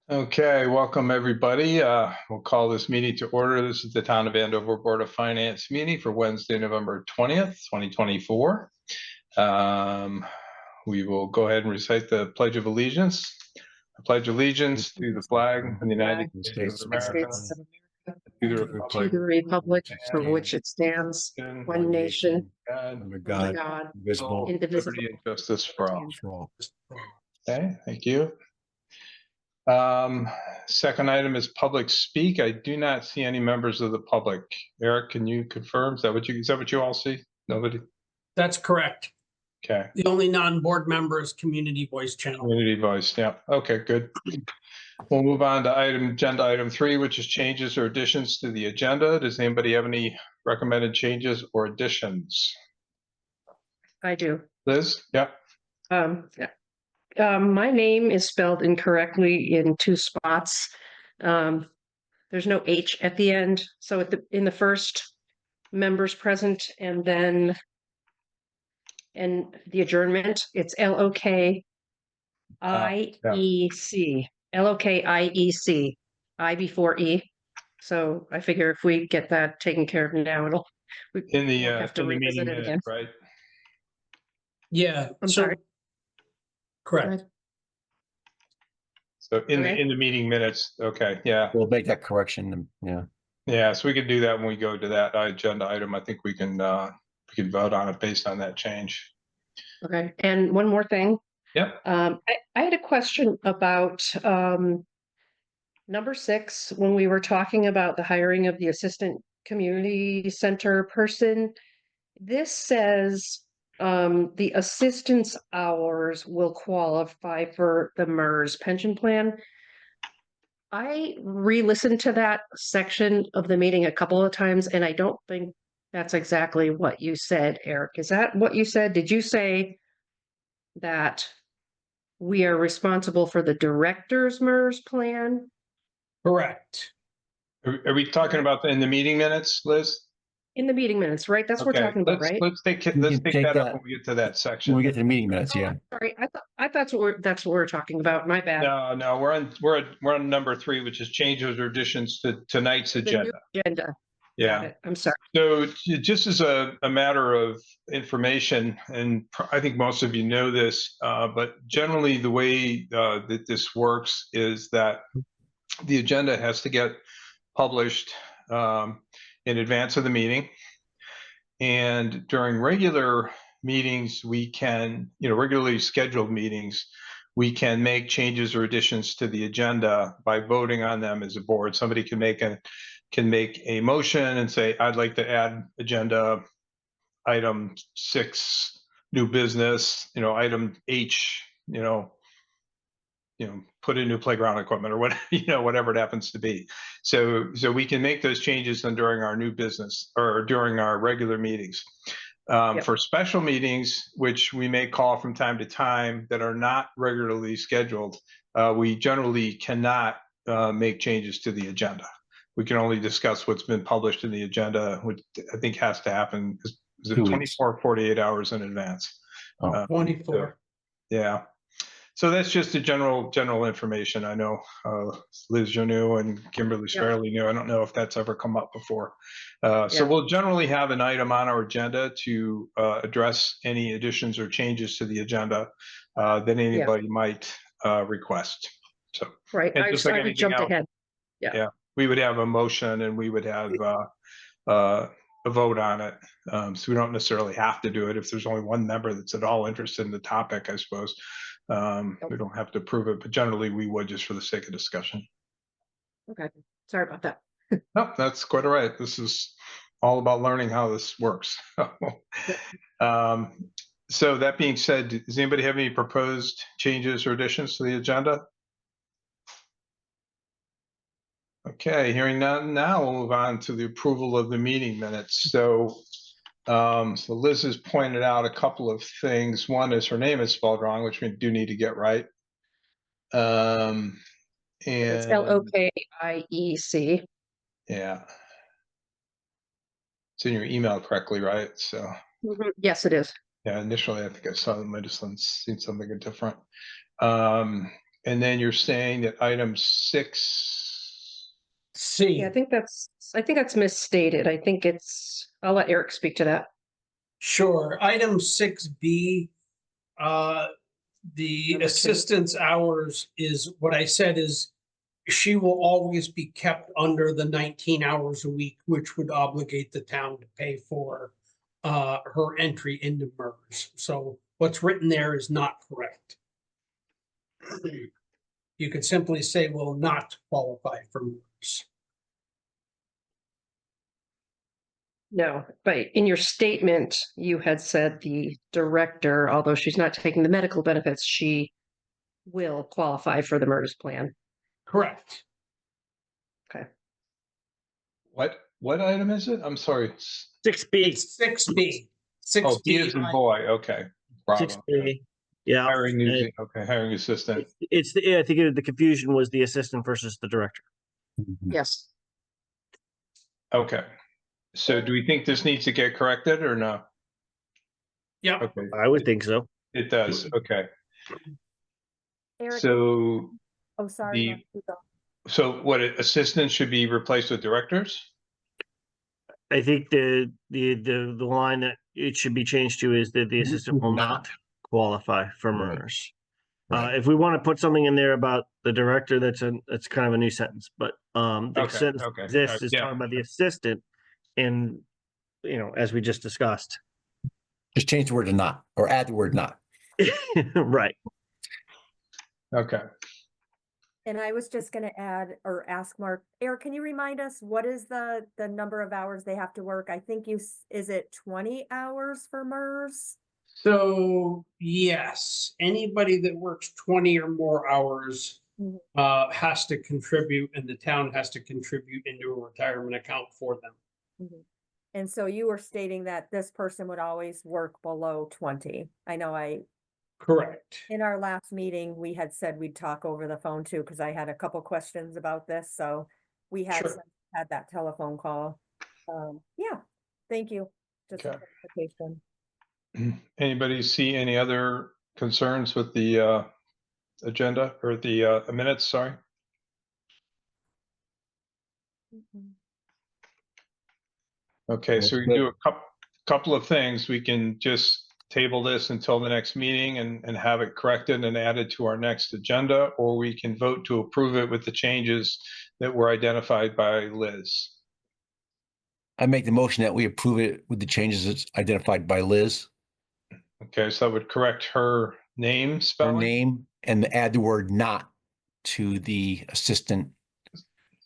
Okay, welcome everybody. We'll call this meeting to order. This is the Town of Andover Board of Finance meeting for Wednesday, November 20th, 2024. We will go ahead and recite the Pledge of Allegiance. I pledge allegiance to the flag of the United States of America, to the republic for and which it stands, one nation, under God, God, indivisible, liberty and justice for all. Okay, thank you. Second item is public speak. I do not see any members of the public. Eric, can you confirm? Is that what you all see? Nobody? That's correct. Okay. The only non-board member is Community Voice Channel. Community voice. Yeah. Okay, good. We'll move on to agenda item 3, which is changes or additions to the agenda. Does anybody have any recommended changes or additions? I do. Liz? Yeah. My name is spelled incorrectly in 2 spots. There's no H at the end. So in the first members present and then the adjournment, it's LOKIEC. LOKIEC. I before E. So I figure if we get that taken care of now, we have to revisit it again. Right? Yeah. I'm sorry. Correct. So in the meeting minutes, okay, yeah. We'll make that correction. Yeah. Yeah, so we can do that when we go to that agenda item. I think we can vote on it based on that change. Okay, and one more thing. Yep. I had a question about number 6, when we were talking about the hiring of the assistant community center person. This says the assistance hours will qualify for the MERS pension plan. I re-listened to that section of the meeting a couple of times, and I don't think that's exactly what you said, Eric. Is that what you said? Did you say that we are responsible for the director's MERS plan? Correct. Are we talking about in the meeting minutes, Liz? In the meeting minutes, right? That's what we're talking about, right? Let's take that up when we get to that section. When we get to the meeting minutes, yeah. Sorry, I thought that's what we're talking about. My bad. No, we're on number 3, which is changes or additions to tonight's agenda. The new agenda. Yeah. Got it. I'm sorry. So just as a matter of information, and I think most of you know this, but generally the way that this works is that the agenda has to get published in advance of the meeting. And during regular meetings, we can, regularly scheduled meetings, we can make changes or additions to the agenda by voting on them as a board. Somebody can make a motion and say, I'd like to add agenda item 6, new business, item H, put in new playground equipment or what, whatever it happens to be. So we can make those changes then during our new business or during our regular meetings. For special meetings, which we may call from time to time that are not regularly scheduled, we generally cannot make changes to the agenda. We can only discuss what's been published in the agenda, which I think has to happen. Is it 24 or 48 hours in advance? 24. So, yeah. So that's just a general information. I know Liz, you're new, and Kimberly's fairly new. I don't know if that's ever come up before. So we'll generally have an item on our agenda to address any additions or changes to the agenda that anybody might request. So right, I jumped ahead. Yeah, we would have a motion and we would have a vote on it. So we don't necessarily have to do it if there's only one member that's at all interested in the topic, I suppose. We don't have to approve it, but generally we would, just for the sake of discussion. Okay, sorry about that. No, that's quite all right. This is all about learning how this works. So that being said, does anybody have any proposed changes or additions to the agenda? Okay, hearing none, now we'll move on to the approval of the meeting minutes. So Liz has pointed out a couple of things. One is her name is spelled wrong, which we do need to get right. And it's LOKIEC. Yeah. It's in your email correctly, right? So yes, it is. Yeah, initially I think I saw them. I just seen something different. And then you're saying that item 6, C. Yeah, I think that's misstated. I think I'll let Eric speak to that. Sure. Item 6B, the Number two. assistant's hours is, what I said is she will always be kept under the 19 hours a week, which would obligate the town to pay for her entry into MERS. So what's written there is not correct. You could simply say will not qualify for MERS. No, but in your statement, you had said the director, although she's not taking the medical benefits, she will qualify for the MERS plan. Correct. Okay. what item is it? I'm sorry. 6B, It's 6B. Oh, B is 6B. in boy. Okay. Bravo. 6B. Yeah. Hiring new, And okay, hiring assistant. I think the confusion was the assistant versus the director. Yes. Okay. So do we think this needs to get corrected or no? Yep. Okay, I would think so. it does. Okay. Eric, So oh, sorry. the- Mark, you go. so what, assistants should be replaced with directors? I think the line that it should be changed to is that the assistant will not qualify for Right. MERS. Right. If we want to put something in there about the director, that's kind of a new sentence, but the Okay, sentence okay, exists is yeah. talking about the assistant, and as we just discussed. Just change the word to not, or add the word not. Right. Okay. And I was just gonna add or ask Mark, Eric, can you remind us, what is the number of hours they have to work? I think is it 20 hours for MERS? So yes, anybody that works 20 or more hours Mhm. has to contribute, and the town has to contribute into a retirement account for them. Mhm. And so you were stating that this person would always work below 20. I know Correct. in our last meeting, we had said we'd talk over the phone too, because I had a couple questions about this, so we had Sure. had that telephone call. Yeah, thank you. Just a Okay. clarification. Anybody see any other concerns with the agenda or the minutes? Sorry. Mhm. Okay, so we can Good. do a couple of things. We can just table this until the next meeting and have it corrected and added to our next agenda, or we can vote to approve it with the changes that were identified by Liz. I make the motion that we approve it with the changes that's identified by Liz, Okay, so that would correct her name her spelling. name, and add the word not to the assistant.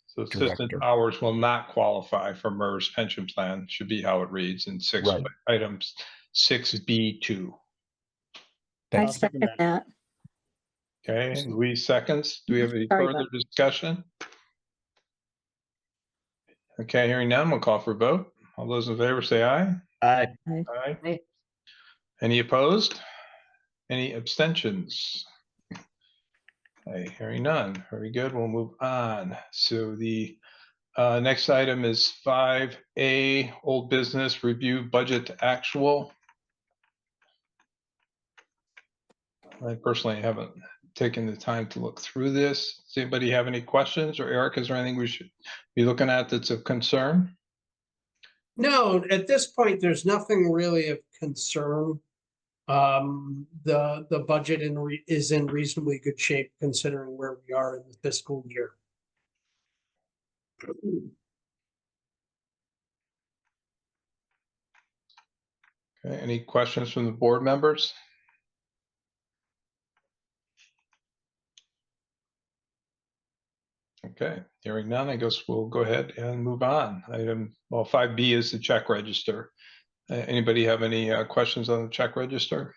So assistant Director. hours will not qualify for MERS pension plan, should be how it reads in Right. items 6B2. I I'll second second that. Okay, Louise seconds. Do we have any Sorry further about- discussion? Okay, hearing none, we'll call for a vote. All those in favor say aye. I Aye. Aye. Any opposed? Any abstentions? Okay, hearing none. Very good. We'll move on. So the next item is 5A, old business review budget to actual. I personally haven't taken the time to look through this. Does anybody have any questions? Or Eric, is there anything we should be looking at that's of concern? No, at this point, there's nothing really of concern. The budget is in reasonably good shape considering where we are in the fiscal year. Okay, any questions from the board members? Okay, hearing none, I guess we'll go ahead and move on. Well, 5B is the check register. Anybody have any questions on the check register?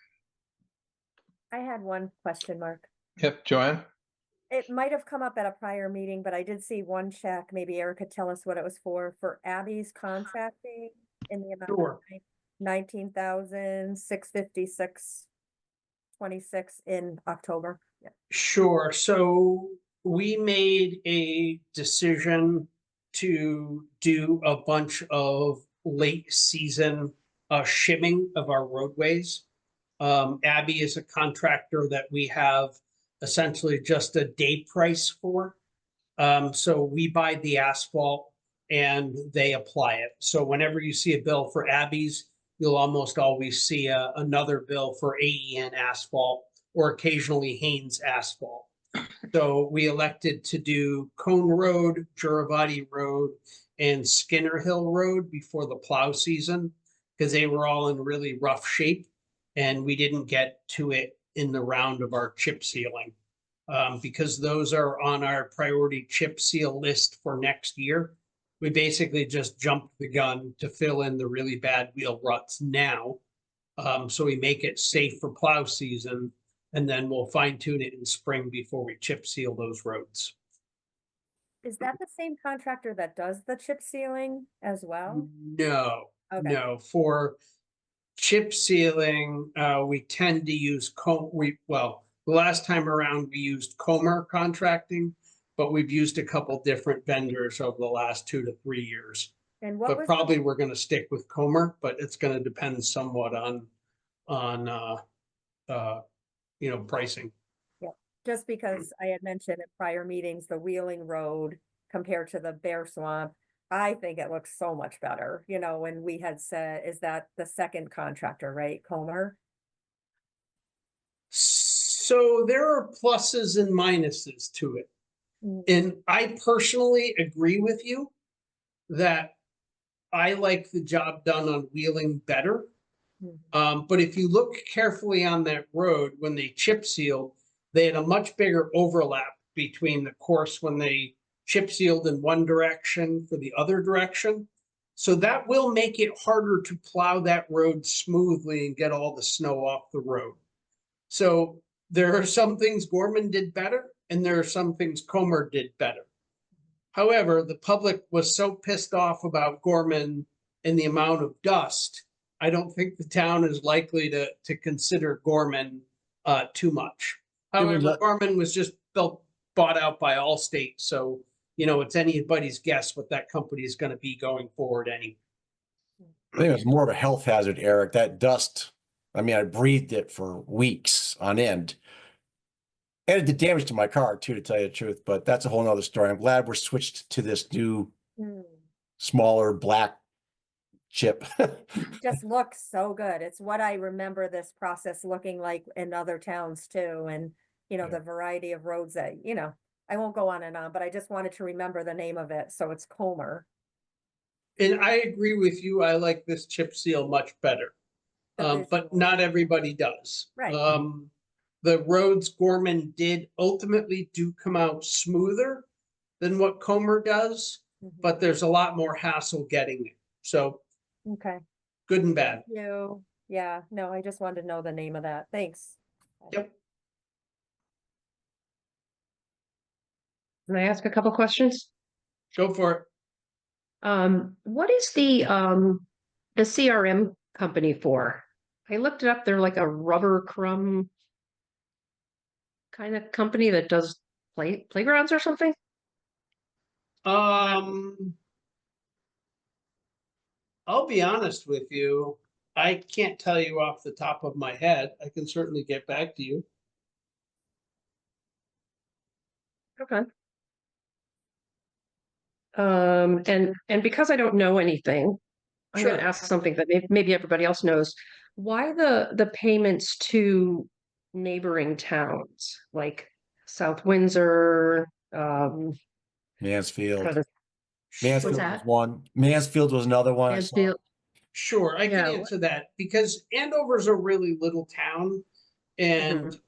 I had one question, Mark. Yep, Joanne? It might have come up at a prior meeting, but I did see one check. Maybe Eric could tell us what it was for Abby's contracting in the amount of Sure. 19,656.26 in October. Yeah. Sure. So we made a decision to do a bunch of late season shimming of our roadways. Abby is a contractor that we have essentially just a day price for. So we buy the asphalt and they apply it. So whenever you see a bill for Abby's, you'll almost always see another bill for AEN asphalt or occasionally Haynes asphalt. So we elected to do Cone Road, Juravati Road, and Skinner Hill Road before the plow season because they were all in really rough shape and we didn't get to it in the round of our chip sealing. Because those are on our priority chip seal list for next year. We basically just jumped the gun to fill in the really bad wheel ruts now. So we make it safe for plow season and then we'll fine tune it in spring before we chip seal those roads. Is that the same contractor that does the chip sealing as well? No, Okay. no, for chip sealing, we tend to use the last time around we used Comer Contracting, but we've used a couple different vendors over the last 2 to 3 years. And what But was, probably we're gonna stick with Comer, but it's gonna depend somewhat on pricing. just because I had mentioned at prior meetings, the Wheeling Road compared to the Bear Swamp, I think it looks so much better, when we had said, is that the second contractor, right, Comer? So there are pluses and minuses to it. Mm. And I personally agree with you that I like the job done on Wheeling better. Mhm. But if you look carefully on that road, when they chip sealed, they had a much bigger overlap between the course when they chip sealed in one direction for the other direction. So that will make it harder to plow that road smoothly and get all the snow off the road. So there are some things Gorman did better, and there are some things Comer did better. However, the public was so pissed off about Gorman and the amount of dust. I don't think the town is likely to consider Gorman too much. However, Gorman was just bought out by Allstate, so it's anybody's guess what that company is going to be going forward anyway. I think it was more of a health hazard, Eric. That dust, I mean, I breathed it for weeks on end. And it did damage to my car too, to tell you the truth, but that's a whole nother story. I'm glad we're switched to this new, Mm. smaller black chip. Just looks so good. It's what I remember this process looking like in other towns too. And, the variety of roads that, I won't go on and on, but I just wanted to remember the name of it. So it's Comer. And I agree with you. I like this chip seal much better. The But visual. not everybody does. Right. The roads Gorman did ultimately do come out smoother than what Comer does, Mhm. but there's a lot more hassle getting it. So Okay. good and bad. You, yeah, no, I just wanted to know the name of that. Thanks. Yep. Can I ask a couple questions? Go for it. What is the CRM company for? I looked it up. They're like a rubber crumb kind of company that does playgrounds or something. I'll be honest with you. I can't tell you off the top of my head. I can certainly get back to you. Okay. And because I don't know anything, I'm going to Sure. ask something that maybe everybody else knows. Why the payments to neighboring towns like South Windsor? Mansfield. Kind of Mansfield was that? one. Mansfield was another one. I saw. Mansfield. Sure, I can Yeah. answer that because Andover's a really little town and Mhm.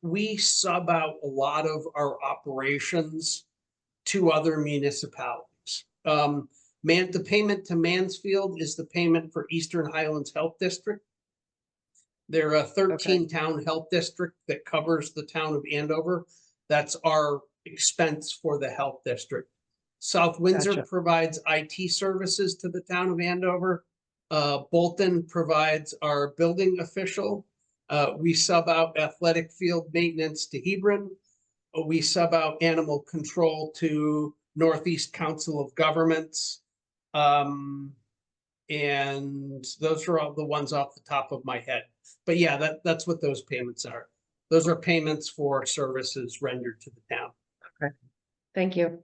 we sub out a lot of our operations to other municipalities. The payment to Mansfield is the payment for Eastern Highlands Health District. They're a 13 town health district that covers the town of Andover. That's our expense for the health district. South Windsor Gotcha. provides IT services to the town of Andover. Bolton provides our building official. We sub out athletic field maintenance to Hebron. We sub out animal control to Northeast Council of Governments. And those are all the ones off the top of my head. But yeah, that's what those payments are. Those are payments for services rendered to the town. Thank you.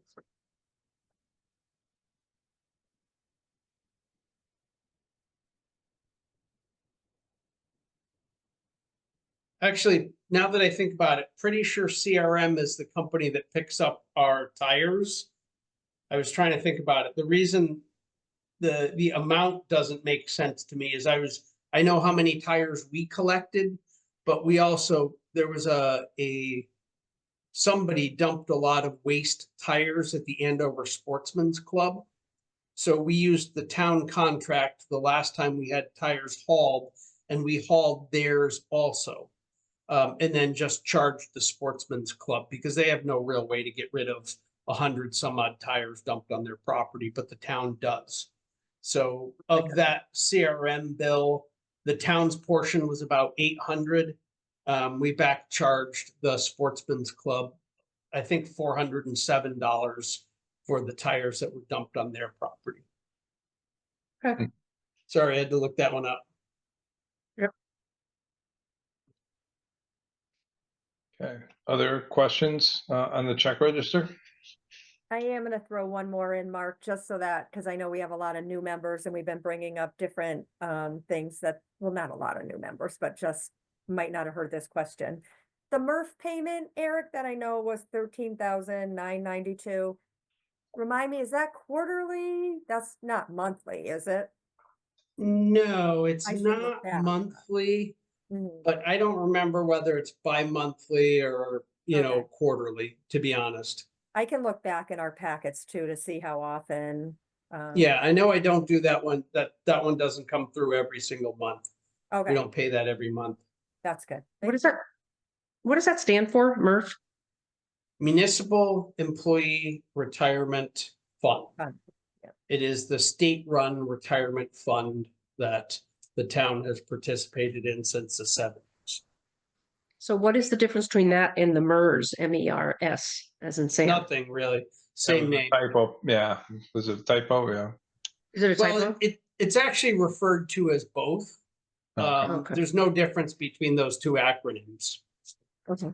Actually, now that I think about it, pretty sure CRM is the company that picks up our tires. I was trying to think about it. The reason the amount doesn't make sense to me is I know how many tires we collected, but we also, there was somebody dumped a lot of waste tires at the Andover Sportsman's Club. So we used the town contract the last time we had tires hauled, and we hauled theirs also. And then just charged the Sportsman's Club because they have no real way to get rid of 100 some odd tires dumped on their property, but the town does. So of that CRM bill, the town's portion was about 800. We back charged the Sportsman's Club, I think $407 for the tires that were dumped on their property. Okay. Sorry, I had to look that one up. Okay, other questions on the check register? I am gonna throw one more in, Mark, just so that, because I know we have a lot of new members and we've been bringing up different things that, well, not a lot of new members, but just might not have heard this question. The MRF payment, Eric, that I know was 13,992. Remind me, is that quarterly? That's not monthly, is it? No, it's I should look not back. monthly, Mhm. but I don't remember whether it's bi-monthly or, Okay. quarterly, to be honest. I can look back in our packets too to see how often. Yeah, I know I don't do that one. That one doesn't come through every single month. We Okay, don't pay that every month. that's good. What is that? What does that stand for, MRF? Municipal Employee Retirement Fund. Fund, yeah. It is the state-run retirement fund that the town has participated in since the 70s. So what is the difference between that and the MERS, MERS, as in Sam? Nothing really, That same was a name. Typo, yeah. Was it a typo? Yeah. Is it a Well, typo? it's actually referred to as both. Okay. There's no difference between those two acronyms. Okay.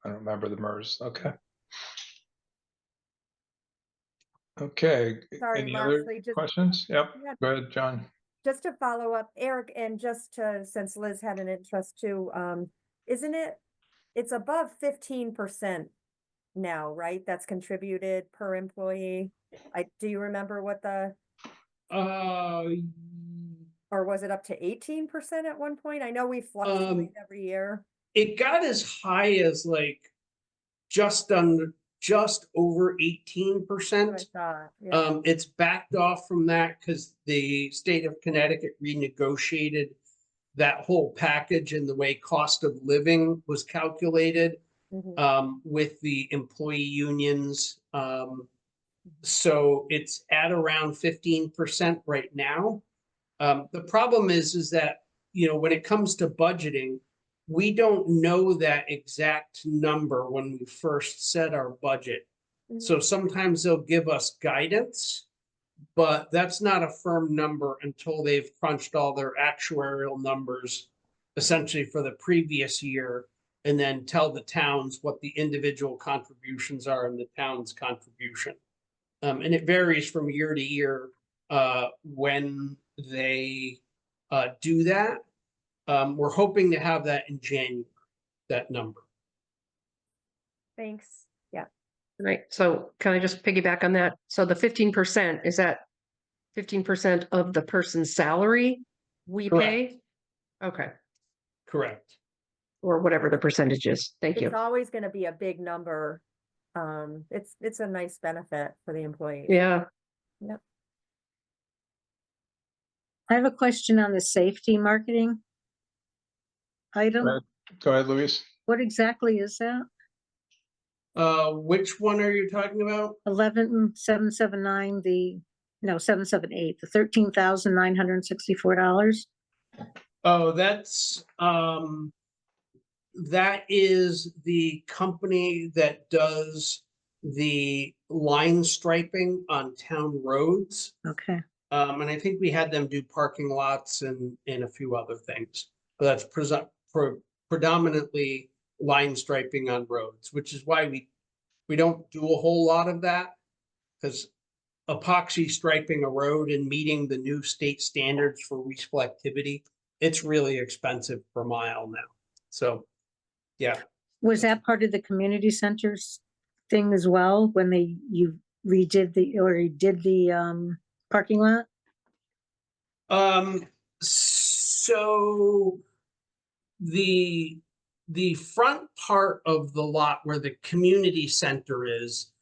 I don't remember the MERS. Okay. Okay, Sorry, any other lastly, just- questions? Yep, Yeah. go ahead, John. Just to follow up, Eric, and just to, since Liz had an interest too, isn't it, it's above 15% now, right? That's contributed per employee. Do you remember what or was it up to 18% at one point? I know we fluctuate every year. It got as high as like just over 18%. Yeah. It's backed off from that because the state of Connecticut renegotiated that whole package and the way cost of living was calculated Mhm. with the employee unions. So it's at around 15% right now. The problem is that, when it comes to budgeting, we don't know that exact number when we first set our budget. So sometimes they'll give us guidance, but that's not a firm number until they've crunched all their actuarial numbers essentially for the previous year and then tell the towns what the individual contributions are in the town's contribution. And it varies from year to year when they do that. We're hoping to have that in January, that number. Thanks. Yeah. Right, so can I just piggyback on that? So the 15%, is that 15% of the person's salary we pay? Okay, Correct. or whatever the percentage is. Thank It's you. always going to be a big number. It's a nice benefit for the employees. Yeah, I have a question on the safety marketing item. Go ahead, Luis. What exactly is that? Which one are you talking about? 11,779, 778, the $13,964. Oh, that is the company that does the line striping on town roads. Okay, And I think we had them do parking lots and a few other things. But that's predominantly line striping on roads, which is why we don't do a whole lot of that. Because epoxy striping a road and meeting the new state standards for reflectivity, it's really expensive per mile now. So, yeah. Was that part of the community centers thing as well, when you redid did the parking lot? So the front part of the lot where the community center is,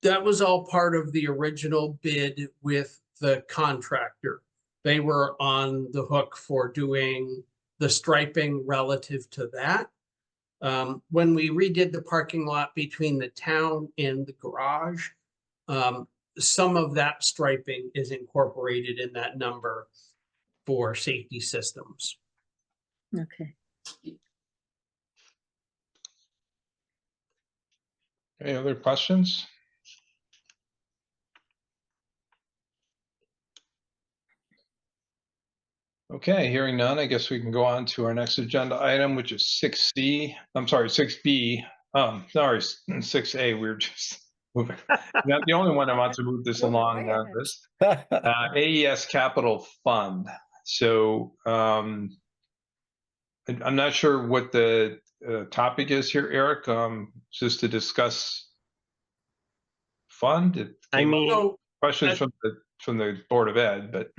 that was all part of the original bid with the contractor. They were on the hook for doing the striping relative to that. When we redid the parking lot between the town and the garage, some of that striping is incorporated in that number for safety systems. Okay. Any other questions? Okay, hearing none, I guess we can go on to our next agenda item, which is 6C. I'm sorry, 6B. Sorry, 6A. We were just moving. Not the only one I want to move this Moving along way ahead. this. AES Capital Fund. So I'm not sure what the topic is here, Eric. Just to discuss fund. It I came up- mean, So questions from the Board of Ed, but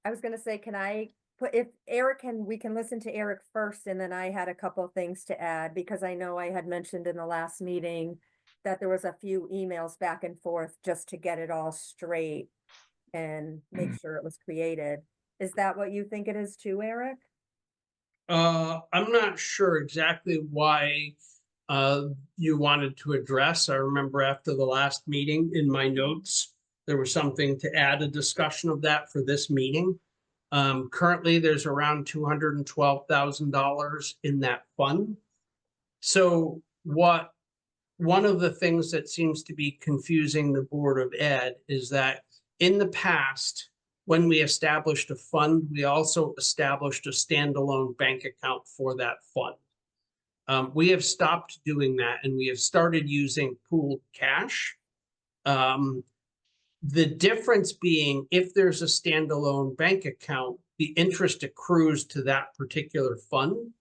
I was gonna say, can I put, if Eric we can listen to Eric first, and then I had a couple things to add, because I know I had mentioned in the last meeting that there was a few emails back and forth just to get it all straight and make sure it was created. Is that what you think it is too, Eric? I'm not sure exactly why you wanted to address. I remember after the last meeting in my notes, there was something to add a discussion of that for this meeting. Currently, there's around $212,000 in that fund. So one of the things that seems to be confusing the Board of Ed is that in the past, when we established a fund, we also established a standalone bank account for that fund. We have stopped doing that, and we have started using pooled cash. The difference being, if there's a standalone bank account, the interest accrues to that particular fund.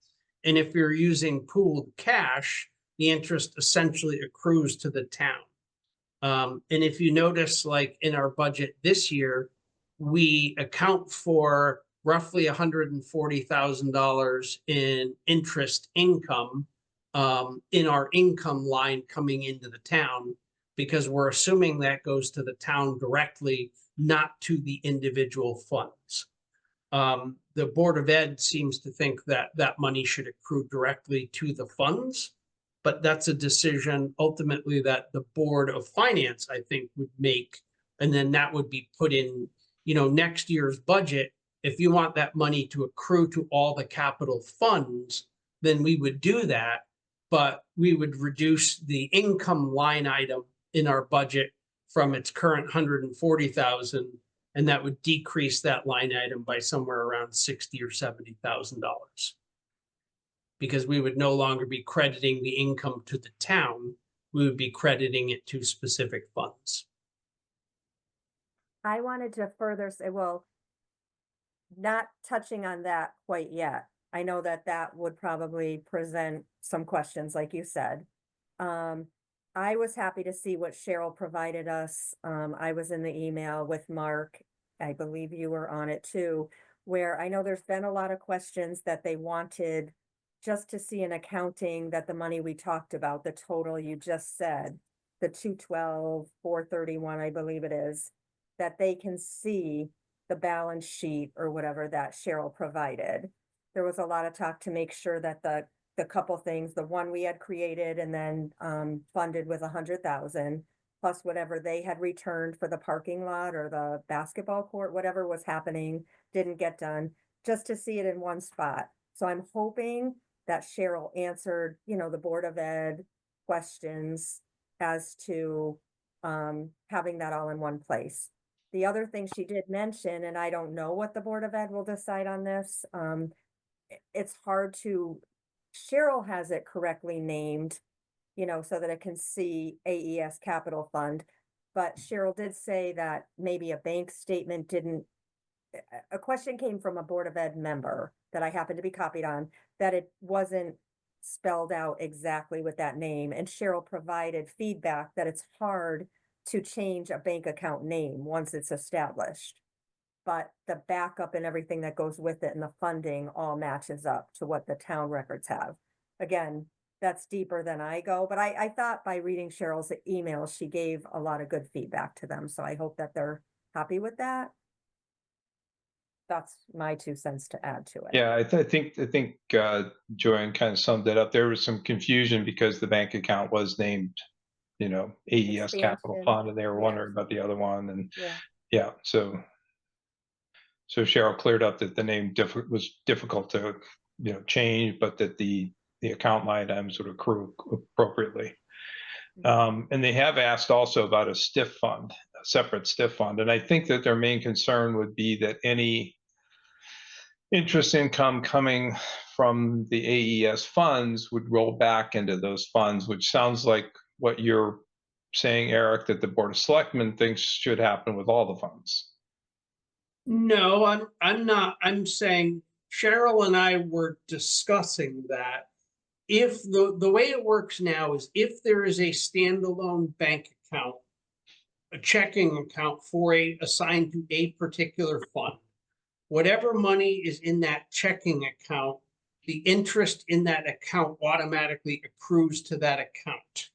And if you're using pooled cash, the interest essentially accrues to the town. And if you notice, like in our budget this year, we account for roughly $140,000 in interest income in our income line coming into the town, because we're assuming that goes to the town directly, not to the individual funds. The Board of Ed seems to think that that money should accrue directly to the funds, but that's a decision ultimately that the Board of Finance, I think, would make. And then that would be put in, next year's budget. If you want that money to accrue to all the capital funds, then we would do that, but we would reduce the income line item in our budget from its current 140,000, and that would decrease that line item by somewhere around $60,000 or $70,000. Because we would no longer be crediting the income to the town, we would be crediting it to specific funds. I wanted to further say, well, not touching on that quite yet. I know that that would probably present some questions, like you said. I was happy to see what Cheryl provided us. I was in the email with Mark. I believe you were on it too, where I know there's been a lot of questions that they wanted just to see an accounting that the money we talked about, the total you just said, the 212, 431, I believe it is, that they can see the balance sheet or whatever that Cheryl provided. There was a lot of talk to make sure that the couple things, the one we had created and then funded with 100,000, plus whatever they had returned for the parking lot or the basketball court, whatever was happening, didn't get done, just to see it in one spot. So I'm hoping that Cheryl answered, the Board of Ed questions as to having that all in one place. The other thing she did mention, and I don't know what the Board of Ed will decide on this, it's hard to, Cheryl has it correctly named, so that it can see AES Capital Fund. But Cheryl did say that maybe a bank statement didn't, a question came from a Board of Ed member that I happened to be copied on, that it wasn't spelled out exactly with that name. And Cheryl provided feedback that it's hard to change a bank account name once it's established. But the backup and everything that goes with it and the funding all matches up to what the town records have. Again, that's deeper than I go, but I thought by reading Cheryl's email, she gave a lot of good feedback to them. So I hope that they're happy with that. That's my 2 cents to add to it. Yeah, I think Joanne kind of summed it up. There was some confusion because the bank account was named, AES Capital Expansion, Fund, and they were yeah. wondering about the other one. And Yeah. yeah, so Cheryl cleared up that the name was difficult to, change, but that the account line items would accrue appropriately. And they have asked also about a STIF fund, a separate STIF fund. And I think that their main concern would be that any interest income coming from the AES funds would roll back into those funds, which sounds like what you're saying, Eric, that the Board of Selectmen thinks should happen with all the funds. No, I'm not. I'm saying Cheryl and I were discussing that. If the way it works now is if there is a standalone bank account, a checking account assigned to a particular fund, whatever money is in that checking account, the interest in that account automatically accrues to that account.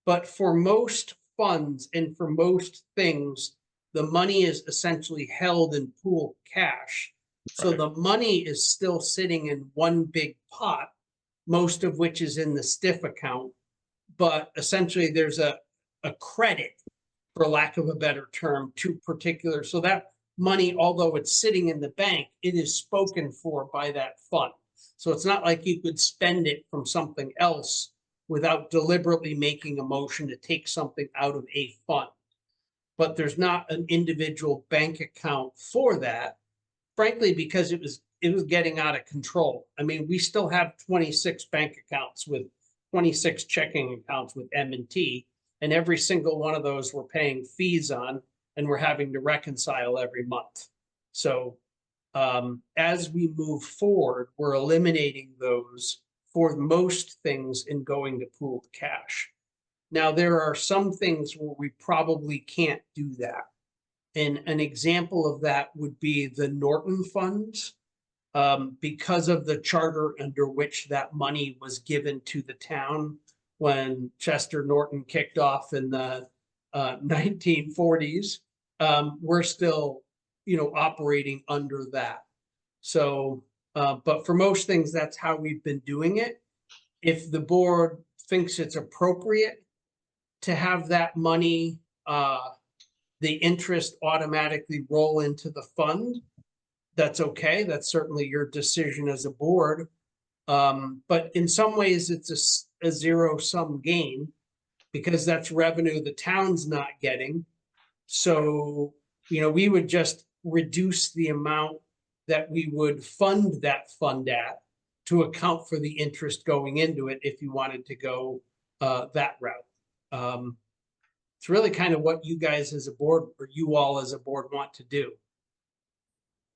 But for most funds and for most things, the money is essentially held in pooled cash. So Right. the money is still sitting in one big pot, most of which is in the STIF account. But essentially there's a credit, for lack of a better term, to particular. So that money, although it's sitting in the bank, it is spoken for by that fund. So it's not like you could spend it from something else without deliberately making a motion to take something out of a fund. But there's not an individual bank account for that, frankly, because it was getting out of control. I mean, we still have 26 bank accounts with 26 checking accounts with M&T, and every single one of those we're paying fees on, and we're having to reconcile every month. So as we move forward, we're eliminating those for most things and going to pooled cash. Now, there are some things where we probably can't do that. And an example of that would be the Norton funds, because of the charter under which that money was given to the town when Chester Norton kicked off in the 1940s. We're still, operating under that. So, but for most things, that's how we've been doing it. If the board thinks it's appropriate to have that money, the interest automatically roll into the fund, that's okay. That's certainly your decision as a board. But in some ways, it's a zero-sum game because that's revenue the town's not getting. So, we would just reduce the amount that we would fund that fund at to account for the interest going into it if you wanted to go that route. It's really kind of what you guys as a board, or you all as a board, want to do.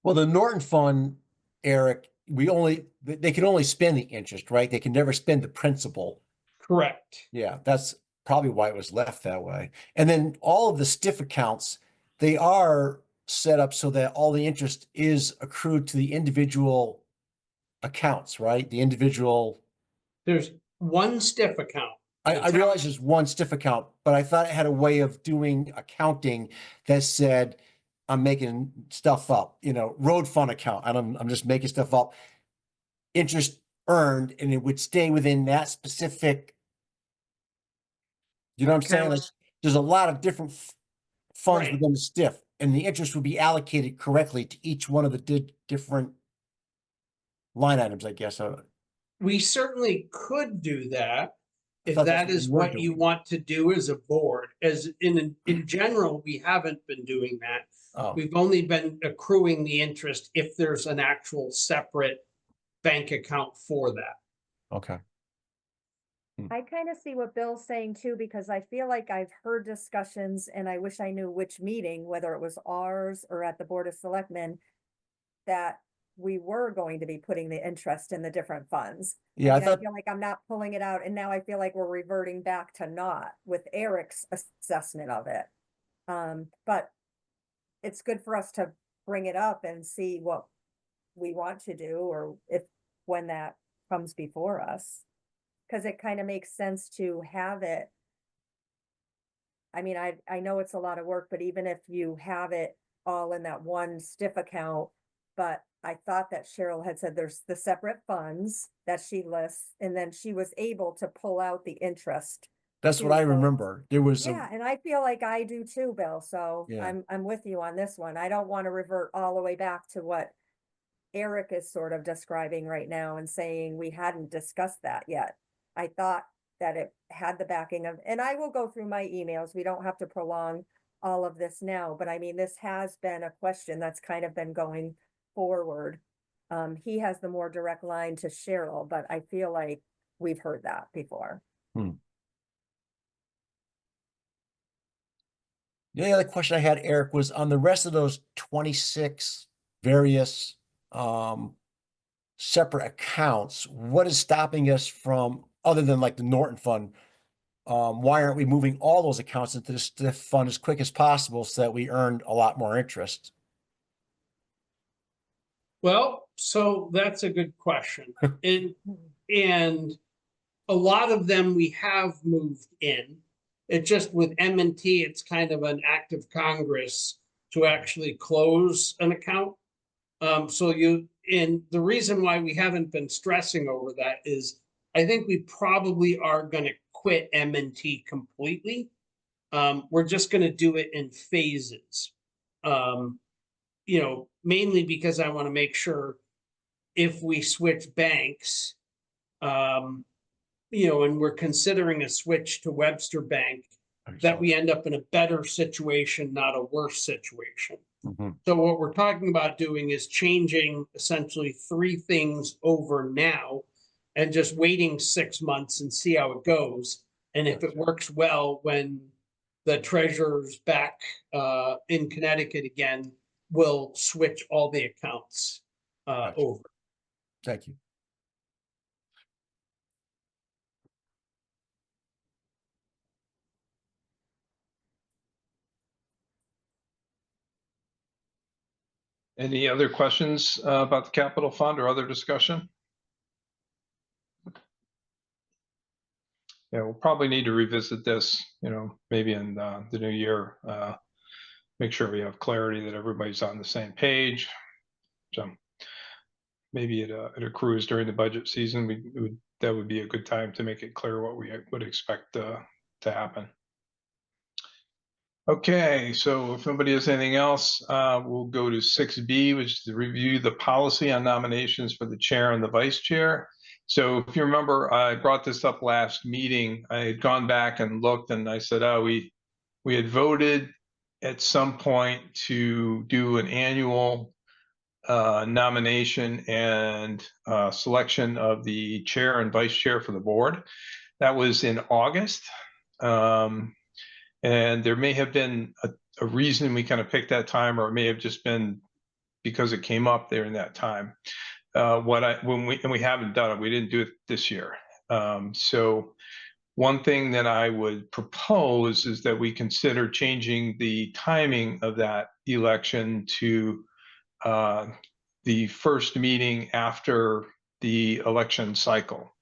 Well, the Norton Fund, Eric, they can only spend the interest, right? They can never spend the principal. Correct. Yeah, that's probably why it was left that way. And then all of the STIF accounts, they are set up so that all the interest is accrued to the individual accounts, right? The individual. There's one STIF account. I realize there's one STIF account, but I thought it had a way of doing accounting that said, I'm making stuff up, road fund account. I'm just making stuff up. Interest earned, and it would stay within that specific. You know what I'm saying? Like, there's a lot of different funds Right. within the STIF, and the interest would be allocated correctly to each one of the different line items, I guess. We certainly could do that if thought that that's what is we were what you doing. want to do as a board. As in general, we haven't been doing that. Oh, We've only been accruing the interest if there's an actual separate bank account for that. Okay. I kind of see what Bill's saying too, because I feel like I've heard discussions and I wish I knew which meeting, whether it was ours or at the Board of Selectmen, that we were going to be putting the interest in the different funds. Yeah, I I thought, feel like I'm not pulling it out, and now I feel like we're reverting back to not with Eric's assessment of it. But it's good for us to bring it up and see what we want to do, or if, when that comes before us. Cause it kind of makes sense to have it. I mean, I know it's a lot of work, but even if you have it all in that one stiff account, but I thought that Cheryl had said there's the separate funds that she lists, and then she was able to pull out the interest. that's what I remember. There was Yeah, a, and I feel like I do too, Bill, so Yeah. I'm with you on this one. I don't want to revert all the way back to what Eric is sort of describing right now and saying we hadn't discussed that yet. I thought that it had the backing of, and I will go through my emails. We don't have to prolong all of this now, but I mean, this has been a question that's kind of been going forward. He has the more direct line to Cheryl, but I feel like we've heard that before. the other question I had, Eric, was on the rest of those 26 various separate accounts, what is stopping us from, other than like the Norton Fund, why aren't we moving all those accounts into the stiff fund as quick as possible so that we earn a lot more interest? Well, so that's a good question. And a lot of them we have moved in. It just with M&T, it's kind of an act of Congress to actually close an account. And the reason why we haven't been stressing over that is I think we probably are gonna quit M&T completely. We're just gonna do it in phases. Mainly because I want to make sure if we switch banks, and we're considering a switch to Webster Bank, that we end up in a better situation, not a worse situation. Mhm. So what we're talking about doing is changing essentially 3 things over now and just waiting 6 months and see how it goes. And if it works well, when the treasurer's back in Connecticut again, we'll switch all the accounts Gotcha. over. Thank you. Any other questions about the capital fund or other discussion? Yeah, we'll probably need to revisit this, maybe in the new year. Make sure we have clarity that everybody's on the same page. So maybe it accrues during the budget season. That would be a good time to make it clear what we would expect to happen. Okay, so if nobody has anything else, we'll go to 6B, which is to review the policy on nominations for the chair and the vice chair. So if you remember, I brought this up last meeting. I had gone back and looked, and I said, oh, we had voted at some point to do an annual nomination and selection of the chair and vice chair for the board. That was in August. And there may have been a reason we kind of picked that time, or it may have just been because it came up there in that time. We haven't done it, we didn't do it this year. So one thing that I would propose is that we consider changing the timing of that election to the first meeting after the election cycle.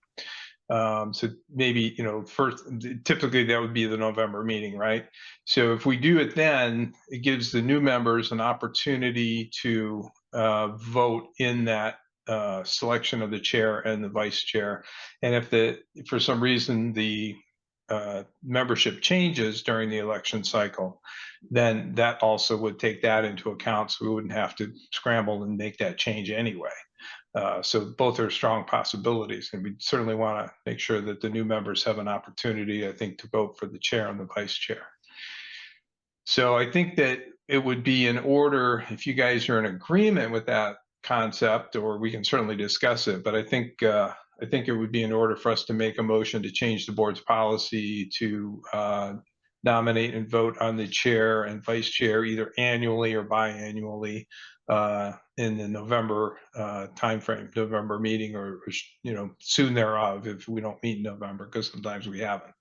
So maybe, first, typically that would be the November meeting, right? So if we do it then, it gives the new members an opportunity to vote in that selection of the chair and the vice chair. And if for some reason the membership changes during the election cycle, then that also would take that into account, so we wouldn't have to scramble and make that change anyway. So both are strong possibilities, and we certainly want to make sure that the new members have an opportunity, I think, to vote for the chair and the vice chair. So I think that it would be in order, if you guys are in agreement with that concept, or we can certainly discuss it, but I think it would be in order for us to make a motion to change the board's policy to nominate and vote on the chair and vice chair either annually or biannually in the November timeframe, November meeting, or soon thereof if we don't meet in November, because sometimes we haven't.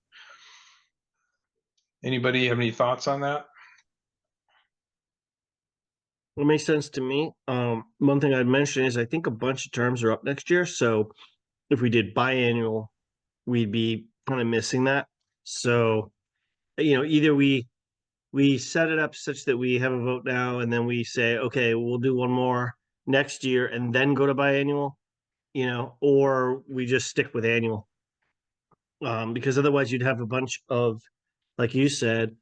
Anybody have any thoughts on that? It makes sense to me. One thing I'd mention is I think a bunch of terms are up next year. So if we did biannual, we'd be kind of missing that. So, either we set it up such that we have a vote now and then we say, okay, we'll do one more next year and then go to biannual, or we just stick with annual. Because otherwise you'd have a bunch of, like you said,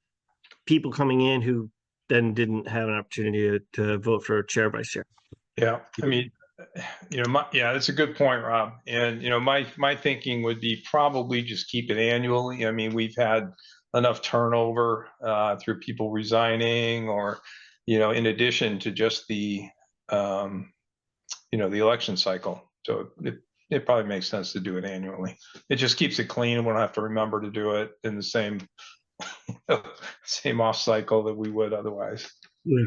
people coming in who then didn't have an opportunity to vote for chair, vice chair. Yeah, I mean, that's a good point, Rob. And my thinking would be probably just keep it annually. I mean, we've had enough turnover through people resigning, or in addition to just the the election cycle. So it probably makes sense to do it annually. It just keeps it clean, and we don't have to remember to do it in the same off cycle that we would otherwise. Yeah.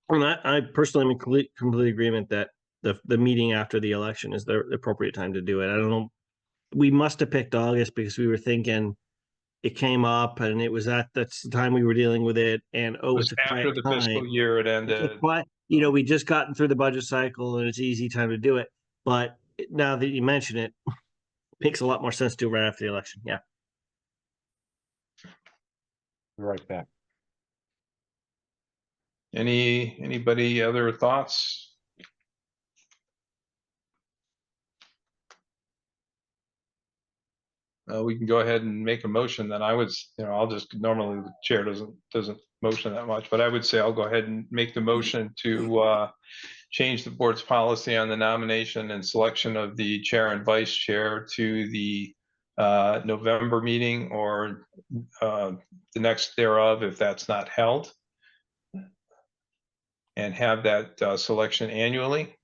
And I personally am in complete agreement that the meeting after the election is the appropriate time to do it. I don't know. We must have picked August because we were thinking it came up and it was that's the time we were dealing with it. And It was it's a after quiet the fiscal time. year it It's a ended. quiet, we just gotten through the budget cycle and it's an easy time to do it. But now that you mention it, makes a lot more sense to do right after the election. Yeah. Be right back. Anybody other thoughts? We can go ahead and make a motion. Then I would, I'll just, normally the chair doesn't motion that much, but I would say I'll go ahead and make the motion to change the board's policy on the nomination and selection of the chair and vice chair to the November meeting or the next thereof, if that's not held, and have that selection annually.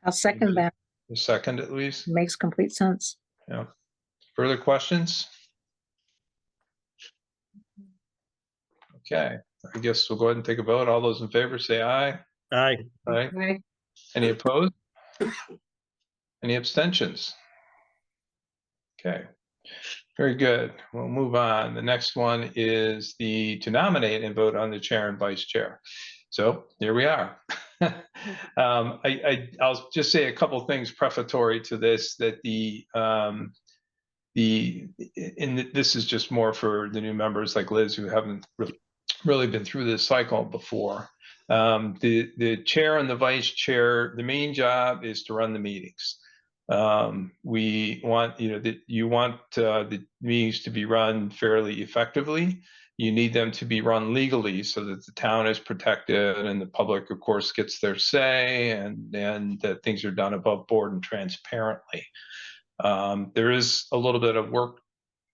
I'll second that. A second, at least. Makes complete sense. Yeah. Further questions? Okay, I guess we'll go ahead and take a vote. All those in favor say aye. Aye. Aye. Right. Any opposed? Any abstentions? Okay, very good. We'll move on. The next one is to nominate and vote on the chair and vice chair. So here we are. I'll just say a couple things prefatory to this, that this is just more for the new members like Liz who haven't really been through this cycle before. The chair and the vice chair, the main job is to run the meetings. We want, you want the meetings to be run fairly effectively. You need them to be run legally so that the town is protected and the public, of course, gets their say, and that things are done above board and transparently. There is a little bit of work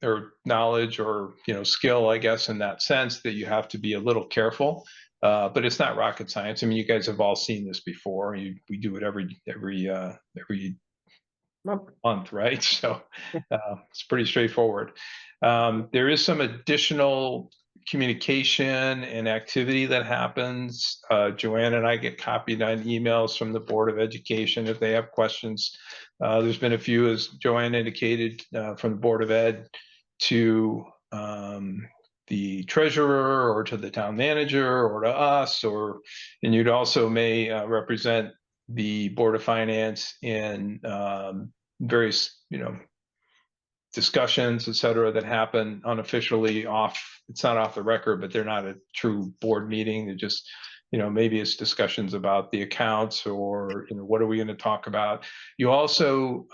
or knowledge or skill, I guess, in that sense, that you have to be a little careful. But it's not rocket science. I mean, you guys have all seen this before. We do it every month, right? So it's pretty straightforward. There is some additional communication and activity that happens. Joanne and I get copied on emails from the Board of Education if they have questions. There's been a few, as Joanne indicated, from the Board of Ed to the treasurer or to the town manager or to us, and you'd also may represent the Board of Finance in various, discussions, et cetera, that happen unofficially it's not off the record, but they're not a true board meeting. They're just, maybe it's discussions about the accounts or, what are we going to talk about? You also,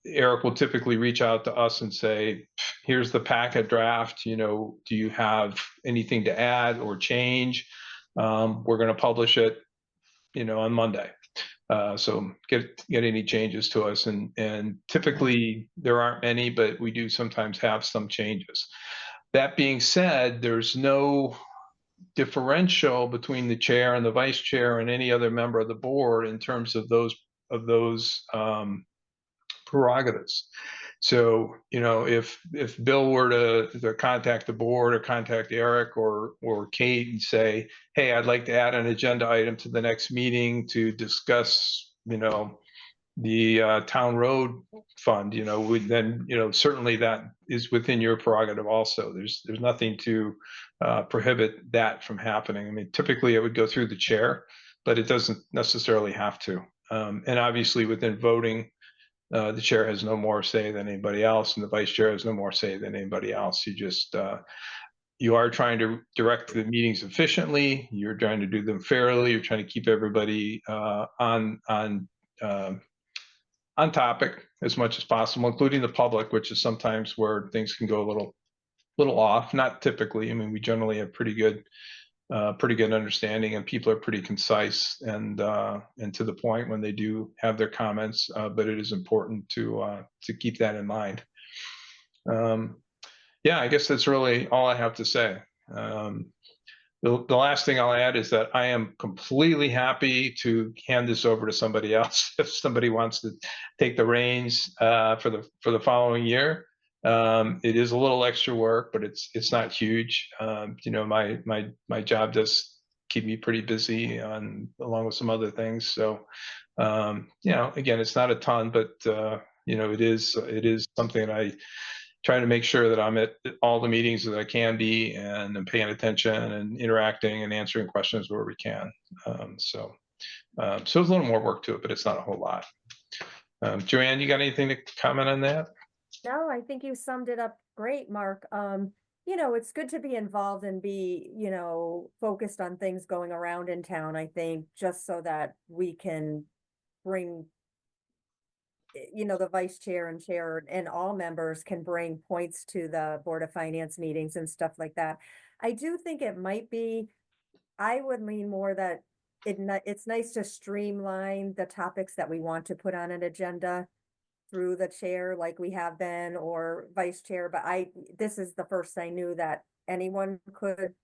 Eric will typically reach out to us and say, here's the packet draft, do you have anything to add or change? We're going to publish it, on Monday. So get any changes to us, and typically there aren't many, but we do sometimes have some changes. That being said, there's no differential between the chair and the vice chair and any other member of the board in terms of those prerogatives. So, if Bill were to contact the board or contact Eric or Kate and say, hey, I'd like to add an agenda item to the next meeting to discuss, the town road fund, then, certainly that is within your prerogative also. There's nothing to prohibit that from happening. I mean, typically it would go through the chair, but it doesn't necessarily have to. And obviously within voting, the chair has no more say than anybody else, and the vice chair has no more say than anybody else. You are trying to direct the meetings efficiently. You're trying to do them fairly. You're trying to keep everybody on topic as much as possible, including the public, which is sometimes where things can go a little off. Not typically. I mean, we generally have pretty good understanding, and people are pretty concise and to the point when they do have their comments. But it is important to keep that in mind. Yeah, I guess that's really all I have to say. The last thing I'll add is that I am completely happy to hand this over to somebody else if somebody wants to take the reins for the following year. It is a little extra work, but it's not huge. My job does keep me pretty busy along with some other things. So, again, it's not a ton, but it is something that I try to make sure that I'm at all the meetings that I can be, and I'm paying attention and interacting and answering questions where we can. So there's a little more work to it, but it's not a whole lot. Joanne, you got anything to comment on that? No, I think you summed it up great, Mark. It's good to be involved and be, focused on things going around in town, I think, just so that we can bring, the vice chair and chair and all members can bring points to the Board of Finance meetings and stuff like that. I do think it might be, I would lean more that it's nice to streamline the topics that we want to put on an agenda through the chair like we have been, or vice chair, but this is the first I knew that anyone could,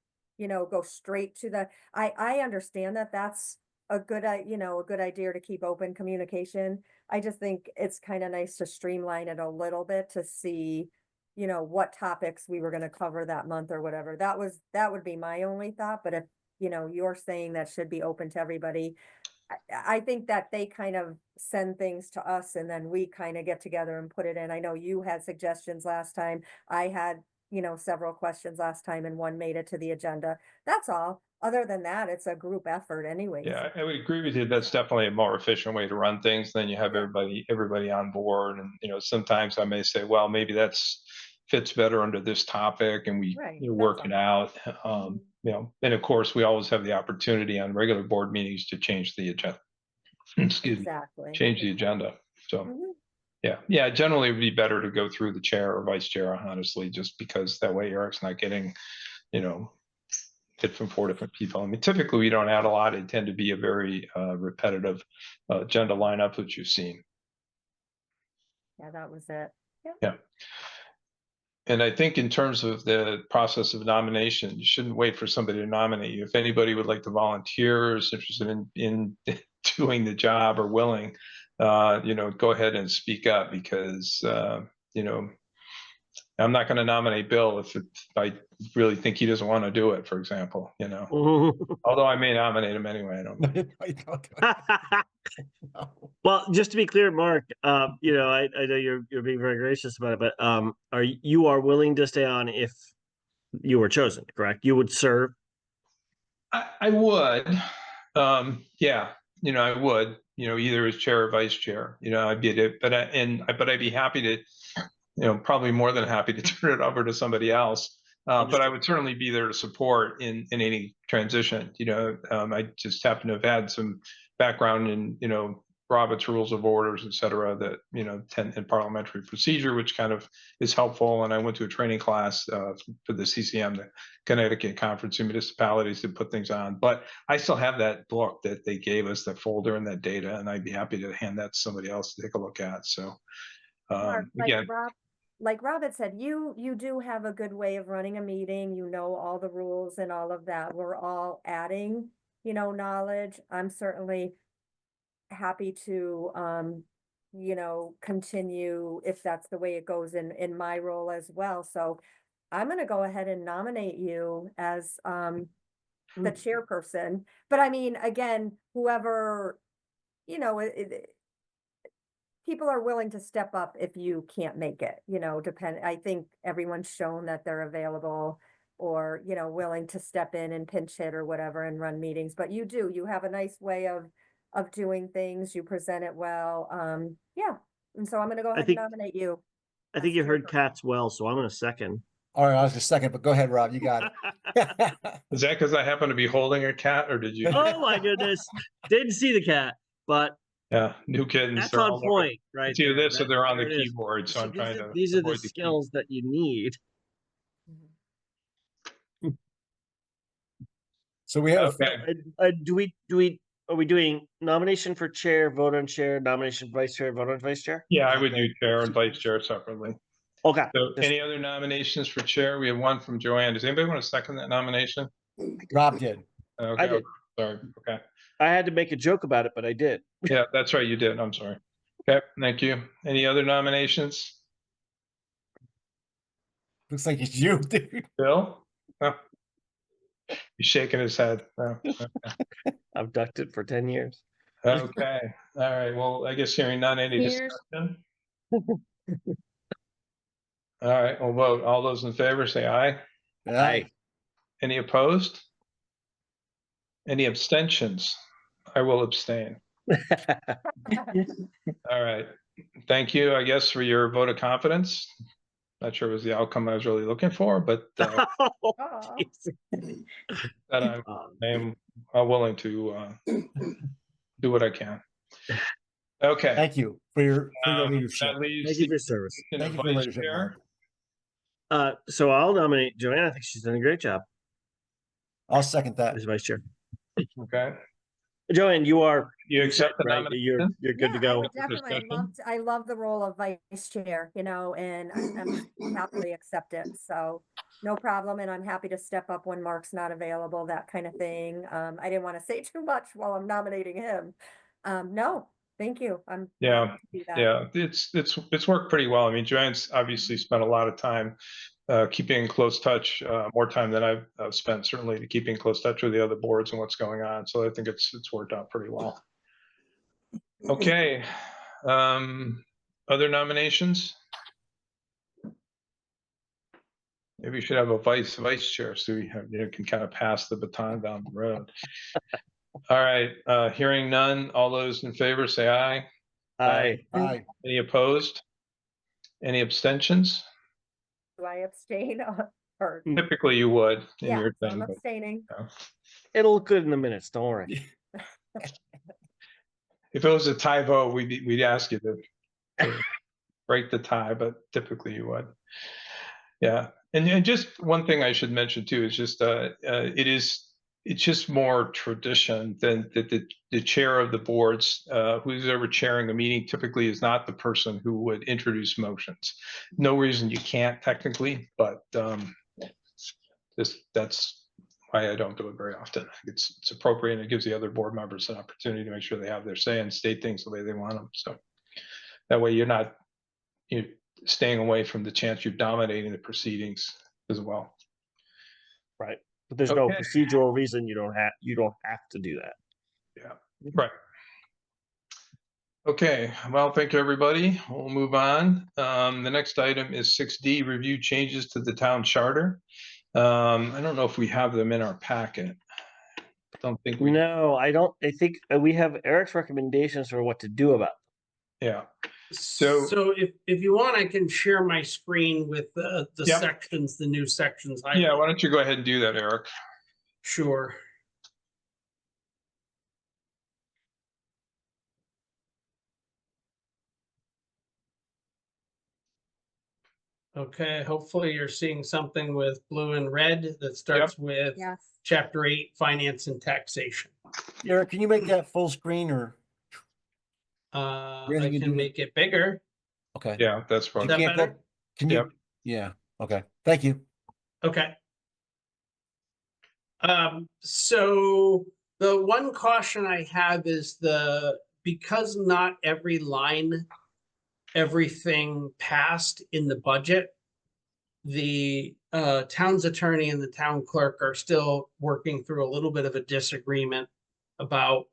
go straight to I understand that that's a good idea to keep open communication. I just think it's kind of nice to streamline it a little bit to see, what topics we were going to cover that month or whatever. That would be my only thought, but if, you're saying that should be open to everybody, I think that they kind of send things to us and then we kind of get together and put it in. I know you had suggestions last time. I had, several questions last time, and one made it to the agenda. That's all. Other than that, it's a group effort anyways. Yeah, I would agree with you. That's definitely a more efficient way to run things. Then you have Yeah. everybody on board, and sometimes I may say, well, maybe that's fits better under this topic, and we Right, work that's it out. And of course, we always have the opportunity on regular board meetings to change the agenda. Excuse me, Exactly. change the agenda. So. Mhm. Yeah. Generally, it would be better to go through the chair or vice chair, honestly, just because that way Eric's not getting, hit from 4 different people. I mean, typically we don't add a lot. It tend to be a very repetitive agenda lineup, which you've seen. Yeah, that was it. Yeah. And I think in terms of the process of nomination, you shouldn't wait for somebody to nominate you. If anybody would like to volunteer, or is interested in doing the job or willing, go ahead and speak up, because, I'm not going to nominate Bill if I really think he doesn't want to do it, for example, although I may nominate him anyway. I don't know. Well, just to be clear, Mark, I know you're being very gracious about it, but you are willing to stay on if you were chosen, correct? You would serve. I would, yeah, I would, either as chair or vice chair, I'd be, but I'd be happy to, probably more than happy to turn it over to somebody else. But I would certainly be there to support in any transition. I just happen to have had some background in, Robert's Rules of Orders, et cetera, that, in parliamentary procedure, which kind of is helpful. And I went to a training class for the CCM, the Connecticut Conference of Municipalities, to put things on. But I still have that book that they gave us, that folder and that data, and I'd be happy to hand that to somebody else to take a look at. So Mark, like again, like Robert said, you do have a good way of running a meeting, you know all the rules and all of that. We're all adding, knowledge. I'm certainly happy to, continue if that's the way it goes in my role as well. So I'm gonna go ahead and nominate you as, the chairperson. But I mean, again, whoever, people are willing to step up if you can't make it, I think everyone's shown that they're available or, willing to step in and pinch hit or whatever and run meetings, but you have a nice way of doing things. You present it well. Yeah. And so I'm gonna go ahead and think- nominate you. I think as you heard chairperson. Kat's well, so I'm gonna second. All right, I was the second, but go ahead, Rob, you got it. Is that because I happen to be holding a cat, or did you? Oh my goodness, didn't see the cat, but Yeah, new kittens. that's they're on all over. point, right? It's either there. this or they're on the there it is. keyboard, so See, I'm trying to these are the avoid the key. skills that you need. So we have, Okay. Are we doing nomination for chair, vote on chair, nomination for vice chair, vote on vice chair? Yeah, I would do chair and vice chair separately. Okay. So just- any other nominations for chair? We have one from Joanne. Does anybody want to second that nomination? Rob did. Okay, did. sorry. Okay. I had to make a joke about it, but I did. Yeah, that's right. You did. I'm sorry. Okay, thank you. Any other nominations? Looks like it's you, dude. Bill? Oh. He's shaking his head. Oh, okay. I've ducked it for 10 years. Okay. All right. Well, I guess hearing none, any Here's- discussion? All right, we'll vote. All those in favor, say aye. Aye. Any opposed? Any abstentions? I will abstain. All right. Thank you, I guess, for your vote of confidence. Not sure it was the outcome I was really looking for, but Aw. that I am willing to do what I can. Okay. Thank you for your leadership. That leaves Thank you for the your service. position Thank of you for your vice leadership, chair. Rob. So I'll nominate Joanne. I think she's done a great job I'll second that. as vice chair. Okay. Joanne, you are You accept the right. nomination? You're good to Yeah, I go. would definitely, I love the role of vice chair, and I'm happily accept it, so no problem, and I'm happy to step up when Mark's not available, that kind of thing. I didn't want to say too much while I'm nominating him. No, thank you. I'm Yeah, happy to do that. Yeah, it's worked pretty well. I mean, Joanne's obviously spent a lot of time keeping in close touch, more time than I've spent certainly to keeping in close touch with the other boards and what's going on. So I think it's worked out pretty well. Okay, other nominations? Maybe we should have a vice chair so we can kind of pass the baton down the road. All right, hearing none. All those in favor say aye. Aye. Aye. Any opposed? Any abstentions? Do I abstain or, Typically you would in yeah, your so I'm thing, but abstaining. It'll look good in the minutes. Don't worry. if it was a tie vote, we'd ask you to break the tie, but typically you would. Yeah, and just one thing I should mention too is just it's just more tradition than that the chair of the boards, who's ever chairing a meeting, typically is not the person who would introduce motions. No reason you can't technically, but that's why I don't do it very often. It's appropriate and it gives the other board members an opportunity to make sure they have their say and state things the way they want them. So that way you're not staying away from the chance you're dominating the proceedings as well. Right. But there's no Okay. procedural reason you don't have to do that. Yeah, right. Okay, well, thank you, everybody. We'll move on. The next item is 6D, review changes to the town charter. I don't know if we have them in our packet. Don't think we, No, I don't. I think we have Eric's recommendations for what to do about yeah. So if you want, I can share my screen with the Yep. sections, the new sections. Yeah, why don't you go ahead and do that, Eric? Sure. Okay, hopefully you're seeing something with blue and red that starts with Yes. Chapter 8, Finance and Taxation. Eric, can you make that full screen or? I Really, you can do it? make it bigger. Okay. Yeah, that's Is fine. that can't better? Can Yep. you? Yeah. Okay. Thank you. Okay. So the one caution I have is because not every line, everything passed in the budget, the town's attorney and the town clerk are still working through a little bit of a disagreement about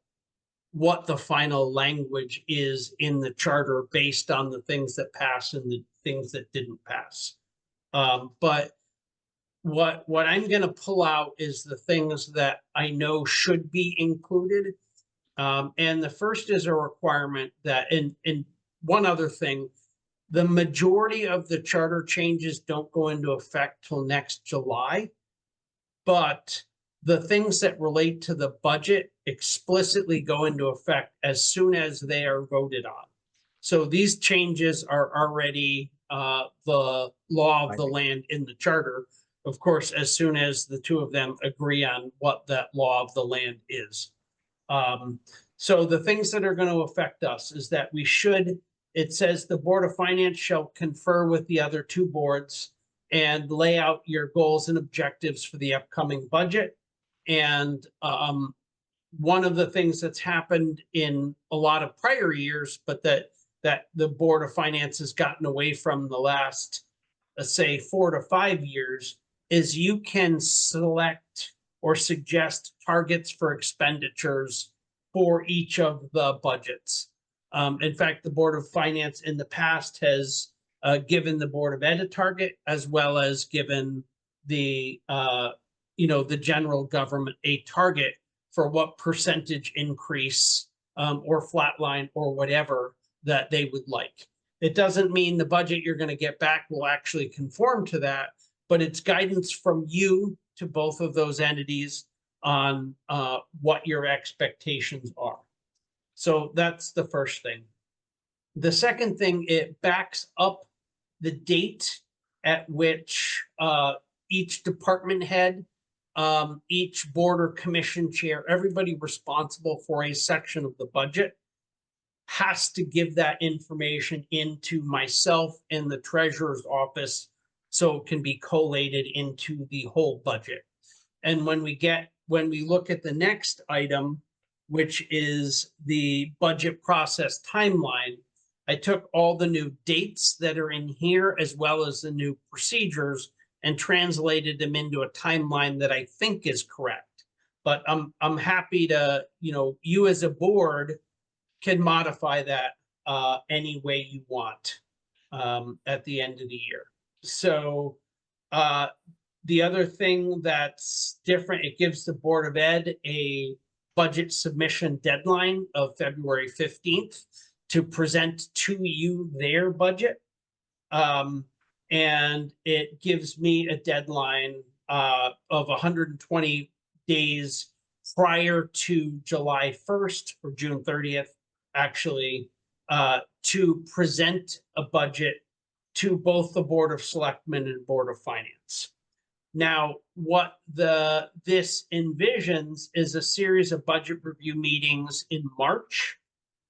what the final language is in the charter based on the things that pass and the things that didn't pass. But what I'm gonna pull out is the things that I know should be included. And the first is a requirement that, and one other thing, the majority of the charter changes don't go into effect till next July. But the things that relate to the budget explicitly go into effect as soon as they are voted on. So these changes are already the law of the land in the charter. Of course, as soon as the two of them agree on what that law of the land is. So the things that are going to affect us is that we should, it says the Board of Finance shall confer with the other two boards and lay out your goals and objectives for the upcoming budget. And one of the things that's happened in a lot of prior years, but that the Board of Finance has gotten away from the last, let's say, 4 to 5 years, is you can select or suggest targets for expenditures for each of the budgets. In fact, the Board of Finance in the past has given the Board of Ed a target, as well as given the the general government a target for what percentage increase or flatline or whatever that they would like. It doesn't mean the budget you're going to get back will actually conform to that, but it's guidance from you to both of those entities on what your expectations are. So that's the first thing. The second thing, it backs up the date at which each department head, each board or commission chair, everybody responsible for a section of the budget has to give that information into myself and the treasurer's office so it can be collated into the whole budget. And when we look at the next item, which is the budget process timeline, I took all the new dates that are in here as well as the new procedures and translated them into a timeline that I think is correct. But I'm happy to, you as a board can modify that any way you want at the end of the year. So the other thing that's different, it gives the Board of Ed a budget submission deadline of February 15th to present to you their budget. And it gives me a deadline of 120 days prior to July 1st or June 30th, actually, to present a budget to both the Board of Selectmen and Board of Finance. Now, what this envisions is a series of budget review meetings in March.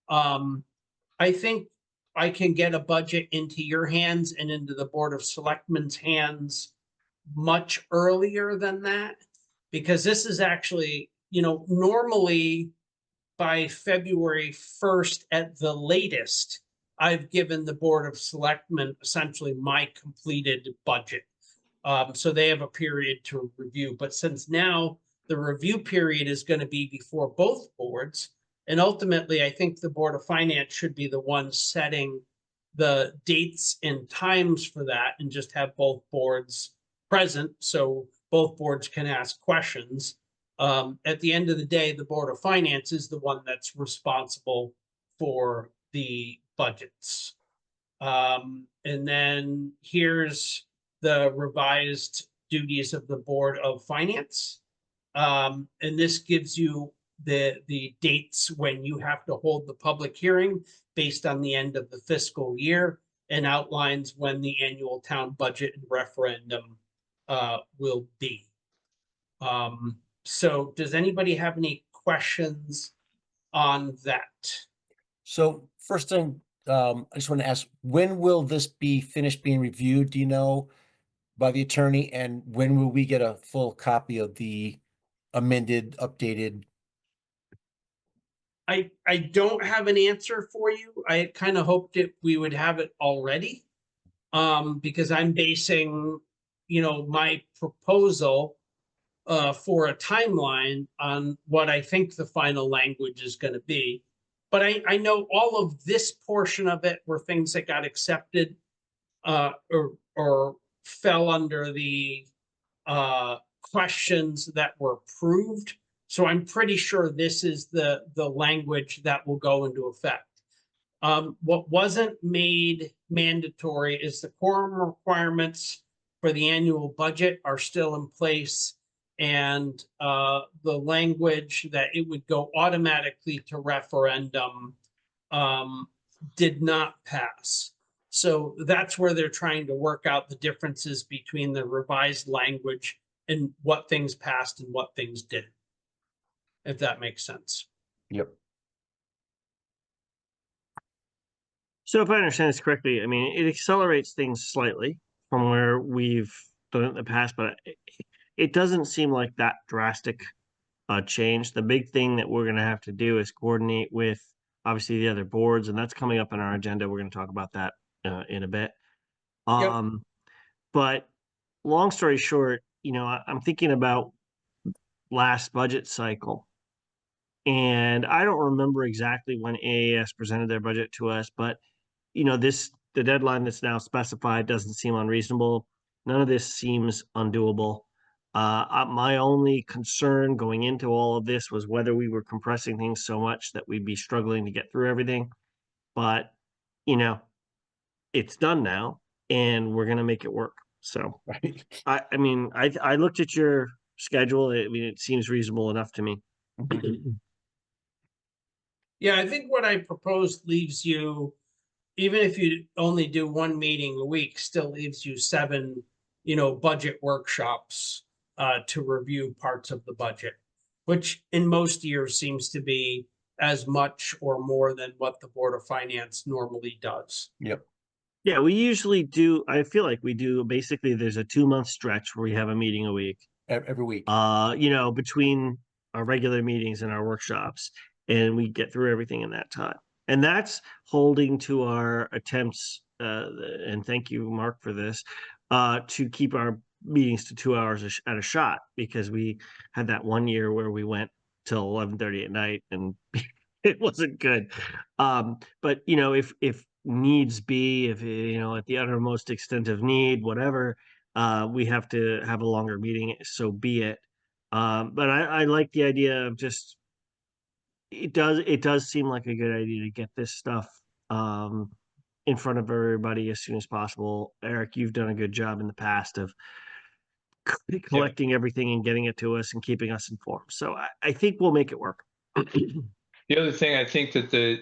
I think I can get a budget into your hands and into the Board of Selectmen's hands much earlier than that, because this is actually, normally by February 1st at the latest, I've given the Board of Selectmen essentially my completed budget. So they have a period to review. But since now the review period is going to be before both boards, and ultimately I think the Board of Finance should be the one setting the dates and times for that and just have both boards present so both boards can ask questions. At the end of the day, the Board of Finance is the one that's responsible for the budgets. And then here's the revised duties of the Board of Finance. And this gives you the dates when you have to hold the public hearing based on the end of the fiscal year and outlines when the annual town budget and referendum will be. So does anybody have any questions on that? So first thing, I just want to ask, when will this be finished being reviewed? Do you know, by the attorney? And when will we get a full copy of the amended, updated? I don't have an answer for you. I kind of hoped that we would have it already. Because I'm basing, my proposal for a timeline on what I think the final language is going to be. But I know all of this portion of it were things that got accepted or fell under the questions that were approved. So I'm pretty sure this is the language that will go into effect. What wasn't made mandatory is the quorum requirements for the annual budget are still in place. And the language that it would go automatically to referendum did not pass. So that's where they're trying to work out the differences between the revised language and what things passed and what things didn't. If that makes sense. Yep. So if I understand this correctly, I mean, it accelerates things slightly from where we've done it in the past, but it doesn't seem like that drastic change. The big thing that we're going to have to do is coordinate with obviously the other boards, and that's coming up in our agenda. We're going to talk about that in a bit. But long story short, I'm thinking about last budget cycle. And I don't remember exactly when AAS presented their budget to us, but the deadline that's now specified doesn't seem unreasonable. None of this seems undoable. My only concern going into all of this was whether we were compressing things so much that we'd be struggling to get through everything. But, it's done now and we're going to make it work. So Right. I mean, I looked at your schedule. I mean, it seems reasonable enough to me. Yeah, I think what I proposed leaves you, even if you only do one meeting a week, still leaves you 7, budget workshops to review parts of the budget, which in most years seems to be as much or more than what the Board of Finance normally does. Yep. Yeah, we usually do. I feel like we do basically there's a 2-month stretch where we have a meeting a week. Every week. Between our regular meetings and our workshops, and we get through everything in that time. And that's holding to our attempts, and thank you, Mark, for this, to keep our meetings to 2 hours at a shot, because we had that one year where we went till 11:30 at night and it wasn't good. But if needs be, if at the uttermost extent of need, whatever, we have to have a longer meeting, so be it. But I like the idea of just it does seem like a good idea to get this stuff in front of everybody as soon as possible. Eric, you've done a good job in the past of collecting everything and getting it to us and keeping us informed. So I think we'll make it work. The other thing I think that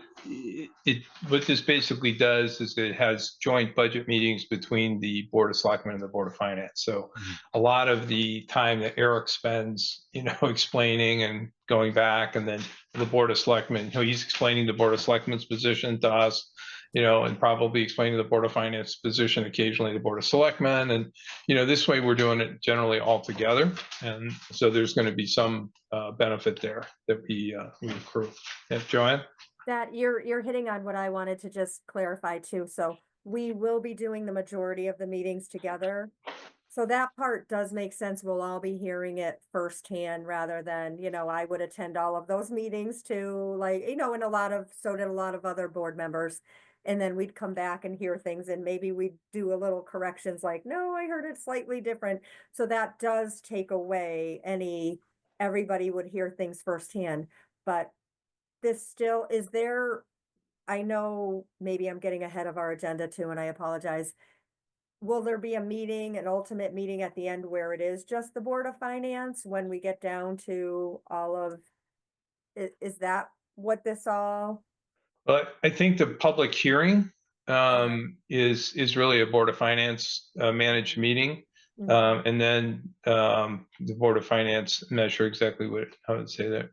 what this basically does is it has joint budget meetings between the Board of Selectmen and the Board of Finance. So a lot of the time that Eric spends, explaining and going back, and then the Board of Selectmen, he's explaining the Board of Selectmen's position to us, and probably explaining the Board of Finance position, occasionally the Board of Selectmen. And, this way we're doing it generally all together. And so there's going to be some benefit there that we accrue. Yeah, Joanne? That you're hitting on what I wanted to just clarify too. So we will be doing the majority of the meetings together. So that part does make sense. We'll all be hearing it firsthand rather than, I would attend all of those meetings too, like, and so did a lot of other board members. And then we'd come back and hear things and maybe we'd do a little corrections like, no, I heard it slightly different. So that does take away everybody would hear things firsthand. But this still, I know maybe I'm getting ahead of our agenda too, and I apologize. Will there be an ultimate meeting at the end where it is just the Board of Finance when we get down to all of, is that what this all? But I think the public hearing is really a Board of Finance managed meeting. And then the Board of Finance measure exactly what I would say that.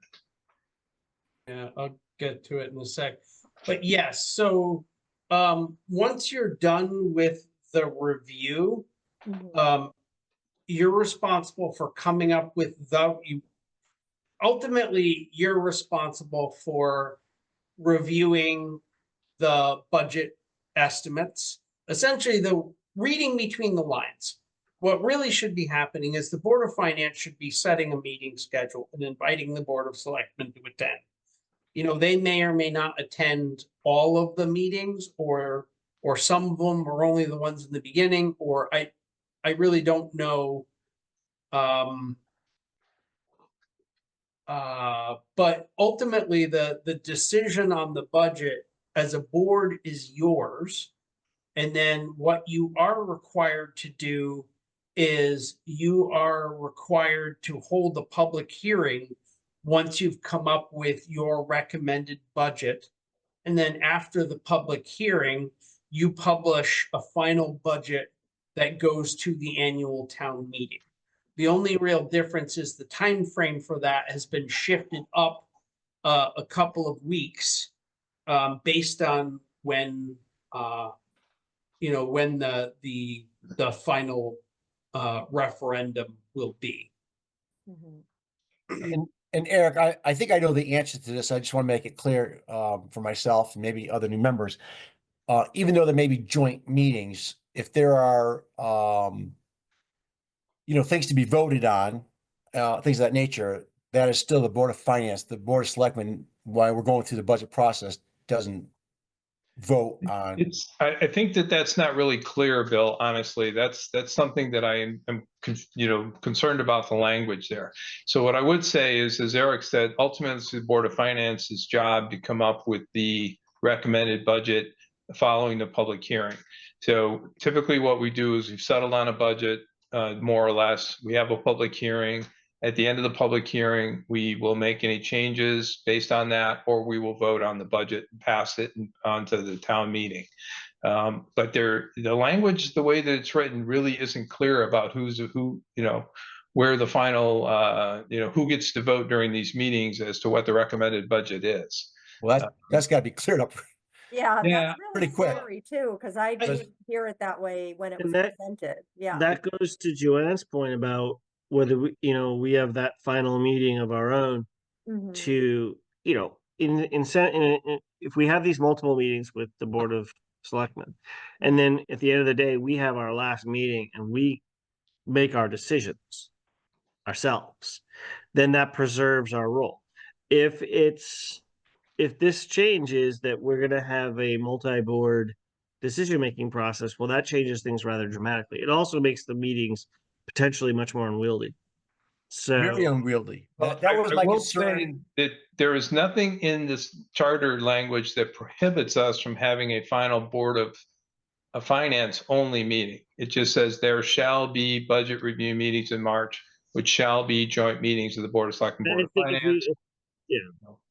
Yeah, I'll get to it in a sec. But yes, so once you're done with the review, Mhm. you're responsible for coming up with ultimately, you're responsible for reviewing the budget estimates, essentially the reading between the lines. What really should be happening is the Board of Finance should be setting a meeting schedule and inviting the Board of Selectmen to attend. You know, they may or may not attend all of the meetings, or some of them are only the ones in the beginning, or I really don't know. But ultimately, the decision on the budget as a board is yours. And then what you are required to do is you are required to hold a public hearing once you've come up with your recommended budget. And then after the public hearing, you publish a final budget that goes to the annual town meeting. The only real difference is the time frame for that has been shifted up a couple of weeks based on when when the final referendum will be. Mhm. And Eric, I think I know the answer to this. I just want to make it clear for myself and maybe other new members. Even though there may be joint meetings, if there are things to be voted on, things of that nature, that is still the Board of Finance. The Board of Selectmen, while we're going through the budget process, doesn't vote on. I think that that's not really clear, Bill, honestly. That's something that I am concerned about the language there. So what I would say is, as Eric said, ultimately it's the Board of Finance's job to come up with the recommended budget following the public hearing. So typically what we do is we've settled on a budget, more or less. We have a public hearing. At the end of the public hearing, we will make any changes based on that, or we will vote on the budget and pass it onto the town meeting. But the language, the way that it's written, really isn't clear about who, where the final, who gets to vote during these meetings as to what the recommended budget is. Well, that's got to be cleared up. Yeah, Yeah, that's really pretty quick. scary too, because I Because- didn't hear it that way when it was And that- presented. Yeah. That goes to Joanne's point about whether we have that final meeting of our own Mhm. to, if we have these multiple meetings with the Board of Selectmen, and then at the end of the day, we have our last meeting and we make our decisions ourselves, then that preserves our role. If this changes that we're going to have a multi-board decision-making process, well, that changes things rather dramatically. It also makes the meetings potentially much more unwieldy. Very So unwieldy. Well, That was I my will say concern. that there is nothing in this charter language that prohibits us from having a final Board of Finance only meeting. It just says there shall be budget review meetings in March, which shall be joint meetings of the Board of Selectmen, Board of Finance.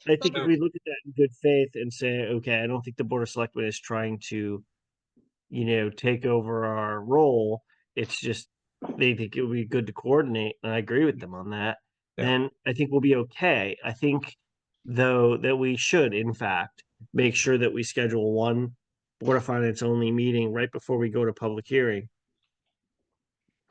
I think if we look at that in good faith and say, okay, I don't think the Board of Selectmen is trying to, take over our role. It's just they think it would be good to coordinate, and I agree with them on that. Yeah. Then I think we'll be okay. I think, though, that we should, in fact, make sure that we schedule one Board of Finance only meeting right before we go to public hearing.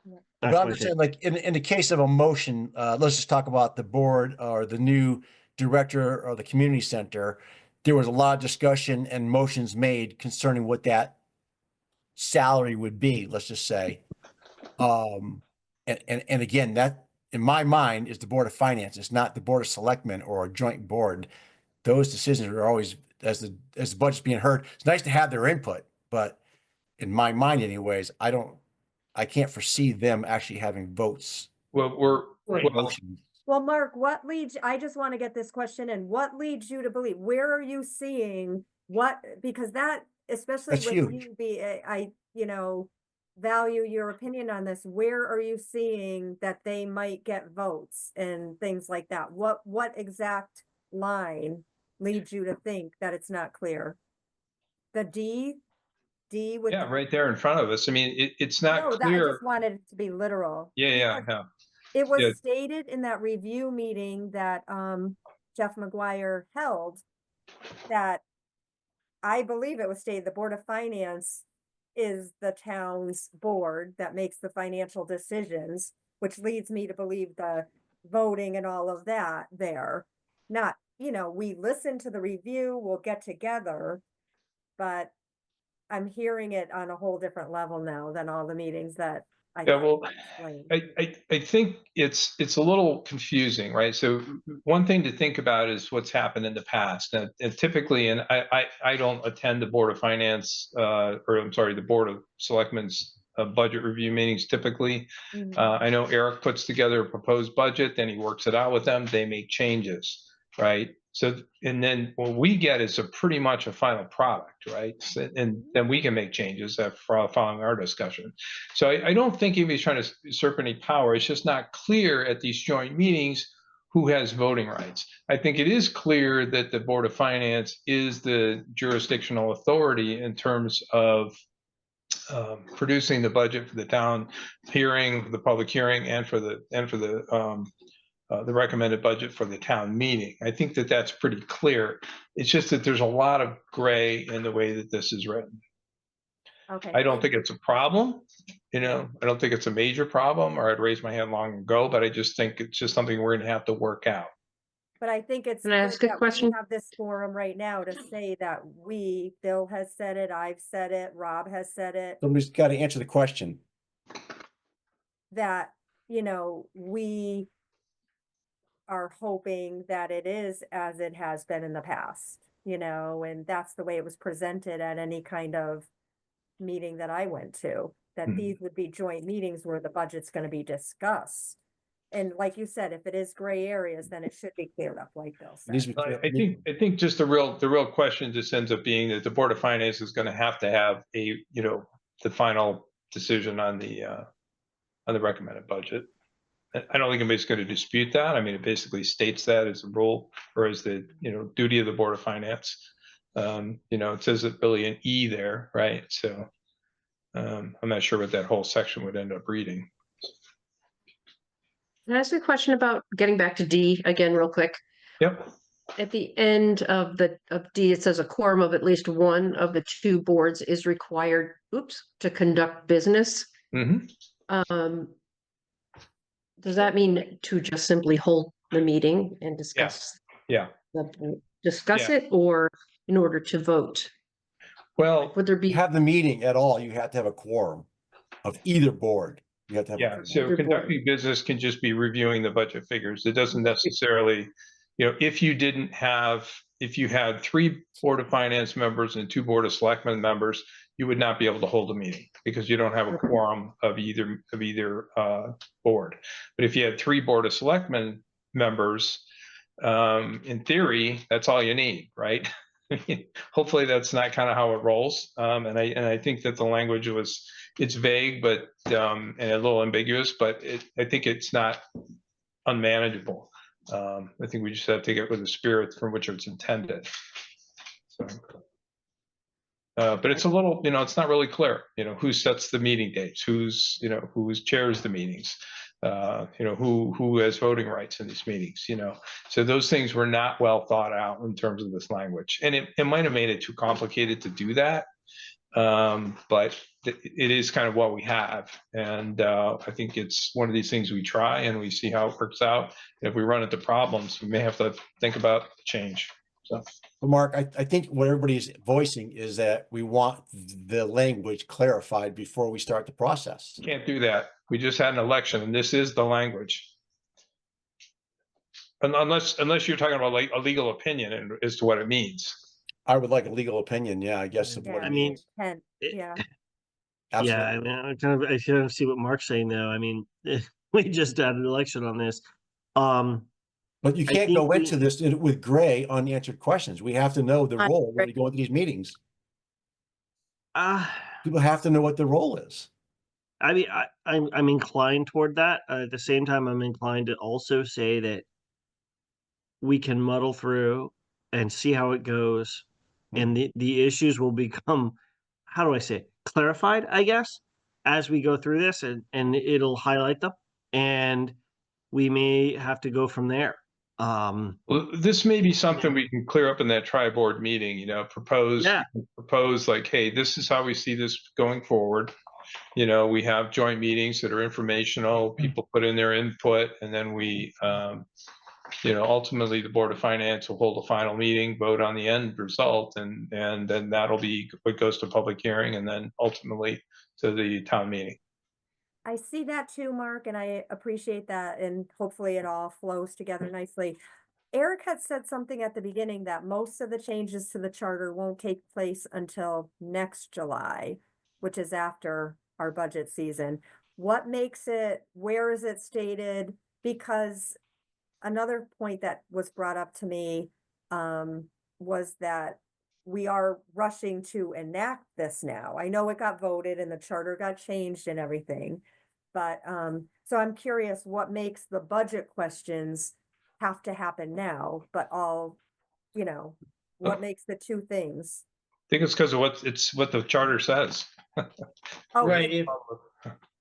Yeah. But That's I'm my just take. saying, like, in the case of a motion, let's just talk about the board or the new director or the community center. There was a lot of discussion and motions made concerning what that salary would be, let's just say. And again, that in my mind is the Board of Finance. It's not the Board of Selectmen or a joint board. Those decisions are always, as the budget's being heard. It's nice to have their input, but in my mind anyways, I can't foresee them actually having votes. Well, Motions. Well, Mark, I just want to get this question in. What leads you to believe? Where are you seeing because that, especially That's with huge. you value your opinion on this. Where are you seeing that they might get votes and things like that? What exact line leads you to think that it's not clear? The D with yeah, right there in front of us. I mean, it's not no, that I clear. just wanted it to be literal. Yeah. It was Yeah. stated in that review meeting that Jeff McGuire held that I believe it was stated, the Board of Finance is the town's board that makes the financial decisions, which leads me to believe the voting and all of that there. Not, we listen to the review, we'll get together, but I'm hearing it on a whole different level now than all the meetings that I Yeah, thought well, were explained. I think it's a little confusing, right? So one thing to think about is what's happened in the past. And typically, and I don't attend the Board of Finance, or I'm sorry, the Board of Selectmen's budget review meetings typically. Mhm. I know Eric puts together a proposed budget, then he works it out with them, they make changes, right? So, and then what we get is a pretty much a final product, right? And then we can make changes following our discussion. So I don't think anybody's trying to usurp any power. It's just not clear at these joint meetings who has voting rights. I think it is clear that the Board of Finance is the jurisdictional authority in terms of producing the budget for the town, hearing the public hearing, and for the recommended budget for the town meeting. I think that that's pretty clear. It's just that there's a lot of gray in the way that this is written. Okay. I don't think it's a problem. I don't think it's a major problem, or I'd raise my hand long ago, but I just think it's just something we're gonna have to work out. But I think it's Can I ask good a that question? we have this forum right now to say that Bill has said it, I've said it, Rob has said it, Somebody's got to answer the question. that, we are hoping that it is as it has been in the past, and that's the way it was presented at any kind of meeting that I went to, that Mhm. these would be joint meetings where the budget's gonna be discussed. And like you said, if it is gray areas, then it should be cleared up, like Bill It needs said. to be I clear. think just the real question just ends up being that the Board of Finance is gonna have to have the final decision on the recommended budget. I don't think anybody's gonna dispute that. I mean, it basically states that as a rule, or as the, duty of the Board of Finance. It says it really an E there, right? So I'm not sure what that whole section would end up reading. Can I ask a question about getting back to D again, real quick? Yep. At the end of D, it says a quorum of at least one of the two boards is required, to conduct business. Mhm. Does that mean to just simply hold the meeting and discuss? Yeah. Discuss Yeah. it, or in order to vote? Well, Would there be? Have the meeting at all, you have to have a quorum of either board. You have to have. yeah, so Either board. conducting business can just be reviewing the budget figures. It doesn't necessarily, if you had 3 Board of Finance members and 2 Board of Selectmen members, you would not be able to hold a meeting because you don't have a quorum of either board. But if you had 3 Board of Selectmen members, in theory, that's all you need, right? Hopefully that's not kind of how it rolls. And I think that the language it's vague, but and a little ambiguous, but I think it's not unmanageable. I think we just have to get with the spirit from which it's intended. So, but it's a little, it's not really clear, who sets the meeting dates, who chairs the meetings, who has voting rights in these meetings, so those things were not well thought out in terms of this language, and it might have made it too complicated to do that. But it is kind of what we have, and I think it's one of these things we try and we see how it works out. If we run into problems, we may have to think about change. So, But Mark, I think what everybody's voicing is that we want the language clarified before we start the process. can't do that. We just had an election, and this is the language. Unless you're talking about like a legal opinion as to what it means. I would like a legal opinion, yeah, I guess. Of what Yeah, it I mean, means. intent, it- yeah. Absolutely. Yeah, I mean, I kind of see what Mark's saying though. I mean, we just had an election on this. But you I can't think go we- into this with gray unanswered questions. We have to know the I role when agree. we go into these meetings. uh, People have to know what their role is. I mean, I'm inclined toward that. At the same time, I'm inclined to also say that we can muddle through and see how it goes, and the issues will become, how do I say it, clarified, I guess, as we go through this, and it'll highlight them, and we may have to go from there. Well, this may be something we can clear up in that tri-board meeting, propose, Yeah. like, hey, this is how we see this going forward. We have joint meetings that are informational, people put in their input, and then we, ultimately the Board of Finance will hold a final meeting, vote on the end result, and then that'll be what goes to public hearing and then ultimately to the town meeting. I see that too, Mark, and I appreciate that, and hopefully it all flows together nicely. Eric had said something at the beginning that most of the changes to the charter won't take place until next July, which is after our budget season. What makes it, where is it stated? Because another point that was brought up to me, was that we are rushing to enact this now. I know it got voted and the charter got changed and everything. But, so I'm curious what makes the budget questions have to happen now, but all, what makes the two things? I think it's because of what the charter says. Oh, Right,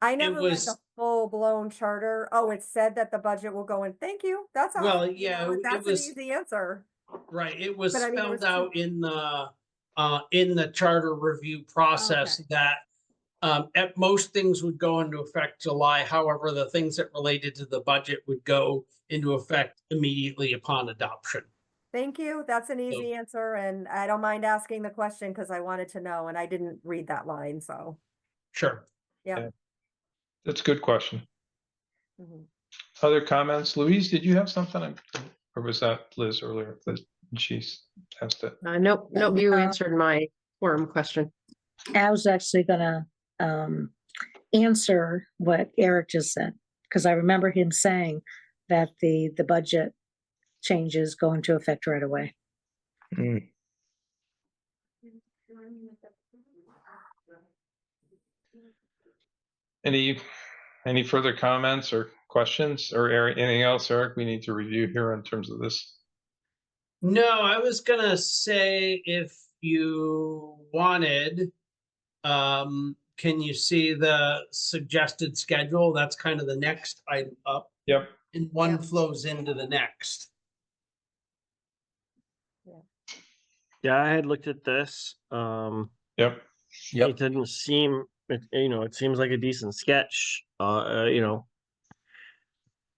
I never read the was- full-blown charter. Oh, it said that the budget will go in. Thank you. That's all. Well, yeah, it That's an was- easy answer. right, it was But I mean, it was spelled out in the charter review process Okay. that at most things would go into effect July. However, the things that related to the budget would go into effect immediately upon adoption. Thank you. That's an So- easy answer, and I don't mind asking the question because I wanted to know, and I didn't read that line, so, Sure. yeah. That's a good question. Mhm. Other comments? Louise, did you have something? Or was that Liz earlier that she's asked it? Nope, you answered my quorum question. I was actually gonna answer what Eric just said, because I remember him saying that the budget changes go into effect right away. Any further comments or questions or anything else, Eric, we need to review here in terms of this? No, I was gonna say if you wanted, can you see the suggested schedule? That's kind of the next item up, Yep. and one Yeah. flows into the next. Yeah, I had looked at this. Yep. It didn't seem, it seems like a decent sketch.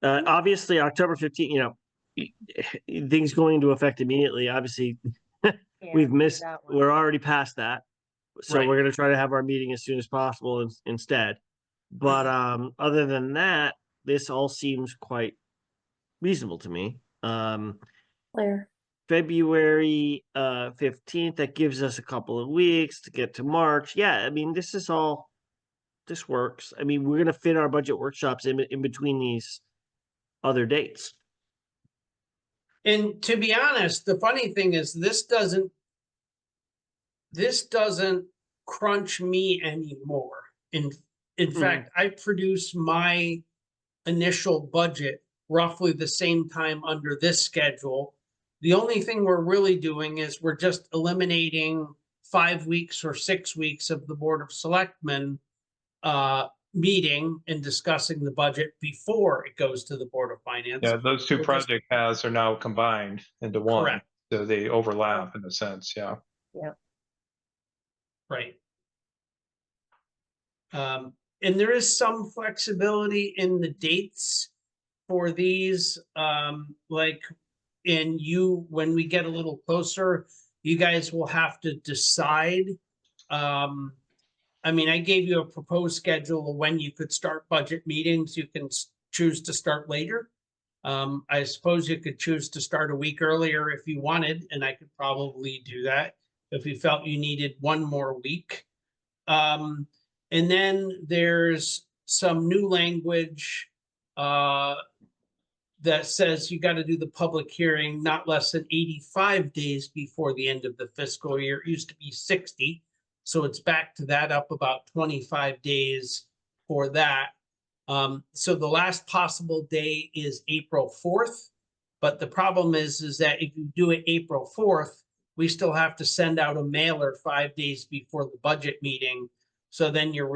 Obviously October 15th, things going into effect immediately. Obviously, we've missed. We're already past that, so Right. we're gonna try to have our meeting as soon as possible instead. But other than that, this all seems quite reasonable to me. Claire. February 15th, that gives us a couple of weeks to get to March. Yeah, I mean, this works. I mean, we're gonna fit our budget workshops in between these other dates. And to be honest, the funny thing is this doesn't crunch me anymore. In fact, I produce my initial budget roughly the same time under this schedule. The only thing we're really doing is we're just eliminating 5 weeks or 6 weeks of the Board of Selectmen meeting and discussing the budget before it goes to the Board of Finance. Yeah, those two We're just- project paths are now combined into one. Correct. So they overlap in a sense, yeah. Right. And there is some flexibility in the dates for these, like, when we get a little closer, you guys will have to decide. I mean, I gave you a proposed schedule of when you could start budget meetings. You can choose to start later. I suppose you could choose to start a week earlier if you wanted, and I could probably do that if you felt you needed one more week. And then there's some new language that says you got to do the public hearing not less than 85 days before the end of the fiscal year. It used to be 60. So it's back to that, up about 25 days for that. So the last possible day is April 4th. But the problem is that if you do it April 4th, we still have to send out a mailer 5 days before the budget meeting. So then you're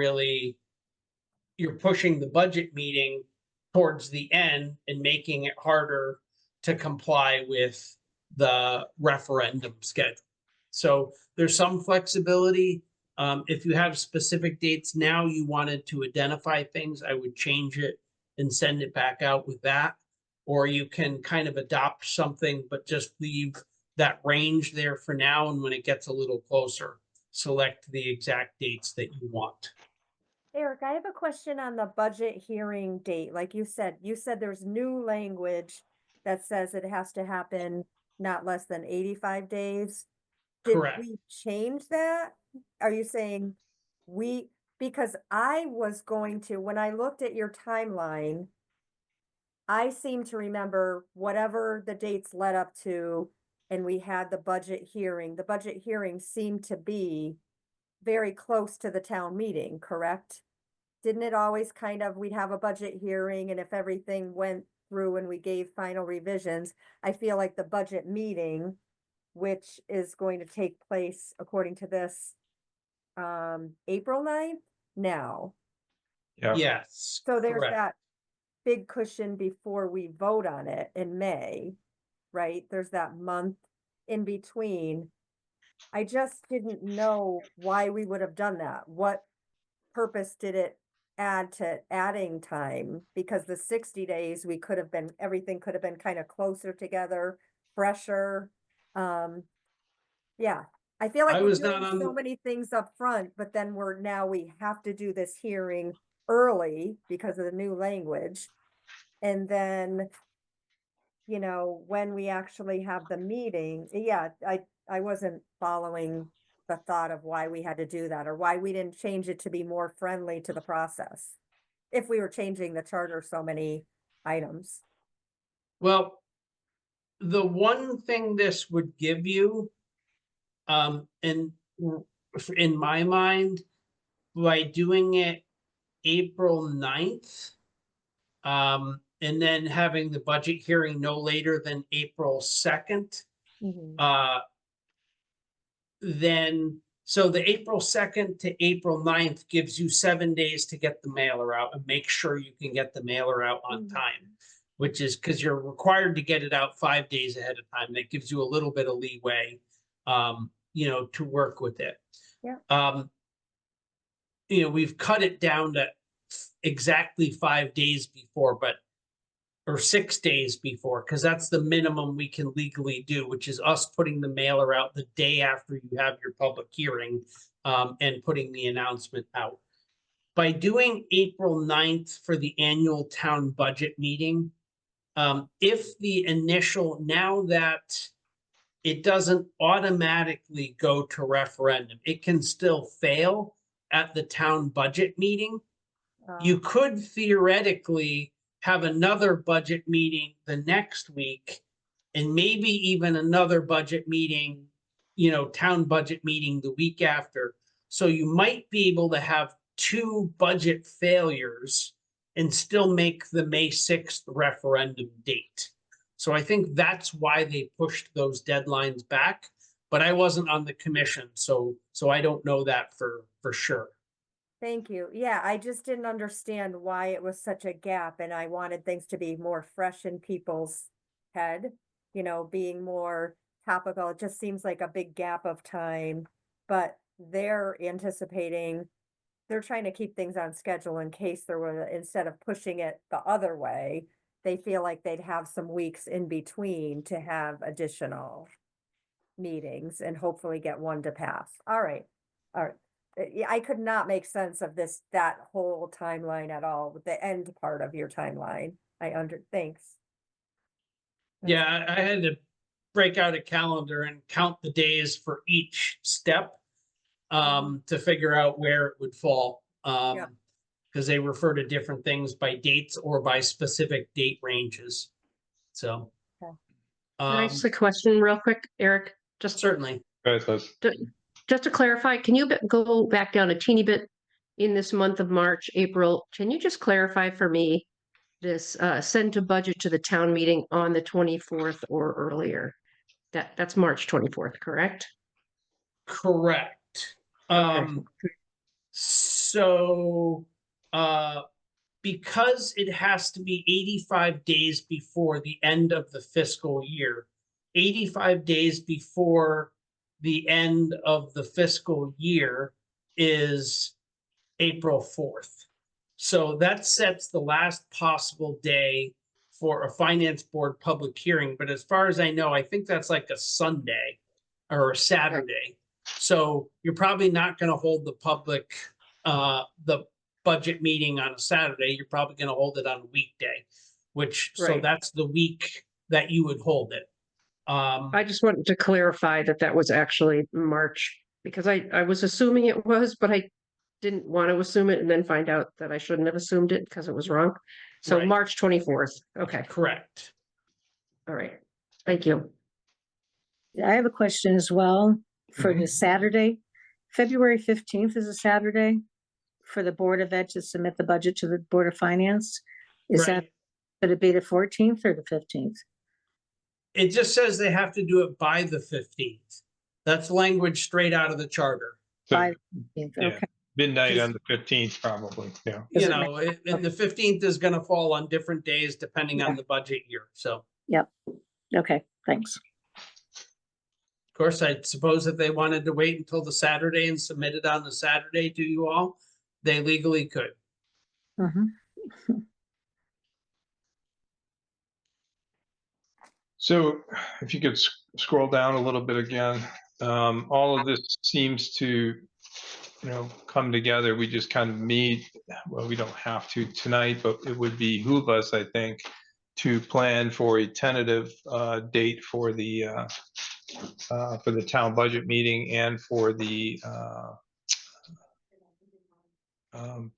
pushing the budget meeting towards the end and making it harder to comply with the referendum schedule. So there's some flexibility. If you have specific dates now you wanted to identify things, I would change it and send it back out with that. Or you can kind of adopt something, but just leave that range there for now. And when it gets a little closer, select the exact dates that you want. Eric, I have a question on the budget hearing date. Like you said there's new language that says it has to happen not less than 85 days. Did Correct. we change that? Are you saying because I was going to, when I looked at your timeline, I seem to remember whatever the dates led up to, and we had the budget hearing. The budget hearing seemed to be very close to the town meeting, correct? Didn't it always kind of, we'd have a budget hearing, and if everything went through and we gave final revisions, I feel like the budget meeting, which is going to take place according to this, April 9th now. Yeah. Yes. So there's correct. that big cushion before we vote on it in May, right? There's that month in between. I just didn't know why we would have done that. What purpose did it add to adding time? Because the 60 days, everything could have been kind of closer together, fresher. Yeah, I feel like I we're was doing not on so the- many things up front, but then we have to do this hearing early because of the new language. And then, when we actually have the meeting, yeah, I wasn't following the thought of why we had to do that, or why we didn't change it to be more friendly to the process. If we were changing the charter so many items. Well, the one thing this would give you, in my mind, by doing it April 9th, and then having the budget hearing no later than April 2nd, then, so the April 2nd to April 9th gives you 7 days to get the mailer out and make sure you can get the mailer out on time, which is because you're required to get it out 5 days ahead of time. That gives you a little bit of leeway, to work with it. Yeah. We've cut it down to exactly 5 days before, or 6 days before, because that's the minimum we can legally do, which is us putting the mailer out the day after you have your public hearing, and putting the announcement out. By doing April 9th for the annual town budget meeting, if the initial, now that it doesn't automatically go to referendum, it can still fail at the town budget meeting. You could theoretically have another budget meeting the next week, and maybe even another budget meeting, town budget meeting the week after. So you might be able to have 2 budget failures and still make the May 6th referendum date. So I think that's why they pushed those deadlines back, but I wasn't on the commission, so I don't know that for sure. Thank you. Yeah, I just didn't understand why it was such a gap, and I wanted things to be more fresh in people's head, being more topical. It just seems like a big gap of time, but they're trying to keep things on schedule in case instead of pushing it the other way, they feel like they'd have some weeks in between to have additional meetings and hopefully get one to pass. All right. Yeah, I could not make sense of that whole timeline at all, with the end part of your timeline. Thanks. Yeah, I had to break out a calendar and count the days for each step, to figure out where it would fall. Because they refer to different things by dates or by specific date ranges. So. Okay. Can I ask a question real quick, Eric? Just Certainly. Guys, let's- Just to clarify, can you go back down a teeny bit in this month of March, April? Can you just clarify for me this send to budget to the town meeting on the 24th or earlier? That's March 24th, correct? Correct. Okay. So, because it has to be 85 days before the end of the fiscal year, 85 days before the end of the fiscal year is April 4th. So that sets the last possible day for a finance board public hearing. But as far as I know, I think that's like a Sunday or a Saturday. So you're probably not going to hold the budget meeting on a Saturday. You're probably going to hold it on a weekday, so Right. that's the week that you would hold it. I just wanted to clarify that that was actually March, because I was assuming it was, but I didn't want to assume it and then find out that I shouldn't have assumed it because it was wrong. So Right. March 24th. Okay, Correct. all right. Thank you. I have a question as well for the Saturday. February 15th is a Saturday for the Board of Ed to submit the budget to the Board of Finance. Is that, Right. could it be the 14th or the 15th? It just says they have to do it by the 15th. That's language straight out of the charter. So By the 15th, yeah. okay. midnight on the 15th, probably, yeah. Does You it know, and the 15th is going to fall on different days depending on Yeah. the budget year. So, Okay, thanks. of course, I suppose if they wanted to wait until the Saturday and submit it on the Saturday to you all, they legally could. Mhm. So if you could scroll down a little bit again, all of this seems to, come together. We just kind of meet, well, we don't have to tonight, but it would behoove us, I think, to plan for a tentative date for the town budget meeting and for the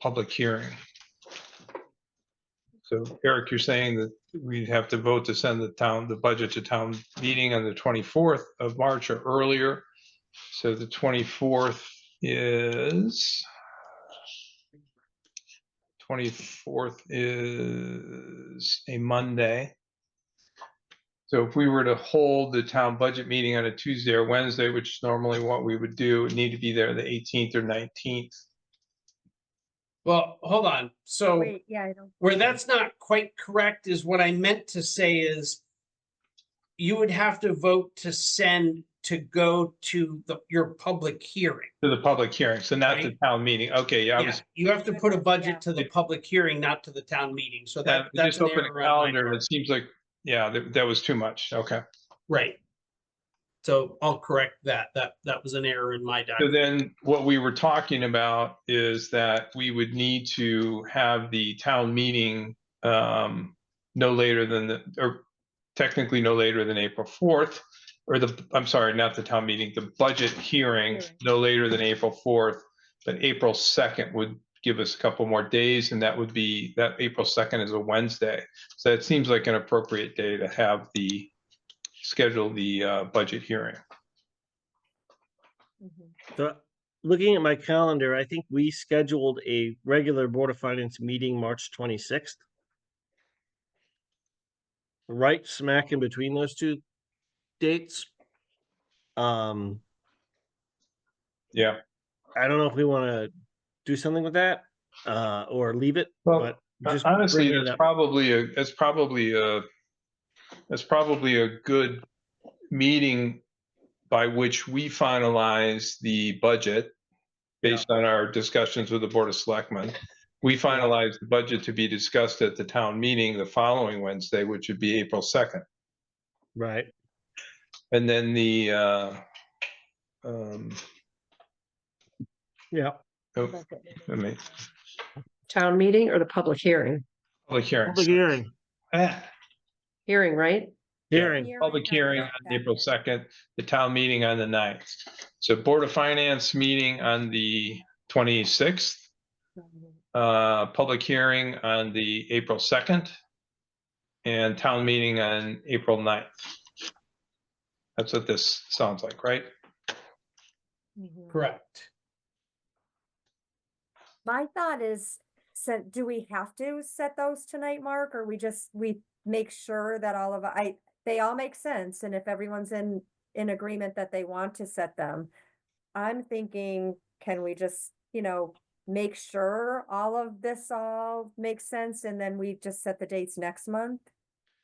public hearing. So Eric, you're saying that we'd have to vote to send the budget to town meeting on the 24th of March or earlier. So the 24th is a Monday. So if we were to hold the town budget meeting on a Tuesday or Wednesday, which is normally what we would do, it'd need to be there the 18th or 19th. Well, hold on. So Wait, yeah, I don't. where that's not quite correct is what I meant to say is you would have to vote to send to go to your public hearing. To the public hearing, so not the Right. town meeting. Okay, yeah, I Yeah, was, you have to put a Yeah. budget to the public hearing, not to the town meeting. So I that's just an opened a error on my calendar and part. it seems like, yeah, that was too much. Okay. Right. So I'll correct that. That was an error in my So document. then what we were talking about is that we would need to have the town meeting no later than or technically no later than April 4th, or I'm sorry, not the town meeting, the budget hearing no later than April 4th, but April 2nd would give us a couple more days, and that April 2nd is a Wednesday. So it seems like an appropriate day to have schedule the budget hearing. Mhm. So looking at my calendar, I think we scheduled a regular Board of Finance meeting March 26th. Right smack in between those two dates. Yeah. I don't know if we want to do something with that or leave it, Well, but just honestly, bringing it that's up. probably a good meeting by which we finalize the budget based on our discussions with the Board of Selectmen. We finalize the budget to be discussed at the town meeting the following Wednesday, which would be April 2nd. Right. And then Yeah. Town meeting or the public hearing? Public hearing. Public hearing. Hearing, right? Hearing. Public hearing on April 2nd, the town meeting on the 9th. So Board of Finance meeting on the 26th, public hearing on the April 2nd, and town meeting on April 9th. That's what this sounds like, right? Mhm. Correct. My thought is, do we have to set those tonight, Mark, or we make sure that they all make sense, and if everyone's in agreement that they want to set them, I'm thinking, can we just, make sure all of this all makes sense, and then we just set the dates next month?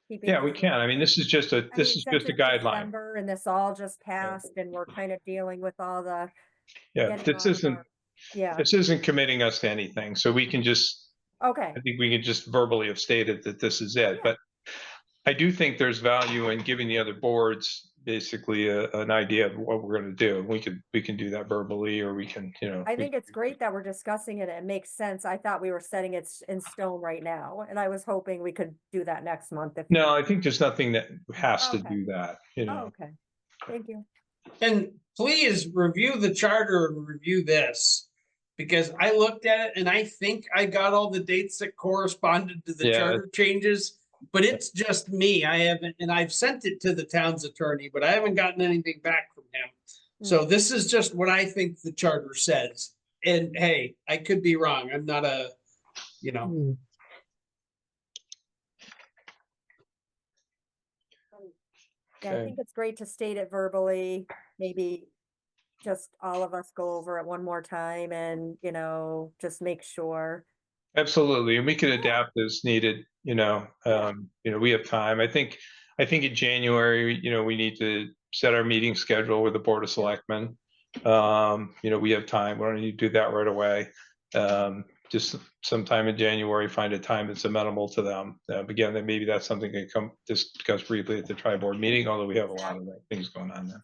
Keeping Yeah, this we in can. I mean, this is just a, I this mean, is since just a it's guideline. December and this all just passed and we're kind of dealing with all the, Yeah, getting all of our, yeah, this isn't committing us to anything. So we can just, okay, I think we can just verbally have stated that this is it. But I do think there's value in giving the other boards basically an idea of what we're going to do. We can do that verbally, or we can, I think it's great that we're discussing it. It makes sense. I thought we were setting it in stone right now, and I was hoping we could do that next month if. No, I think there's nothing that has to Okay. do that, Oh, okay, thank you. And please review the charter and review this. Because I looked at it and I think I got all the dates that corresponded to the Yeah. charter changes. But it's just me. I haven't, and I've sent it to the town's attorney, but I haven't gotten anything back from him. So this is just what I think the charter says. And hey, I could be wrong. I'm not a, Yeah, I Okay. think it's great to state it verbally, maybe just all of us go over it one more time and, just make sure. Absolutely, and we can adapt as needed, we have time. I think in January, we need to set our meeting schedule with the Board of Selectmen. We have time. We don't need to do that right away. Just sometime in January, find a time that's amenable to them. Again, then maybe that's something that can discuss briefly at the tri-board meeting, although we have a lot of things going on there.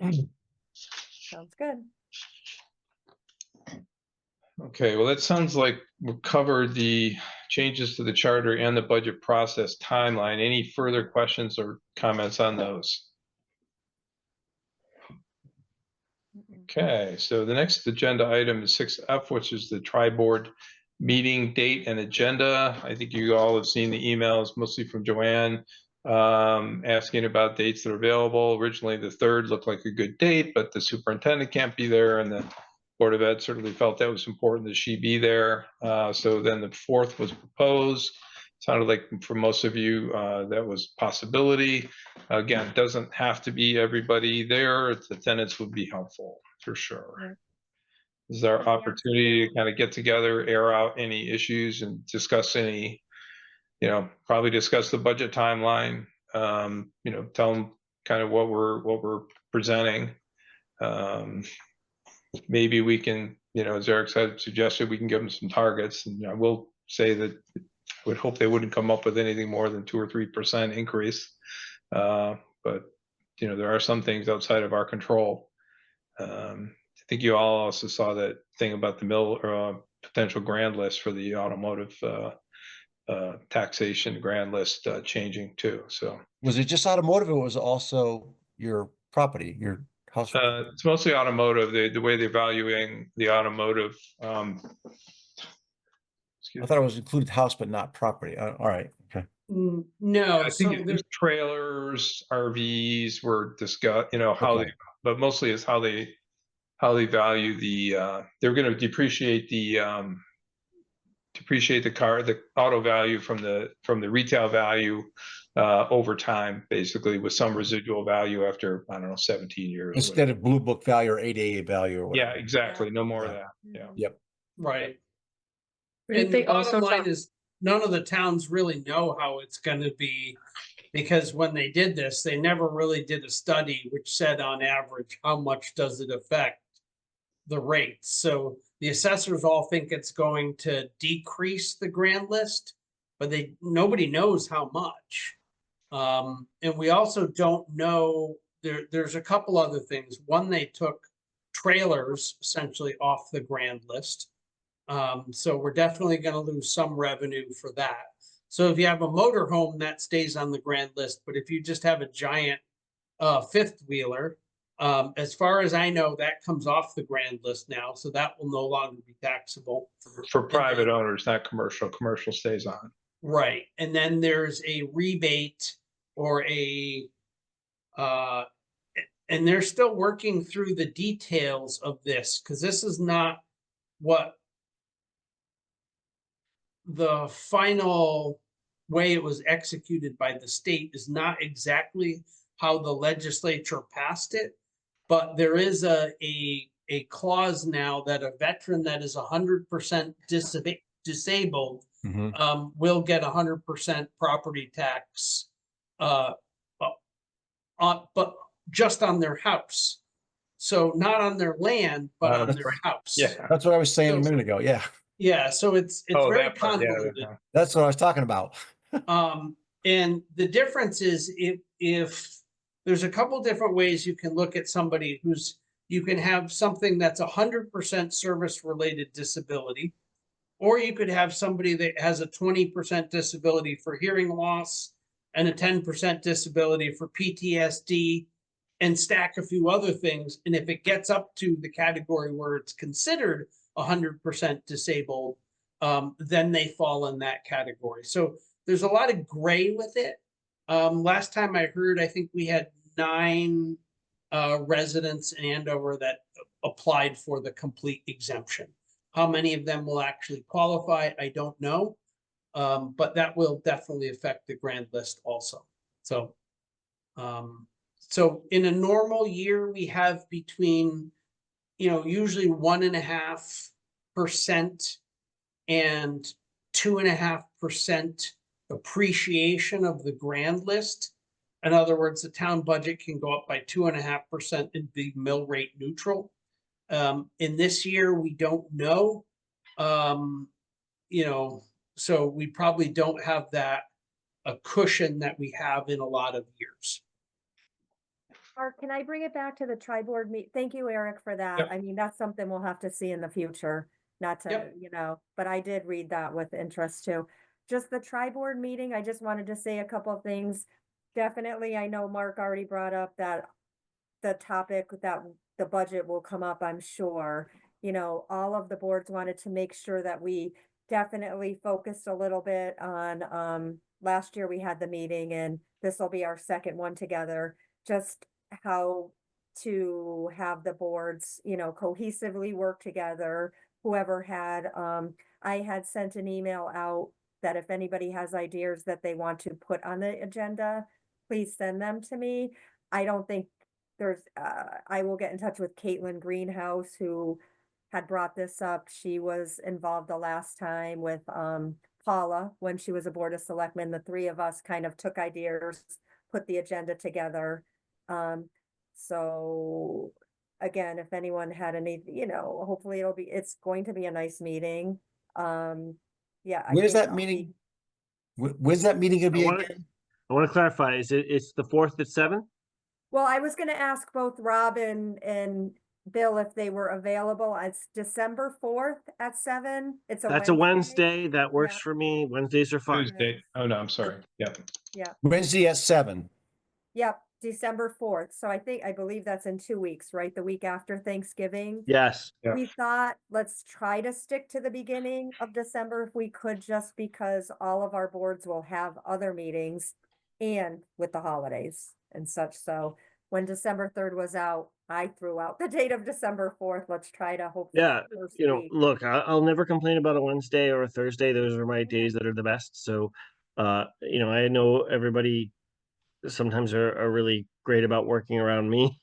Sounds good. Okay, well, that sounds like we've covered the changes to the charter and the budget process timeline. Any further questions or comments on those? Okay, so the next agenda item is 6F, which is the tri-board meeting date and agenda. I think you all have seen the emails, mostly from Joanne, asking about dates that are available. Originally, the 3rd looked like a good date, but the superintendent can't be there, and the Board of Ed certainly felt that was important that she be there. So then the 4th was proposed. Sounded like for most of you that was a possibility. Again, it doesn't have to be everybody there. Attendance would be helpful for sure. This is our Yeah, opportunity to kind of get together, air out any issues, and discuss any, probably discuss the budget timeline. Tell them kind of what we're presenting. Maybe we can, as Eric said, suggested, we can give them some targets, and I will say that I would hope they wouldn't come up with anything more than 2 or 3% increase. But there are some things outside of our control. I think you all also saw that thing about the potential grand list for the automotive taxation grand list changing too. So Was it just automotive or was it also your property, your house? it's mostly automotive. The way they're valuing the automotive. I thought it was included house, but not property. All right. Okay. no. I So think there's trailers, RVs were discussed, how they, but mostly it's how they value the, they're going to depreciate the auto value from the retail value over time, basically, with some residual value after, I don't know, 17 years. Instead of blue book value or 8AA value or Yeah, whatever. exactly. No more of Yeah. that. Yeah. Yep. right. Didn't And the they also bottom line talk- is none of the towns really know how it's gonna be. Because when they did this, they never really did a study which said on average, how much does it affect the rates? So the assessors all think it's going to decrease the grand list, but nobody knows how much. And we also don't know, there's a couple other things. One, they took trailers essentially off the grand list. So we're definitely gonna lose some revenue for that. So if you have a motor home, that stays on the grand list, but if you just have a giant fifth wheeler, as far as I know, that comes off the grand list now, so that will no longer be taxable. For private owners, not commercial. Commercial stays on. Right, and then there's a rebate or and they're still working through the details of this, because this is not what the final way it was executed by the state is not exactly how the legislature passed it, but there is a a clause now that a veteran that is 100% disabled Mhm. will get 100% property tax, but just on their house. So not on their land, but Not on on their their- house. Yeah. That's what I was saying a minute ago. Yeah, Yeah, so it's Oh, very that part, yeah, convoluted. that's what I was talking about. And the difference is if there's a couple different ways you can look at somebody you can have something that's 100% service-related disability, or you could have somebody that has a 20% disability for hearing loss and a 10% disability for PTSD, and stack a few other things. And if it gets up to the category where it's considered 100% disabled, then they fall in that category. So there's a lot of gray with it. Last time I heard, I think we had 9 residents in Andover that applied for the complete exemption. How many of them will actually qualify, I don't know. But that will definitely affect the grand list also. So, so in a normal year, we have between, usually 1.5% and 2.5% appreciation of the grand list. In other words, the town budget can go up by 2.5% and be mill rate neutral. In this year, we don't know. So we probably don't have a cushion that we have in a lot of years. Mark, can I bring it back to the tri-board meet? Thank you, Eric, for that. Yep. I mean, that's something we'll have to see in the future, not to, Yep. But I did read that with interest too. Just the tri-board meeting, I just wanted to say a couple of things. Definitely, I know Mark already brought up that the topic that the budget will come up, I'm sure. All of the boards wanted to make sure that we definitely focused a little bit on, last year we had the meeting and this will be our second one together. Just how to have the boards, cohesively work together. Whoever had, I had sent an email out that if anybody has ideas that they want to put on the agenda, please send them to me. I don't think I will get in touch with Caitlin Greenhouse, who had brought this up. She was involved the last time with, Paula, when she was a board of selectmen. The 3 of us kind of took ideas, put the agenda together. So again, if anyone had any, hopefully it's going to be a nice meeting. Yeah. Where's that meeting? When's that meeting gonna I be want again? to clarify, it's the 4th at 7? Well, I was gonna ask both Rob and Bill if they were available. It's December 4th at 7. It's a That's a Wednesday. Wednesday. That works Yeah. for me. Wednesdays are fine. Tuesday. Oh, no, I'm sorry. Yeah. Yeah. Wednesday at 7. Yep, December 4th. So I believe that's in 2 weeks, right? The week after Thanksgiving. Yes. Yeah. We thought, let's try to stick to the beginning of December if we could, just because all of our boards will have other meetings and with the holidays and such. So when December 3rd was out, I threw out the date of December 4th. Let's try to hope. Yeah. First You know, week. look, I'll never complain about a Wednesday or a Thursday. Those are my days that are the best. So, I know everybody sometimes are really great about working around me,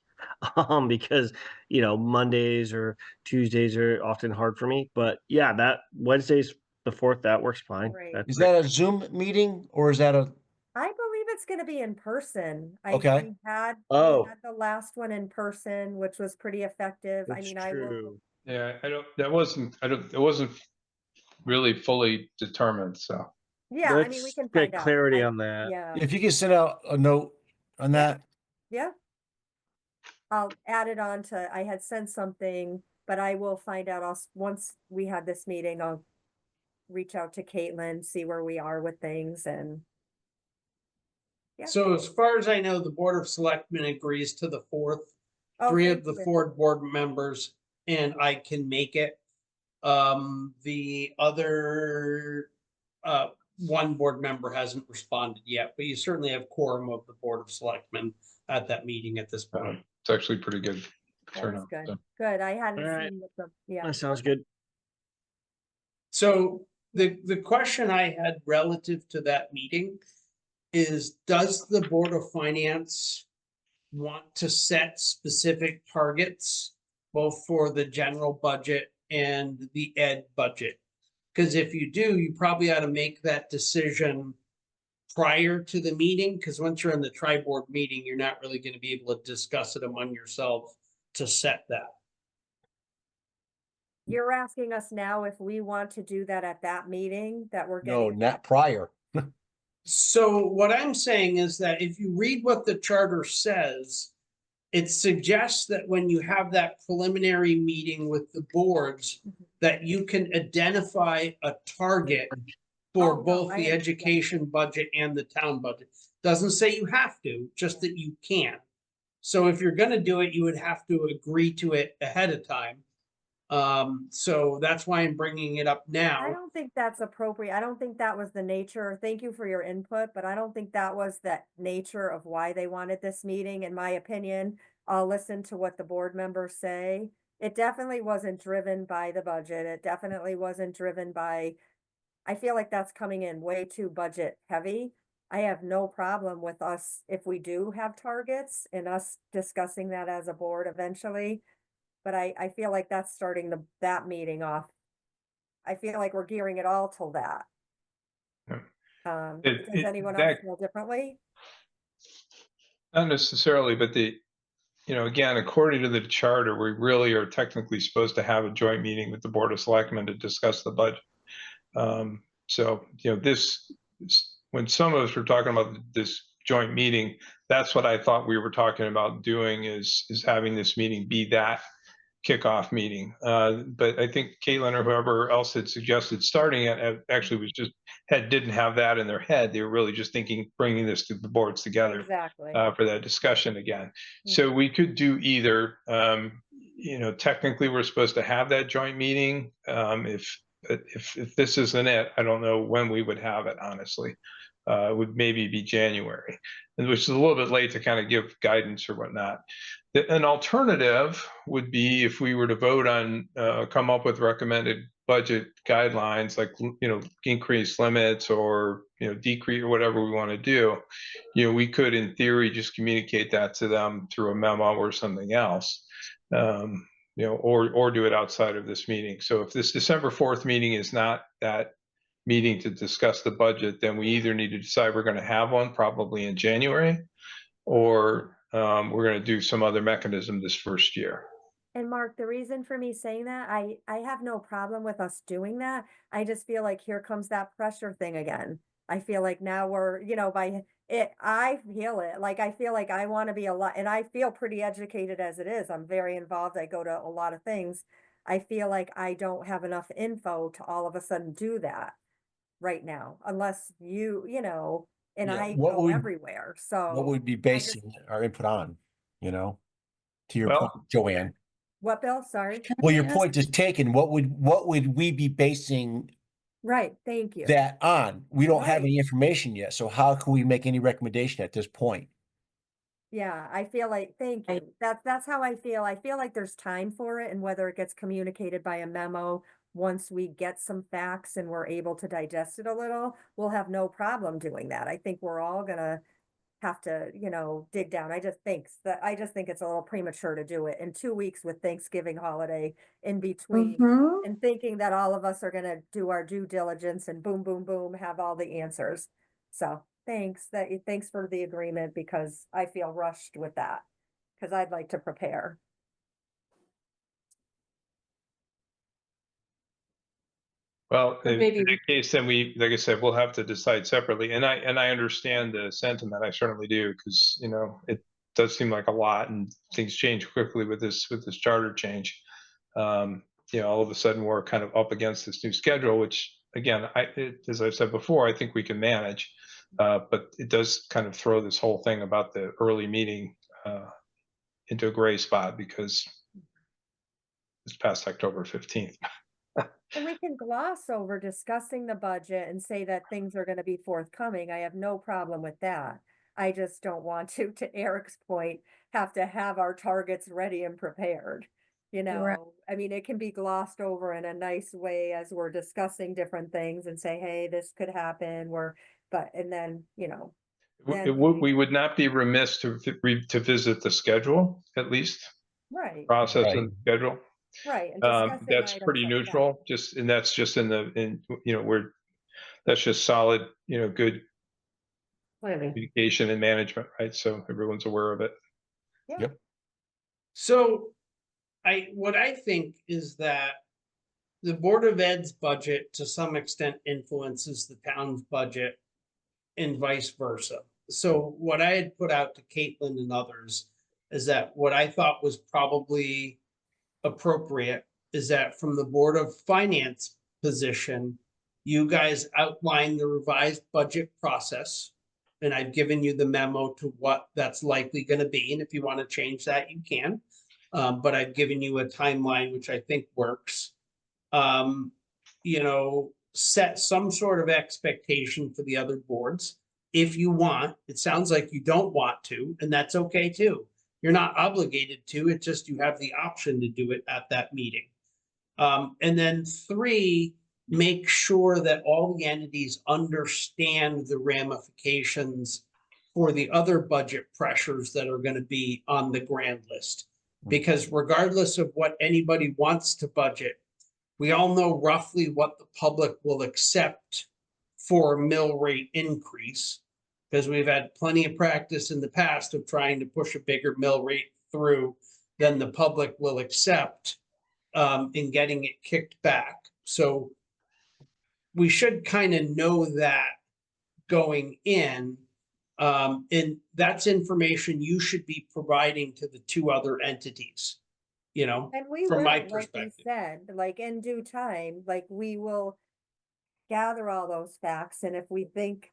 because, Mondays or Tuesdays are often hard for me. But yeah, that Wednesday's the 4th, that works fine. Great. That's Is great. that a Zoom meeting or is that a, I believe it's gonna be in person. Okay. We had Oh. the last one in person, which was pretty effective. I That's mean, I will. true. Yeah, it wasn't really fully determined, so. Yeah, I mean, we Let's can get find out. clarity on that. Yeah, if you can send out a note on that? yeah. I'll add it on to, I had sent something, but I will find out. Once we had this meeting, I'll reach out to Caitlin, see where we are with things and. Yeah. So as far as I know, the Board of Selectmen agrees to the 4th. Oh, 3 thank of the you. 4 board members and I can make it. The other, one board member hasn't responded yet, but you certainly have quorum of the Board of Selectmen at that meeting at this point. It's actually pretty good That's turnout. good. so. Good. I hadn't All right. seen with yeah. That sounds good. So the question I had relative to that meeting is, does the Board of Finance want to set specific targets both for the general budget and the ed budget. Because if you do, you probably ought to make that decision prior to the meeting, because once you're in the tri-board meeting, you're not really going to be able to discuss it among yourselves to set that. You're asking us now if we want to do that at that meeting that we're No, getting. not prior. So what I'm saying is that if you read what the charter says, it suggests that when you have that preliminary meeting with the boards, that you can identify a target for Oh, no, both I the understand. education budget and the town budget. Doesn't say you have to, just that you can. So if you're gonna do it, you would have to agree to it ahead of time. So that's why I'm bringing it up I now. don't think that's appropriate. I don't think that was the nature. Thank you for your input, but I don't think that was the nature of why they wanted this meeting, in my opinion. I'll listen to what the board members say. It definitely wasn't driven by the budget. It definitely wasn't driven by, I feel like that's coming in way too budget heavy. I have no problem with us, if we do have targets, and us discussing that as a board eventually. But I feel like that's starting that meeting off. I feel like we're gearing it all till that. Yeah. Does anyone else feel differently? Not necessarily, but again, according to the charter, we really are technically supposed to have a joint meeting with the Board of Selectmen to discuss the budget. So, when some of us were talking about this joint meeting, that's what I thought we were talking about doing, is having this meeting be that kickoff meeting. But I think Caitlin or whoever else had suggested starting it actually was didn't have that in their head. They were really just thinking bringing this to the boards together Exactly. for that discussion again. So we could do either. Technically, we're supposed to have that joint meeting. If this isn't it, I don't know when we would have it, honestly. It would maybe be January, and which is a little bit late to kind of give guidance or whatnot. An alternative would be if we were to vote on, come up with recommended budget guidelines, like, increase limits or, decrease or whatever we want to do. We could, in theory, just communicate that to them through a memo or something else. Or do it outside of this meeting. So if this December 4th meeting is not that meeting to discuss the budget, then we either need to decide we're going to have one probably in January, or we're going to do some other mechanism this first year. And Mark, the reason for me saying that, I have no problem with us doing that. I just feel like here comes that pressure thing again. I feel like now we're, by it, I feel it. Like, I feel like I want to be a lot, and I feel pretty educated as it is. I'm very involved. I go to a lot of things. I feel like I don't have enough info to all of a sudden do that right now, unless and Yeah, I what go would- everywhere. What So would we be basing our input on, to your Well- point, Joanne? what, Bill? Sorry. Well, your point is taken. What would we be basing Right. Thank you. that on? We don't have Right. any information yet, so how can we make any recommendation at this point? Yeah, I feel like, thank you. That's how I feel. I feel like there's time for it, and whether it gets communicated by a memo, once we get some facts and we're able to digest it a little, we'll have no problem doing that. I think we're all gonna have to, dig down. I just think it's a little premature to do it in 2 weeks with Thanksgiving holiday in between, Mhm. and thinking that all of us are gonna do our due diligence and boom, boom, boom, have all the answers. So thanks for the agreement, because I feel rushed with that, because I'd like to prepare. Well, But in maybe that case, then like I said, we'll have to decide separately. And I understand the sentiment. I certainly do, because it does seem like a lot, and things change quickly with this charter change. All of a sudden we're kind of up against this new schedule, which again, as I've said before, I think we can manage. But it does kind of throw this whole thing about the early meeting into a gray spot, because it's past October 15th. And we can gloss over discussing the budget and say that things are gonna be forthcoming. I have no problem with that. I just don't want to Eric's point, have to have our targets ready and prepared. Right. I mean, it can be glossed over in a nice way as we're discussing different things and say, hey, this could happen, and then, then We would not be remiss to visit the schedule, at least. Right, process Right. and schedule. right, and discussing That's items pretty like that. neutral, and that's just that's just solid, good Planning. communication and management, right? So everyone's aware of it. So what I think is that the Board of Ed's budget to some extent influences the town's budget and vice versa. So what I had put out to Caitlin and others is that what I thought was probably appropriate is that from the Board of Finance position, you guys outline the revised budget process. And I've given you the memo to what that's likely going to be. And if you want to change that, you can. But I've given you a timeline, which I think works. Set some sort of expectation for the other boards. If you want, it sounds like you don't want to, and that's okay too. You're not obligated to, it's just you have the option to do it at that meeting. And then 3, make sure that all the entities understand the ramifications for the other budget pressures that are going to be on the grand list. Because regardless of what anybody wants to budget, we all know roughly what the public will accept for a mill rate increase, because we've had plenty of practice in the past of trying to push a bigger mill rate through than the public will accept in getting it kicked back. So we should kind of know that going in. And that's information you should be providing to the 2 other entities, And we from will, my like we perspective. said, like in due time, like we will gather all those facts, and if we think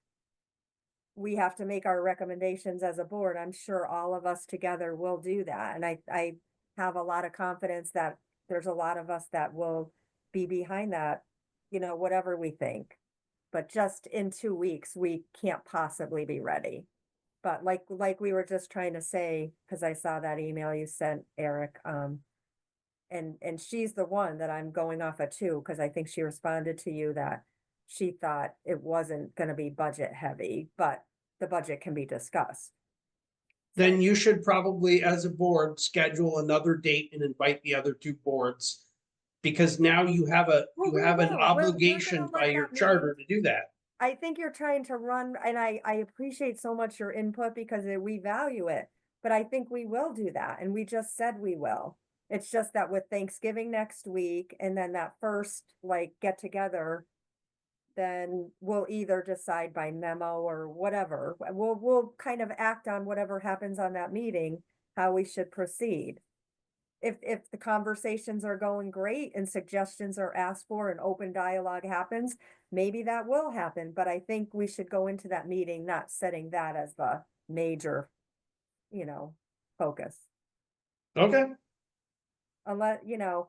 we have to make our recommendations as a board, I'm sure all of us together will do that. And I have a lot of confidence that there's a lot of us that will be behind that, whatever we think. But just in 2 weeks, we can't possibly be ready. But like we were just trying to say, because I saw that email you sent, Eric, and she's the one that I'm going off of too, because I think she responded to you that she thought it wasn't gonna be budget heavy, but the budget can be discussed. Then you should probably, as a board, schedule another date and invite the other 2 boards. Because now you have Well, you we have an will. We're gonna obligation let by your that charter meeting- to do that. I think you're trying to run, and I appreciate so much your input because we value it, but I think we will do that, and we just said we will. It's just that with Thanksgiving next week and then that first get together, then we'll either decide by memo or whatever. We'll kind of act on whatever happens on that meeting, how we should proceed. If the conversations are going great and suggestions are asked for and open dialogue happens, maybe that will happen, but I think we should go into that meeting not setting that as the major, focus. Okay. Unless,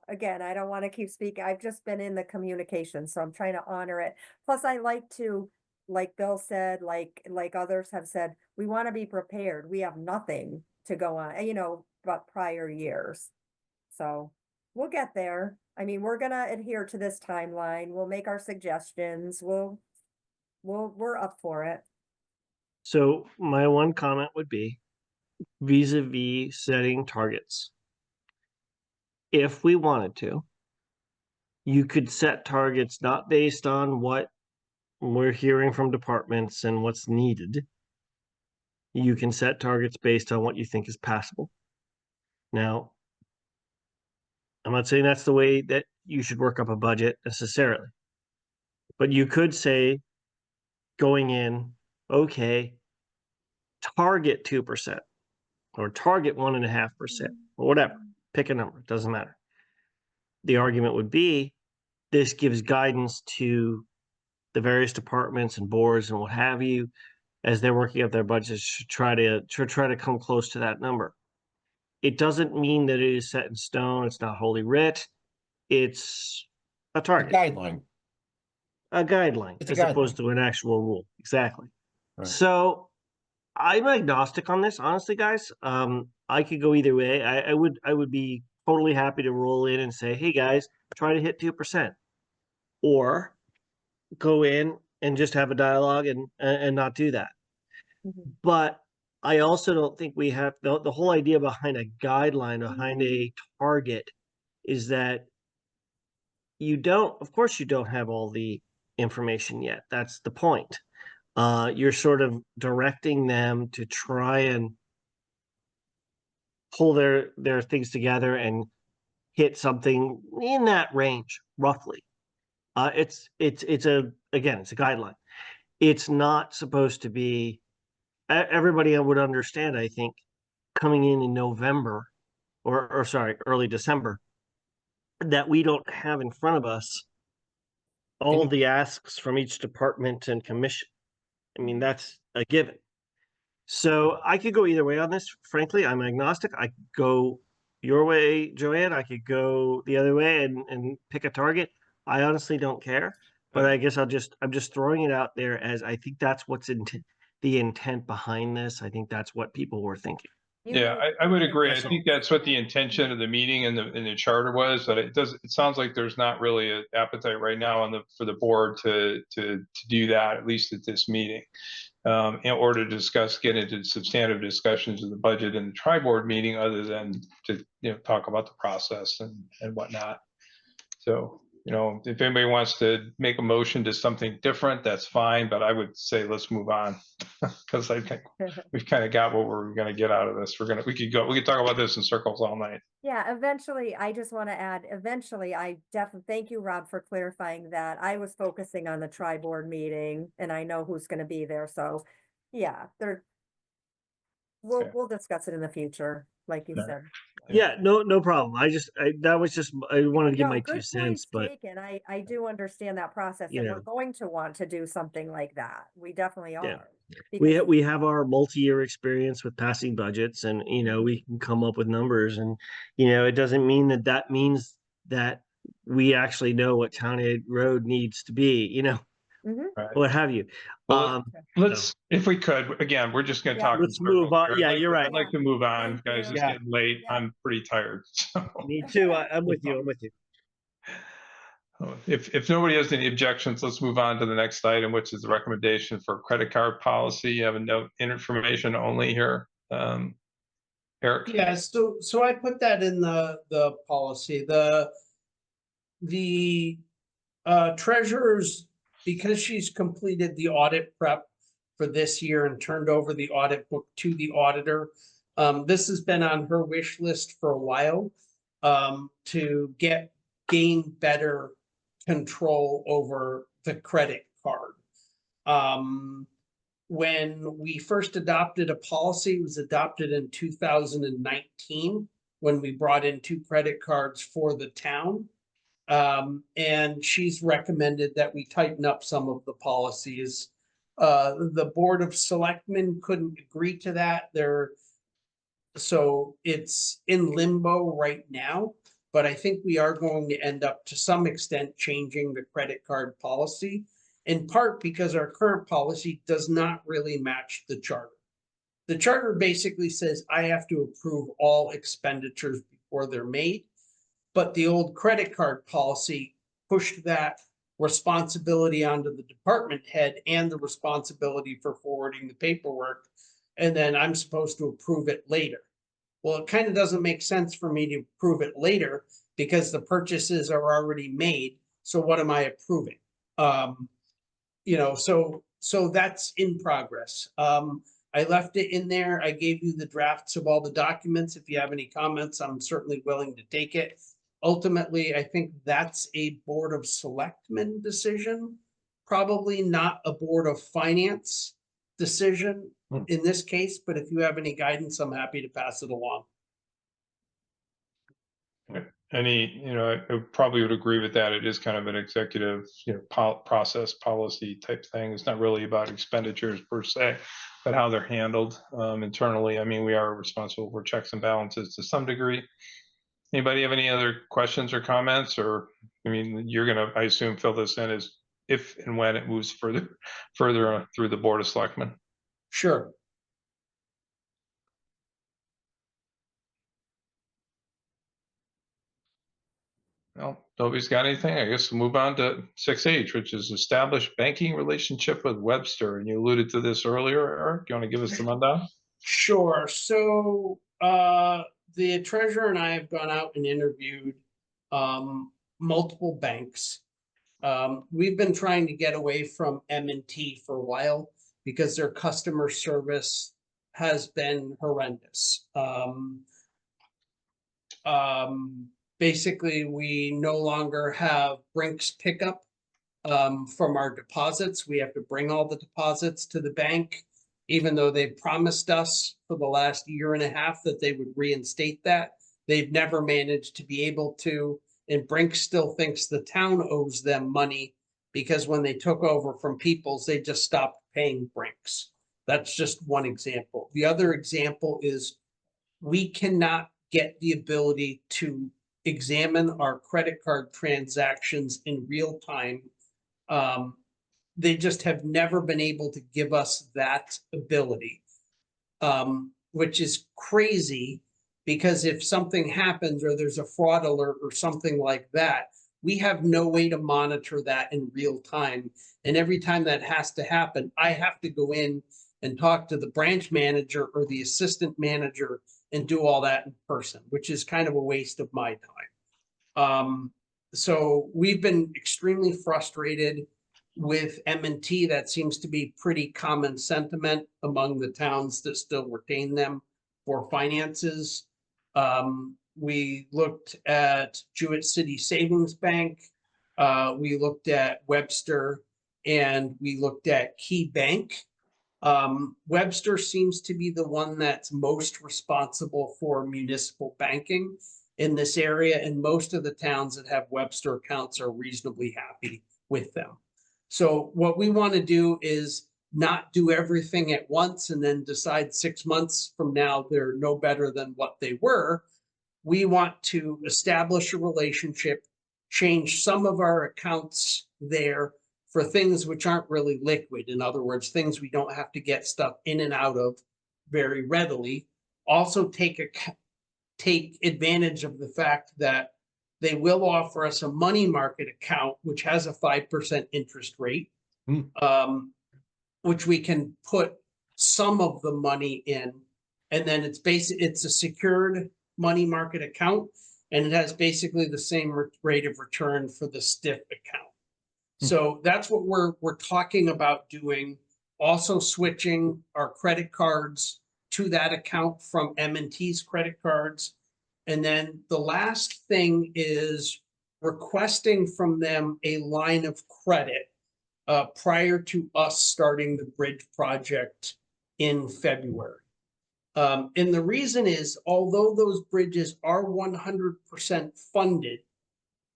again, I don't want to keep speaking. I've just been in the communication, so I'm trying to honor it. Plus, I like to, like Bill said, like others have said, we want to be prepared. We have nothing to go on, but prior years. So we'll get there. I mean, we're gonna adhere to this timeline. We'll make our suggestions. We're up for it. So my one comment would be vis-a-vis setting targets. If we wanted to, you could set targets not based on what we're hearing from departments and what's needed. You can set targets based on what you think is passable. Now, I'm not saying that's the way that you should work up a budget necessarily, but you could say going in, okay, target 2% or target 1.5% or whatever, pick a number, it doesn't matter. The argument would be this gives guidance to the various departments and boards and what have you as they're working up their budgets to try to come close to that number. It doesn't mean that it is set in stone. It's not holy writ. It's a A target, guideline. a guideline, It's a as opposed guideline. to an actual rule. Exactly. Right. So I'm agnostic on this, honestly, guys. I could go either way. I would be totally happy to roll in and say, hey guys, try to hit 2%. Or go in and just have a dialogue and not do that. Mhm. But I also don't think we have, the whole idea behind a guideline, behind a target is that of course you don't have all the information yet. That's the point. You're sort of directing them to try and pull their things together and hit something in that range, roughly. It's a guideline. It's not supposed to be, everybody would understand, I think, coming in November or sorry, early December, that we don't have in front of us all the asks from each department and commission. I mean, that's a given. So I could go either way on this. Frankly, I'm agnostic. I could go your way, Joanne. I could go the other way and pick a target. I honestly don't care. But I guess I'm just throwing it out there as I think that's what's the intent behind this. I think that's what people were thinking. Yeah, I would agree. I That's all. think that's what the intention of the meeting and the charter was, but it sounds like there's not really an appetite right now for the board to do that, at least at this meeting. In order to get into substantive discussions of the budget in the tri-board meeting, other than to talk about the process and whatnot. So, if anybody wants to make a motion to something different, that's fine, but I would say let's move on because I think we've kind of got what we're going to get out of this. We could talk about this in circles all night. Yeah, eventually, I just want to add, eventually, I definitely, thank you, Rob, for clarifying that. I was focusing on the tri-board meeting and I know who's going to be there. So yeah, Okay. we'll discuss it in the future, like you Yeah. said. Yeah, no problem. I wanted to give No, my good 2 cents, points but taken. I do understand that process You and know. we're going to want to do something like that. We definitely Yeah. are. Because we have our multi-year experience with passing budgets, and we can come up with numbers, and it doesn't mean that means that we actually know what Town Aid Road needs to be, Mhm. Right. what have you. Well, let's, if we could, again, we're just going to Yeah. talk. in Let's move circles on. here. Yeah, I'd like you're to- right. I'd like to move on, Thank guys. you. It's Yeah. getting late. Yeah. I'm pretty tired. So. Me too. I'm with you. If nobody has any objections, let's move on to the next item, which is the recommendation for credit card policy. You have a note, information only here. Eric? Yeah, so I put that in the policy. The treasurer's, because she's completed the audit prep for this year and turned over the audit book to the auditor. This has been on her wish list for a while, to gain better control over the credit card. When we first adopted a policy, it was adopted in 2019, when we brought in 2 credit cards for the town. And she's recommended that we tighten up some of the policies. The Board of Selectmen couldn't agree to that. So it's in limbo right now, but I think we are going to end up to some extent changing the credit card policy, in part because our current policy does not really match the charter. The charter basically says I have to approve all expenditures before they're made. But the old credit card policy pushed that responsibility onto the department head and the responsibility for forwarding the paperwork. And then I'm supposed to approve it later. Well, it kind of doesn't make sense for me to approve it later because the purchases are already made. So what am I approving? So that's in progress. I left it in there. I gave you the drafts of all the documents. If you have any comments, I'm certainly willing to take it. Ultimately, I think that's a Board of Selectmen decision, probably not a Board of Finance decision in this case, but if you have any guidance, I'm happy to pass it along. I probably would agree with that. It is kind of an executive, process policy type thing. It's not really about expenditures per se, but how they're handled internally. I mean, we are responsible for checks and balances to some degree. Anybody have any other questions or comments? Or, I mean, you're going to, I assume, fill this in as if and when it moves further through the Board of Selectmen. Sure. Well, nobody's got anything. I guess we'll move on to 6H, which is establish banking relationship with Webster. And you alluded to this earlier, Eric. You want to give us the rundown? Sure. So, the treasurer and I have gone out and interviewed, multiple banks. We've been trying to get away from M&T for a while because their customer service has been horrendous. Basically, we no longer have Brinks pickup from our deposits. We have to bring all the deposits to the bank, even though they promised us for the last year and a half that they would reinstate that. They've never managed to be able to, and Brinks still thinks the town owes them money because when they took over from Peoples, they just stopped paying Brinks. That's just one example. The other example is we cannot get the ability to examine our credit card transactions in real time. They just have never been able to give us that ability, which is crazy because if something happens or there's a fraud alert or something like that, we have no way to monitor that in real time. And every time that has to happen, I have to go in and talk to the branch manager or the assistant manager and do all that in person, which is kind of a waste of my time. So we've been extremely frustrated with M&T. That seems to be pretty common sentiment among the towns that still retain them for finances. We looked at Jewett City Savings Bank. We looked at Webster and we looked at Key Bank. Webster seems to be the one that's most responsible for municipal banking in this area, and most of the towns that have Webster accounts are reasonably happy with them. So what we want to do is not do everything at once and then decide 6 months from now they're no better than what they were. We want to establish a relationship, change some of our accounts there for things which aren't really liquid. In other words, things we don't have to get stuff in and out of very readily. Also take advantage of the fact that they will offer us a money market account, which has a 5% interest rate, which we can put some of the money in. And then it's a secured money market account, and it has basically the same rate of return for the stiff account. So that's what we're talking about doing. Also switching our credit cards to that account from M&T's credit cards. And then the last thing is requesting from them a line of credit prior to us starting the bridge project in February. And the reason is, although those bridges are 100% funded,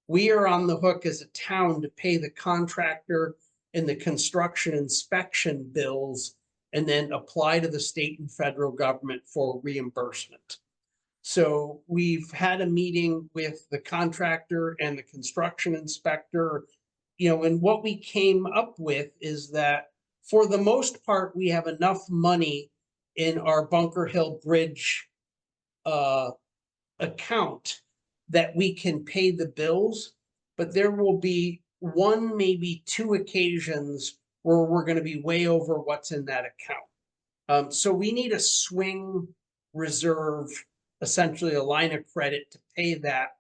we are on the hook as a town to pay the contractor and the construction inspection bills and then apply to the state and federal government for reimbursement. So we've had a meeting with the contractor and the construction inspector, and what we came up with is that for the most part, we have enough money in our Bunker Hill Bridge account that we can pay the bills, but there will be one, maybe two occasions where we're going to be way over what's in that account. So we need a swing reserve, essentially a line of credit to pay that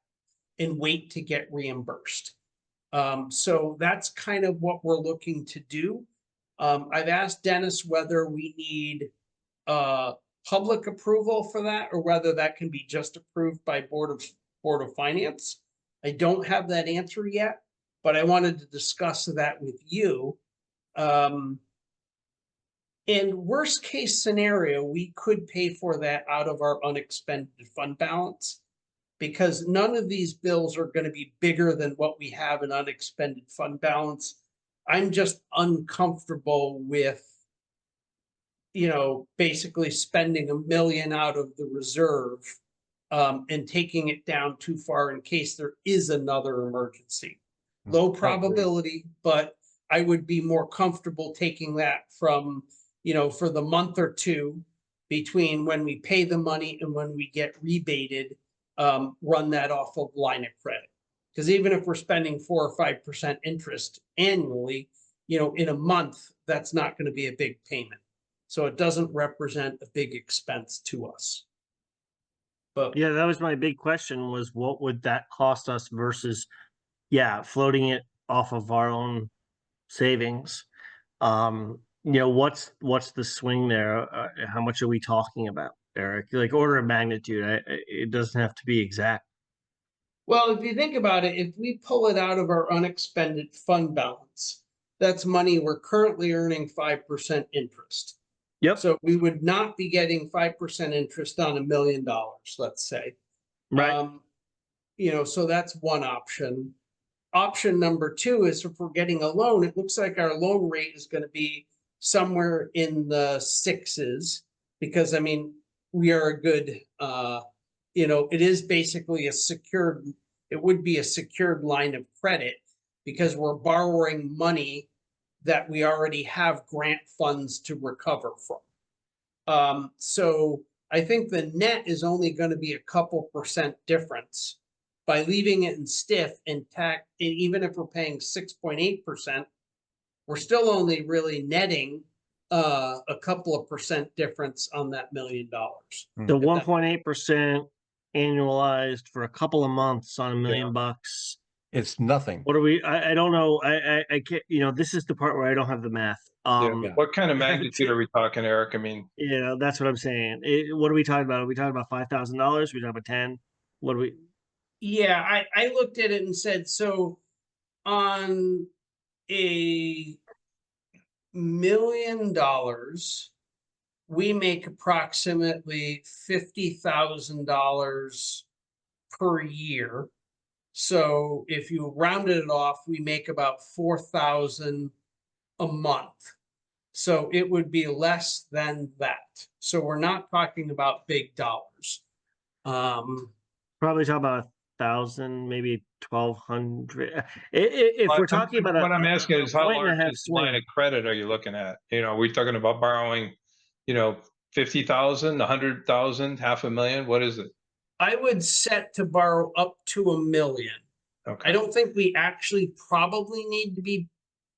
and wait to get reimbursed. So that's kind of what we're looking to do. I've asked Dennis whether we need public approval for that or whether that can be just approved by Board of Finance. I don't have that answer yet, but I wanted to discuss that with you. In worst case scenario, we could pay for that out of our unexpended fund balance because none of these bills are going to be bigger than what we have in unexpended fund balance. I'm just uncomfortable with, basically spending $1 million out of the reserve and taking it down too far in case there is another emergency. Low probability, but I would be more comfortable taking that from, for the month or two between when we pay the money and when we get rebated, run that off of line of credit. Because even if we're spending 4 or 5% interest annually, in a month, that's not going to be a big payment. So it doesn't represent a big expense to us. But Yeah, that was my big question was what would that cost us versus, yeah, floating it off of our own savings. What's the swing there? How much are we talking about, Eric? Like order of magnitude. It doesn't have to be exact. well, if you think about it, if we pull it out of our unexpended fund balance, that's money we're currently earning 5% interest. Yep. So we would not be getting 5% interest on $1 million, let's say. Right. So that's one option. Option number two is if we're getting a loan, it looks like our loan rate is going to be somewhere in the sixes, because I mean, we are a good, it is basically it would be a secured line of credit because we're borrowing money that we already have grant funds to recover from. So I think the net is only going to be a couple % difference by leaving it in stiff and tax. And even if we're paying 6.8%, we're still only really netting a couple of % difference on that $1 million. The 1.8% annualized for a couple of months on $1 million bucks. It's nothing. What are we? I don't know. I can't. This is the part where I don't have the math. Yeah. What kind of magnitude are we talking, Eric? I mean, That's what I'm saying. What are we talking about? Are we talking about $5,000? Are we talking about 10? What do we? Yeah, I looked at it and said, so on a $1 million, we make approximately $50,000 per year. So if you rounded it off, we make about 4,000 a month. So it would be less than that. So we're not talking about big dollars. Probably talking about 1,000, maybe 1,200. If we're talking about what I'm asking is how point and a large half is the line swing. of credit are you looking at? Are we talking about borrowing, 50,000, 100,000, $500,000? What is it? I would set to borrow up to $1 million. Okay. I don't think we actually probably need to be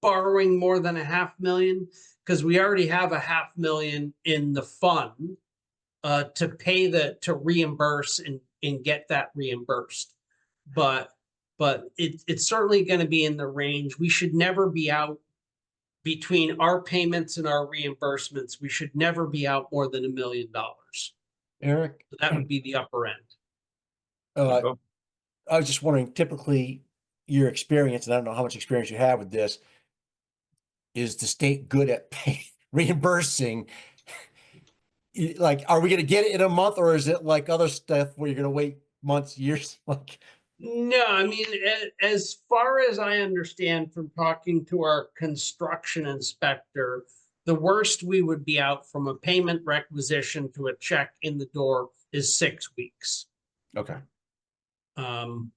borrowing more than $500,000 because we already have $500,000 in the fund to reimburse and get that reimbursed. But it's certainly going to be in the range. We should never be out between our payments and our reimbursements. We should never be out more than $1 million. Eric, That would be the upper end. I was just wondering, typically your experience, and I don't know how much experience you have with this, is the state good at reimbursing? Like, are we going to get it in a month, or is it like other stuff where you're going to wait months, years? Like, No, I mean, as far as I understand from talking to our construction inspector, the worst we would be out from a payment requisition to a check in the door is 6 weeks. okay. All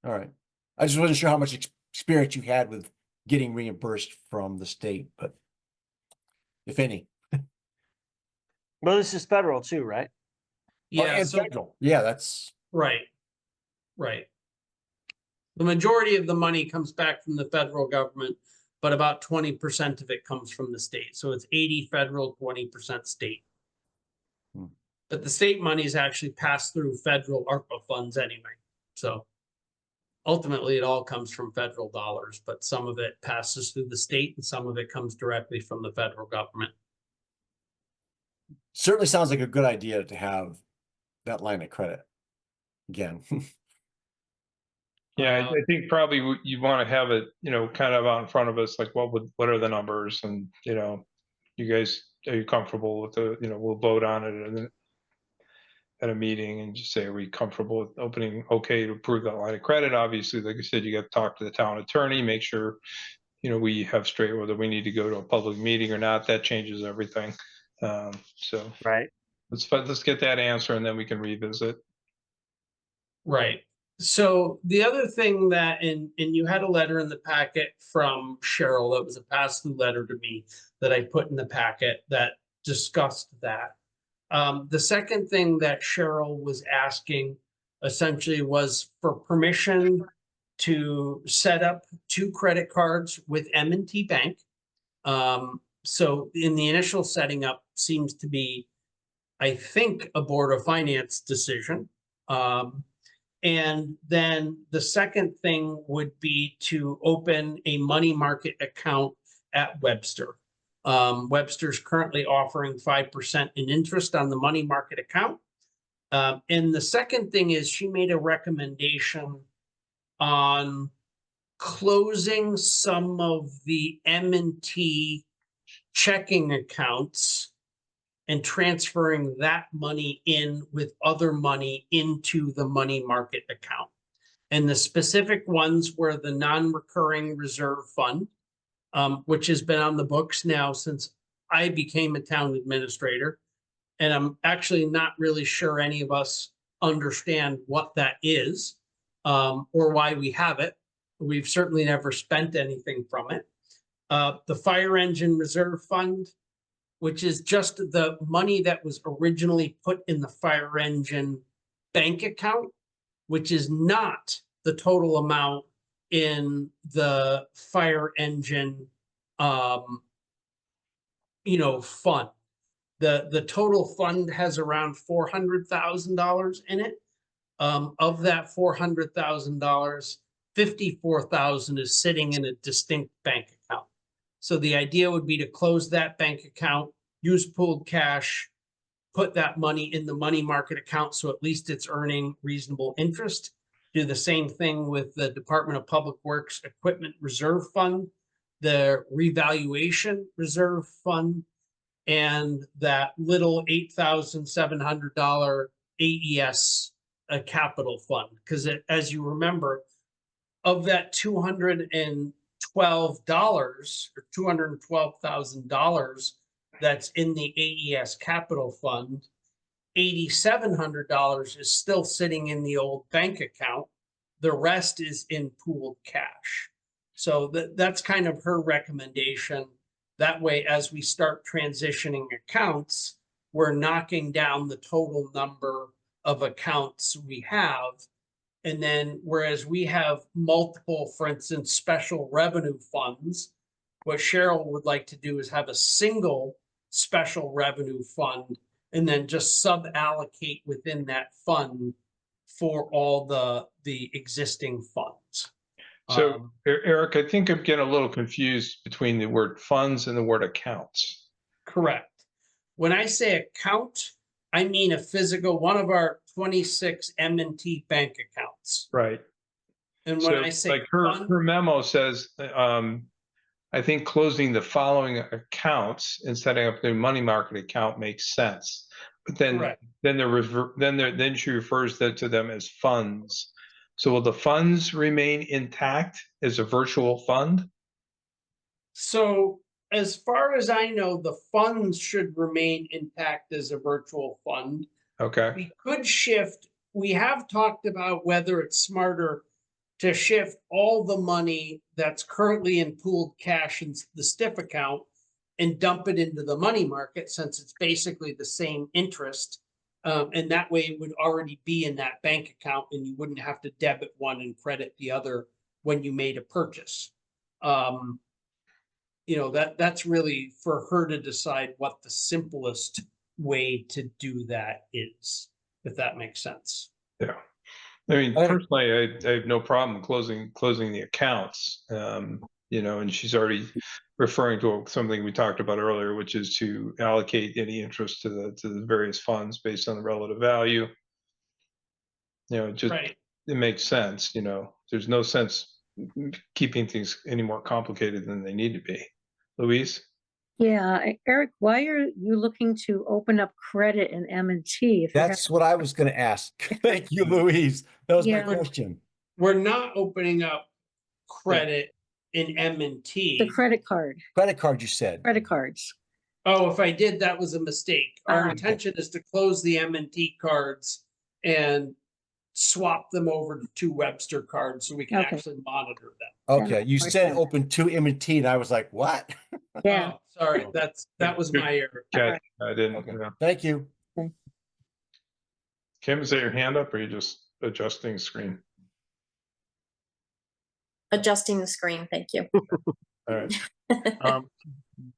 right. I just wasn't sure how much experience you had with getting reimbursed from the state, but if any. Well, this is federal too, right? Yeah, and so, federal. Yeah, that's right. The majority of the money comes back from the federal government, but about 20% of it comes from the state. So it's 80 federal, 20% state. But the state money is actually passed through federal ARPA funds anyway. So ultimately it all comes from federal dollars, but some of it passes through the state and some of it comes directly from the federal government. certainly sounds like a good idea to have that line of credit again. Yeah, I think probably you want to have it, kind of out in front of us, like what are the numbers, and you guys, are you comfortable with we'll vote on it at a meeting and just say, are we comfortable with opening, okay to approve that line of credit? Obviously, like I said, you got to talk to the town attorney, make sure, we have straight whether we need to go to a public meeting or not. That changes everything. So Right. let's get that answer and then we can revisit. Right. So the other thing that, and you had a letter in the packet from Cheryl, that was a pass-through letter to me that I put in the packet that discussed that. The second thing that Cheryl was asking essentially was for permission to set up 2 credit cards with M&T Bank. So in the initial setting up seems to be, I think, a Board of Finance decision. And then the second thing would be to open a money market account at Webster. Webster's currently offering 5% in interest on the money market account. And the second thing is she made a recommendation on closing some of the M&T checking accounts and transferring that money in with other money into the money market account. And the specific ones were the non-recurring reserve fund, which has been on the books now since I became a town administrator. And I'm actually not really sure any of us understand what that is, or why we have it. We've certainly never spent anything from it. The fire engine reserve fund, which is just the money that was originally put in the fire engine bank account, which is not the total amount in the fire engine, fund. The total fund has around $400,000 in it. Of that $400,000, $54,000 is sitting in a distinct bank account. So the idea would be to close that bank account, use pooled cash, put that money in the money market account so at least it's earning reasonable interest. Do the same thing with the Department of Public Works Equipment Reserve Fund, the Revaluation Reserve Fund, and that little $8,700 AES capital fund. Because as you remember, of that $212 or $212,000 that's in the AES capital fund, $8,700 is still sitting in the old bank account. The rest is in pooled cash. So that's kind of her recommendation. That way, as we start transitioning accounts, we're knocking down the total number of accounts we have. And then whereas we have multiple, for instance, special revenue funds, what Cheryl would like to do is have a single special revenue fund and then just sub-allocate within that fund for all the existing funds. So Eric, I think I'm getting a little confused between the word funds and the word accounts. Correct. When I say account, I mean a physical, one of our 26 M&T bank accounts. Right. And when So I say like fund, her memo says, I think closing the following accounts and setting up the money market account makes sense. But then, correct. then she refers to them as funds. So will the funds remain intact as a virtual fund? So as far as I know, the funds should remain intact as a virtual fund. Okay. We could shift, we have talked about whether it's smarter to shift all the money that's currently in pooled cash in the STIF account and dump it into the money market, since it's basically the same interest. And that way it would already be in that bank account and you wouldn't have to debit one and credit the other when you made a purchase. That's really for her to decide what the simplest way to do that is, if that makes sense. Yeah. I mean, personally, I have no problem closing the accounts, and she's already referring to something we talked about earlier, which is to allocate any interest to the various funds based on the relative value. Right. It makes sense. There's no sense keeping things any more complicated than they need to be. Louise? Yeah, Eric, why are you looking to open up credit in M&T? That's what I was going to ask. Thank you, Louise. That was my Yeah. question. We're not opening up credit in M&T. The credit card, Credit card, you said. credit cards. Oh, if I did, that was a mistake. Our Ah. intention is to close the M&T cards and swap them over to 2 Webster cards so we can Okay. actually monitor them. Okay, you said open 2 M&T, and I was like, what? Yeah. Oh, sorry, that was my error. Catch. I didn't. Okay. Yeah. Thank you. Kim, is that your hand up, or are you just adjusting the screen? Adjusting the screen, thank you. All right.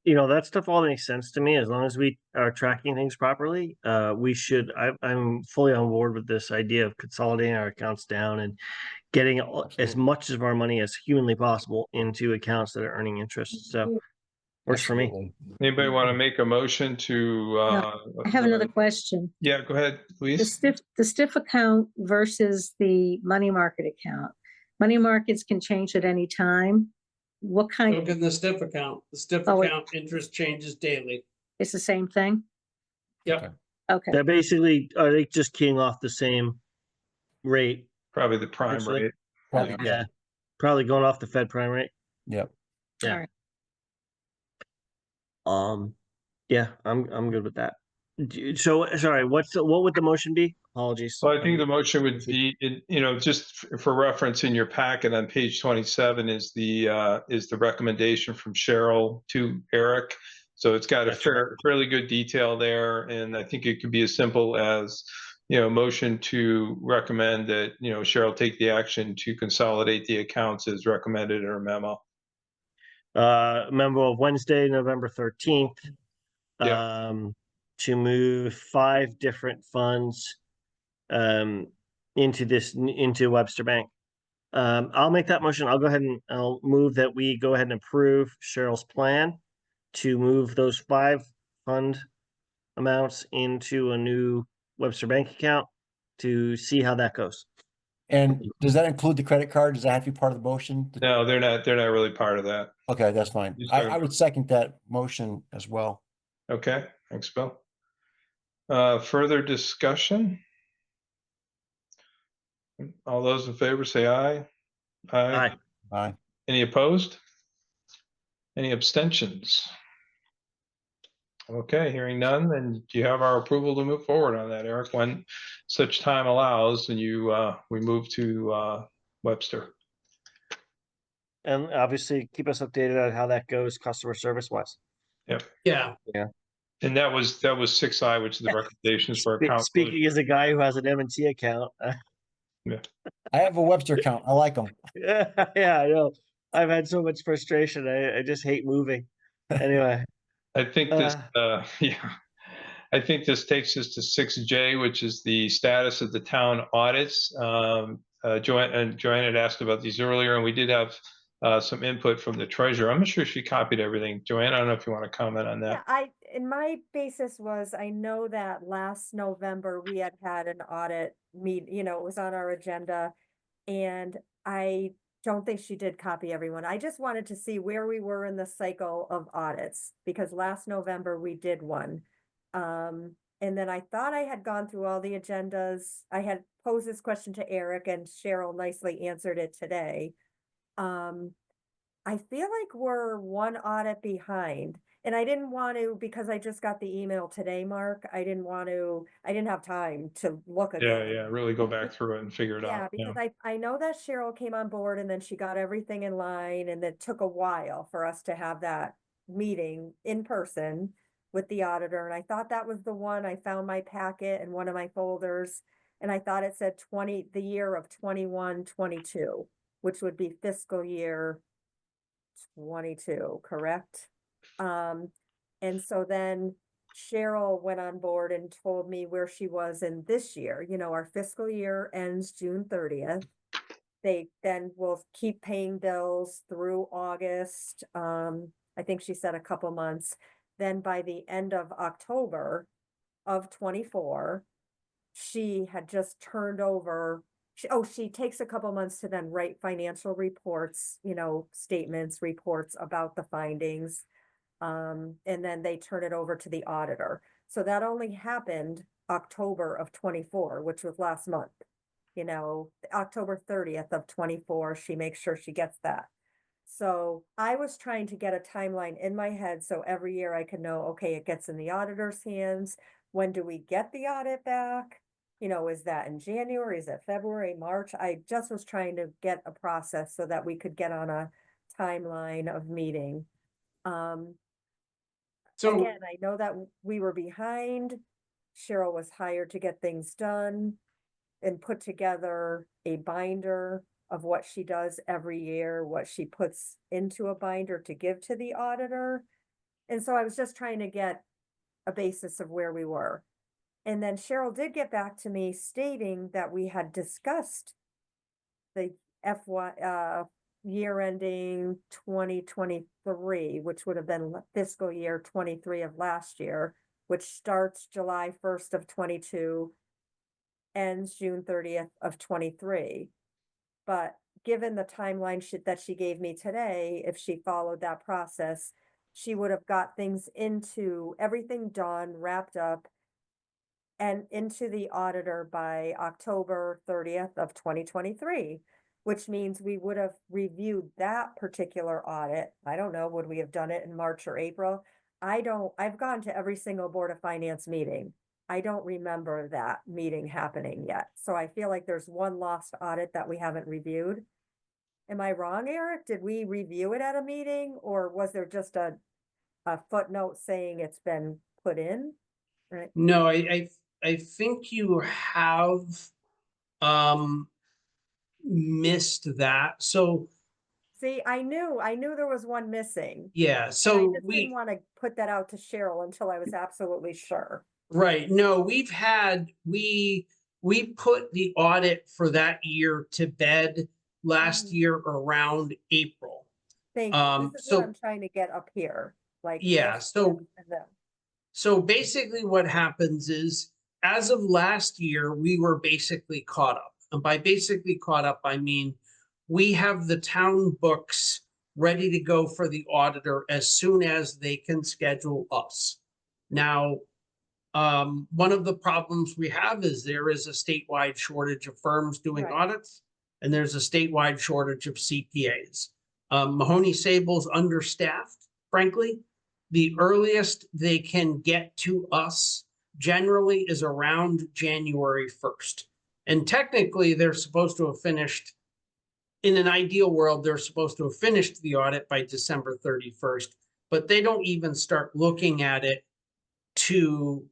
that stuff all makes sense to me as long as we are tracking things properly. We should. I'm fully on board with this idea of consolidating our accounts down and getting as much of our money as humanly possible into accounts that are earning interest. So works for me. Absolutely. Anybody want to make a motion to? I have another question. Yeah, go ahead, The Louise. stiff account versus the money market account. Money markets can change at any time. What Look kind, in the stiff account. The stiff Oh, wait. account interest changes daily. it's the same thing? Yep. Okay, That basically are they just keying off the same rate? Probably the prime Actually, rate. Probably, Yeah, probably going off the Fed prime rate. Yep. Yeah. all right. Yeah, I'm good with that. So sorry, what would the motion be? Apologies. Well, I think the motion would be, just for reference in your packet on page 27 is the recommendation from Cheryl to Eric. So it's got a That's right. fairly good detail there, and I think it could be as simple as, motion to recommend that, Cheryl take the action to consolidate the accounts as recommended in her memo. Memo of Wednesday, November 13th. Yeah. To move 5 different funds into Webster Bank. I'll make that motion. I'll go ahead and I'll move that we go ahead and approve Cheryl's plan to move those 5 fund amounts into a new Webster Bank account to see how that goes. And does that include the credit card? Does that have to be part of the motion? No, they're not really part of that. Okay, that's fine. Just I talking would second that motion as well. Okay, thanks, Bill. Further discussion? All those in favor say aye. Aye. Aye. Any opposed? Any abstentions? Okay, hearing none, then do you have our approval to move forward on that, Eric, when such time allows and we move to Webster? And obviously keep us updated on how that goes customer service wise. Yeah. And that was 6I, which is the recommendations for account. Speaking as a guy who has an M&T account. I have a Webster account. I like them. Yeah, I know. I've had so much frustration. I just hate moving. Anyway. I think this, I think this takes us to 6J, which is the status of the town audits. Joanne had asked about these earlier, and we did have some input from the treasurer. I'm not sure if she copied everything. Joanne, I don't know if you want to comment on that. Yeah, in my basis was, I know that last November we had an audit it was on our agenda. And I don't think she did copy everyone. I just wanted to see where we were in the cycle of audits, because last November we did one. And then I thought I had gone through all the agendas. I had posed this question to Eric and Cheryl nicely answered it today. I feel like we're one audit behind, and I didn't want to, because I just got the email today, Mark. I didn't have time to look again. Yeah, really go back through it and figure it Yeah, out. because I know that Cheryl came on board and then she got everything in line, and it took a while for us to have that meeting in person with the auditor. And I thought that was the one. I found my packet in one of my folders, and I thought it said the year of 21-22, which would be fiscal year 22, correct? And so then Cheryl went on board and told me where she was in this year. Our fiscal year ends June 30th. They then will keep paying bills through August. I think she said a couple months. Then by the end of October of 24, she had just turned over. She takes a couple months to then write financial reports, statements, reports about the findings. And then they turn it over to the auditor. So that only happened October of 24, which was last month. October 30th of 24, she makes sure she gets that. So I was trying to get a timeline in my head, so every year I could know, okay, it gets in the auditor's hands. When do we get the audit back? Is that in January? Is it February, March? I just was trying to get a process so that we could get on a timeline of meeting. So Again, I know that we were behind. Cheryl was hired to get things done and put together a binder of what she does every year, what she puts into a binder to give to the auditor. And so I was just trying to get a basis of where we were. And then Cheryl did get back to me stating that we had discussed the year ending 2023, which would have been fiscal year 23 of last year, which starts July 1st of 22, ends June 30th of 23. But given the timeline that she gave me today, if she followed that process, she would have got things into everything done, wrapped up, and into the auditor by October 30th of 2023, which means we would have reviewed that particular audit. I don't know, would we have done it in March or April? I've gone to every single Board of Finance meeting. I don't remember that meeting happening yet. So I feel like there's one lost audit that we haven't reviewed. Am I wrong, Eric? Did we review it at a meeting, or was there just a footnote saying it's been put in? Right. No, I think you have missed that. So See, I knew there was one missing. yeah, And I so just didn't want to put that out to Cheryl until I was absolutely sure. right, no, we put the audit for that year to bed last Mhm. year around April. Thank you. This is what So I'm trying to get up here, like. yeah, this so and then. So basically what happens is, as of last year, we were basically caught up. And by basically caught up, I mean, we have the town books ready to go for the auditor as soon as they can schedule us. Now, one of the problems we have is there is a statewide shortage of firms doing Right. audits, and there's a statewide shortage of CPAs. Mahoney Sable's understaffed, frankly. The earliest they can get to us generally is around January 1st. And technically, they're supposed to have finished, in an ideal world, they're supposed to have finished the audit by December 31st, but they don't even start looking at it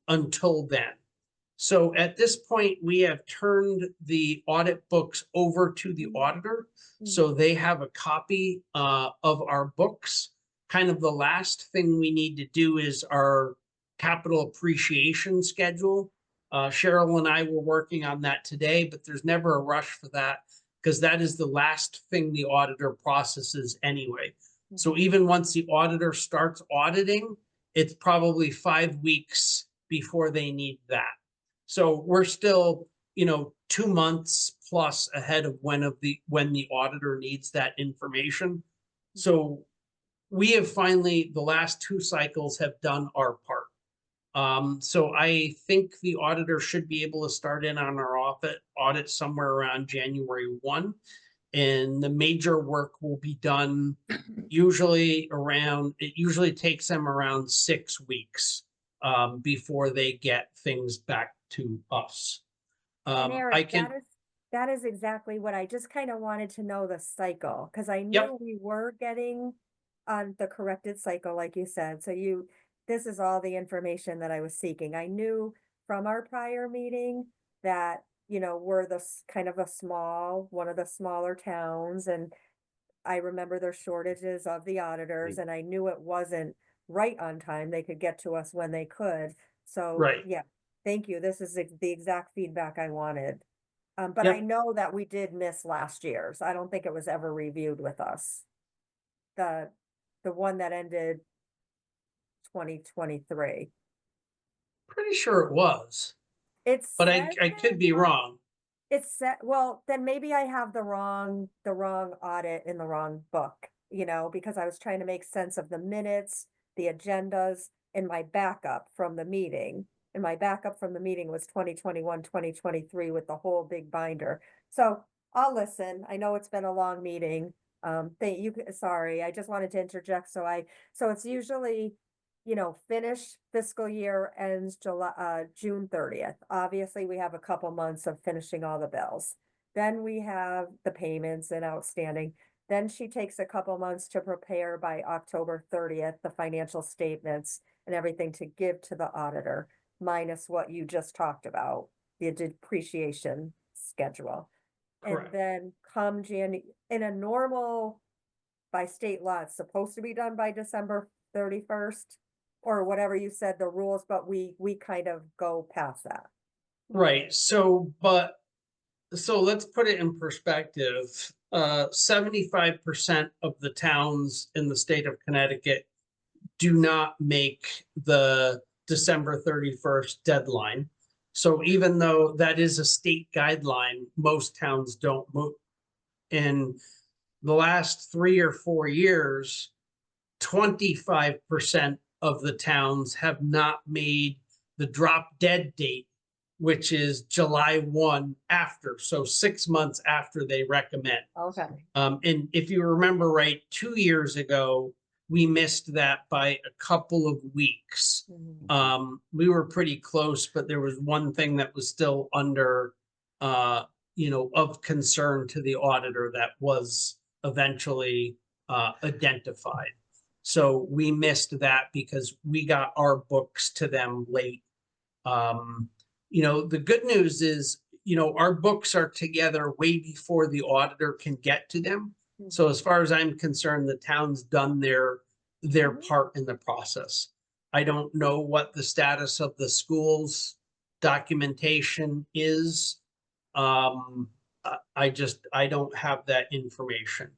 until then. So at this point, we have turned the audit books over to the auditor. So they have a copy of our books. Kind of the last thing we need to do is our capital appreciation schedule. Cheryl and I were working on that today, but there's never a rush for that because that is the last thing the auditor processes anyway. So even once the auditor starts auditing, it's probably 5 weeks before they need that. So we're still, 2 months plus ahead of when the auditor needs that information. So we have finally, the last 2 cycles have done our part. So I think the auditor should be able to start in on our audit somewhere around January 1. And the major work will be done it usually takes them around 6 weeks before they get things back to us. And I Eric, can, that is exactly what I just kind of wanted to know, the cycle, because I Yep. knew we were getting on the corrected cycle, like you said. So this is all the information that I was seeking. I knew from our prior meeting that, we're kind of one of the smaller towns, and I remember their shortages of the auditors, and I knew it wasn't right on time. They could get to us when they could. So, Right. yeah, thank you. This is the exact feedback I wanted. But Yep. I know that we did miss last year's. I don't think it was ever reviewed with us. The one that ended 2023. pretty sure it was, It's but I could be wrong. It's set, well, then maybe I have the wrong audit in the wrong book, because I was trying to make sense of the minutes, the agendas, and my backup from the meeting. And my backup from the meeting was 2021, 2023 with the whole big binder. So I'll listen. I know it's been a long meeting. Sorry, I just wanted to interject. So it's usually, finish fiscal year ends June 30th. Obviously, we have a couple months of finishing all the bills. Then we have the payments and outstanding. Then she takes a couple months to prepare by October 30th, the financial statements and everything to give to the auditor, minus what you just talked about, the depreciation schedule. Correct. And then come in a normal, by state law, it's supposed to be done by December 31st. or whatever you said, the rules, but we kind of go past that. Right, so let's put it in perspective. 75% of the towns in the state of Connecticut do not make the December 31st deadline. So even though that is a state guideline, most towns don't move. In the last 3 or 4 years, 25% of the towns have not made the drop dead date, which is July 1 after, so 6 months after they recommend. Okay. And if you remember right, 2 years ago, we missed that by a couple of weeks. We were pretty close, but there was one thing that was still under, of concern to the auditor that was eventually identified. So we missed that because we got our books to them late. The good news is, our books are together way before the auditor can get to them. So as far as I'm concerned, the town's done their part in the process. I don't know what the status of the school's documentation is. I don't have that information.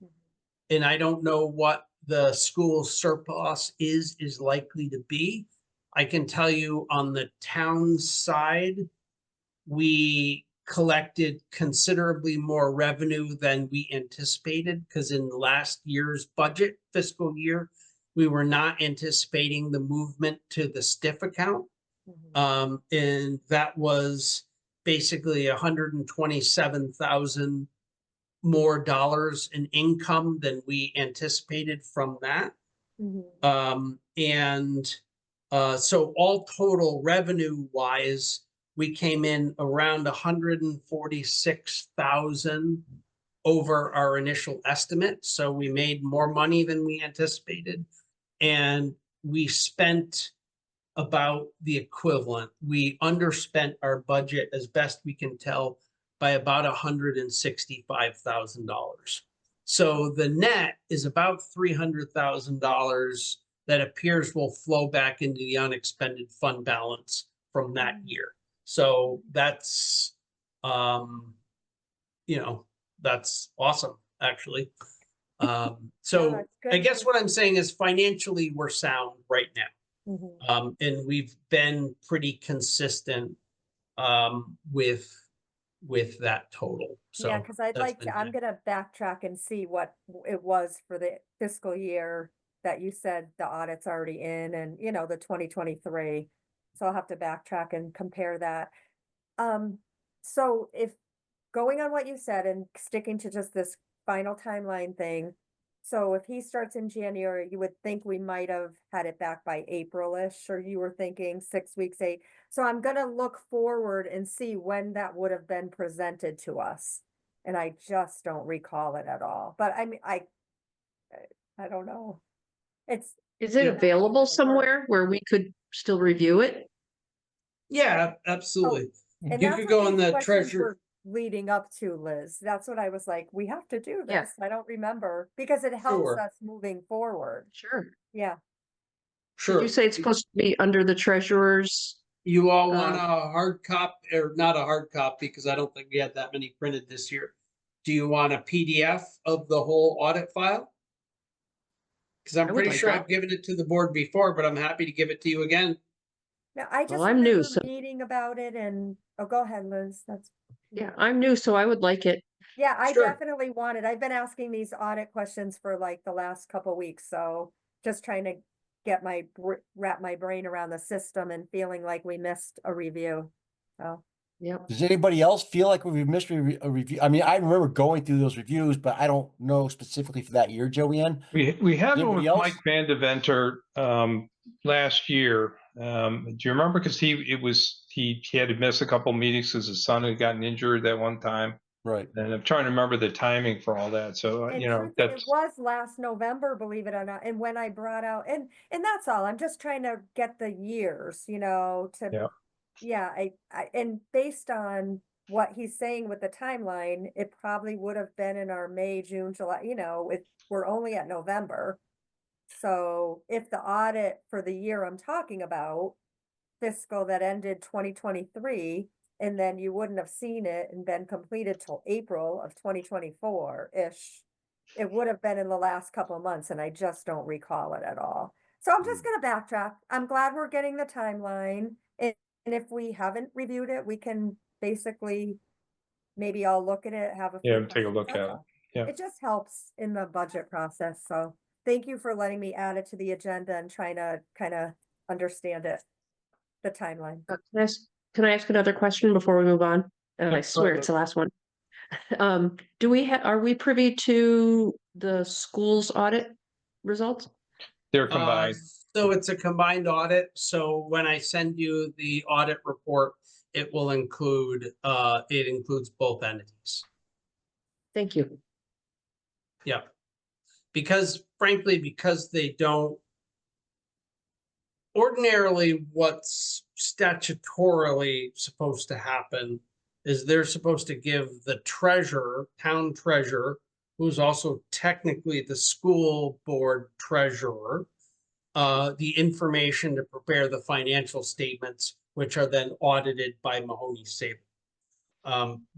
And I don't know what the school surplus is likely to be. I can tell you on the town side, we collected considerably more revenue than we anticipated, because in last year's budget fiscal year, we were not anticipating the movement to the STIF account. And that was basically 127,000 more dollars in income than we anticipated from that. So all total revenue wise, we came in around 146,000 over our initial estimate. So we made more money than we anticipated, and we spent about the equivalent. We underspent our budget as best we can tell by about $165,000. So the net is about $300,000 that appears will flow back into the unexpended fund balance from that year. So that's, that's awesome, actually. So that's good I guess news. what I'm saying is financially, we're sound right now. And we've been pretty consistent with that total. So Yeah, because I'd that's like been to, I'm good. gonna backtrack and see what it was for the fiscal year that you said the audit's already in, and the 2023. So I'll have to backtrack and compare that. So if going on what you said and sticking to just this final timeline thing, so if he starts in January, you would think we might have had it back by April-ish, or you were thinking 6 weeks, 8. So I'm gonna look forward and see when that would have been presented to us. And I just don't recall it at all. But I mean, I don't know. Is it Yeah. available somewhere where we could still review it? Yeah, absolutely. And You that's could what go in these the questions treasurer. were leading up to, Liz. That's what I was like, we have to do Yeah. this. I don't remember, because it helps Sure. us moving forward. Sure. Yeah. Did Sure. you say it's supposed to be under the treasurer's? You all want a hard copy, or not a hard copy, because I don't think we had that many printed this year. Do you want a PDF of the whole audit file? Because I'm I would pretty like sure that. I've given it to the board before, but I'm happy to give it to you again. Now, I just I'm new, remember so reading about it and, oh, go ahead, Liz. That's, yeah, I'm new, so I would like it. yeah, I Sure. definitely wanted, I've been asking these audit questions for like the last couple weeks, so just trying to get wrap my brain around the system and feeling like we missed a review. So, Yep. Does anybody else feel like we've missed a review? I mean, I remember going through those reviews, but I don't know specifically for that year, Joanne. We had one Anybody with else? Mike Van Deventer last year. Do you remember? Because he had to miss a couple meetings because his son had gotten injured that one time. Right. And I'm trying to remember the timing for all that. So and truth, it that's was last November, believe it or not, and when I brought out, and that's all, I'm just trying to get the years, Yeah. yeah, and based on what he's saying with the timeline, it probably would have been in our May, June, July, we're only at November. So if the audit for the year I'm talking about, fiscal that ended 2023, and then you wouldn't have seen it and been completed till April of 2024-ish, it would have been in the last couple of months, and I just don't recall it at all. So I'm just gonna backtrack. I'm glad we're getting the timeline, and if we haven't reviewed it, we can basically maybe I'll look at it, have a few Yeah, take a questions, look that's at it. all. Yeah. It just helps in the budget process, so thank you for letting me add it to the agenda and trying to kind of understand it, the timeline. Can I ask another question before we move on? And I Yep, swear it's the last one. Are we privy to the school's audit results? They're Uh, combined. so it's a combined audit, so when I send you the audit report, it will include, it includes both entities. Thank you. Yep. Because frankly, because they don't. Ordinarily, what's statutorily supposed to happen is they're supposed to give the treasurer, town treasurer, who's also technically the school board treasurer, the information to prepare the financial statements, which are then audited by Mahoney Sable.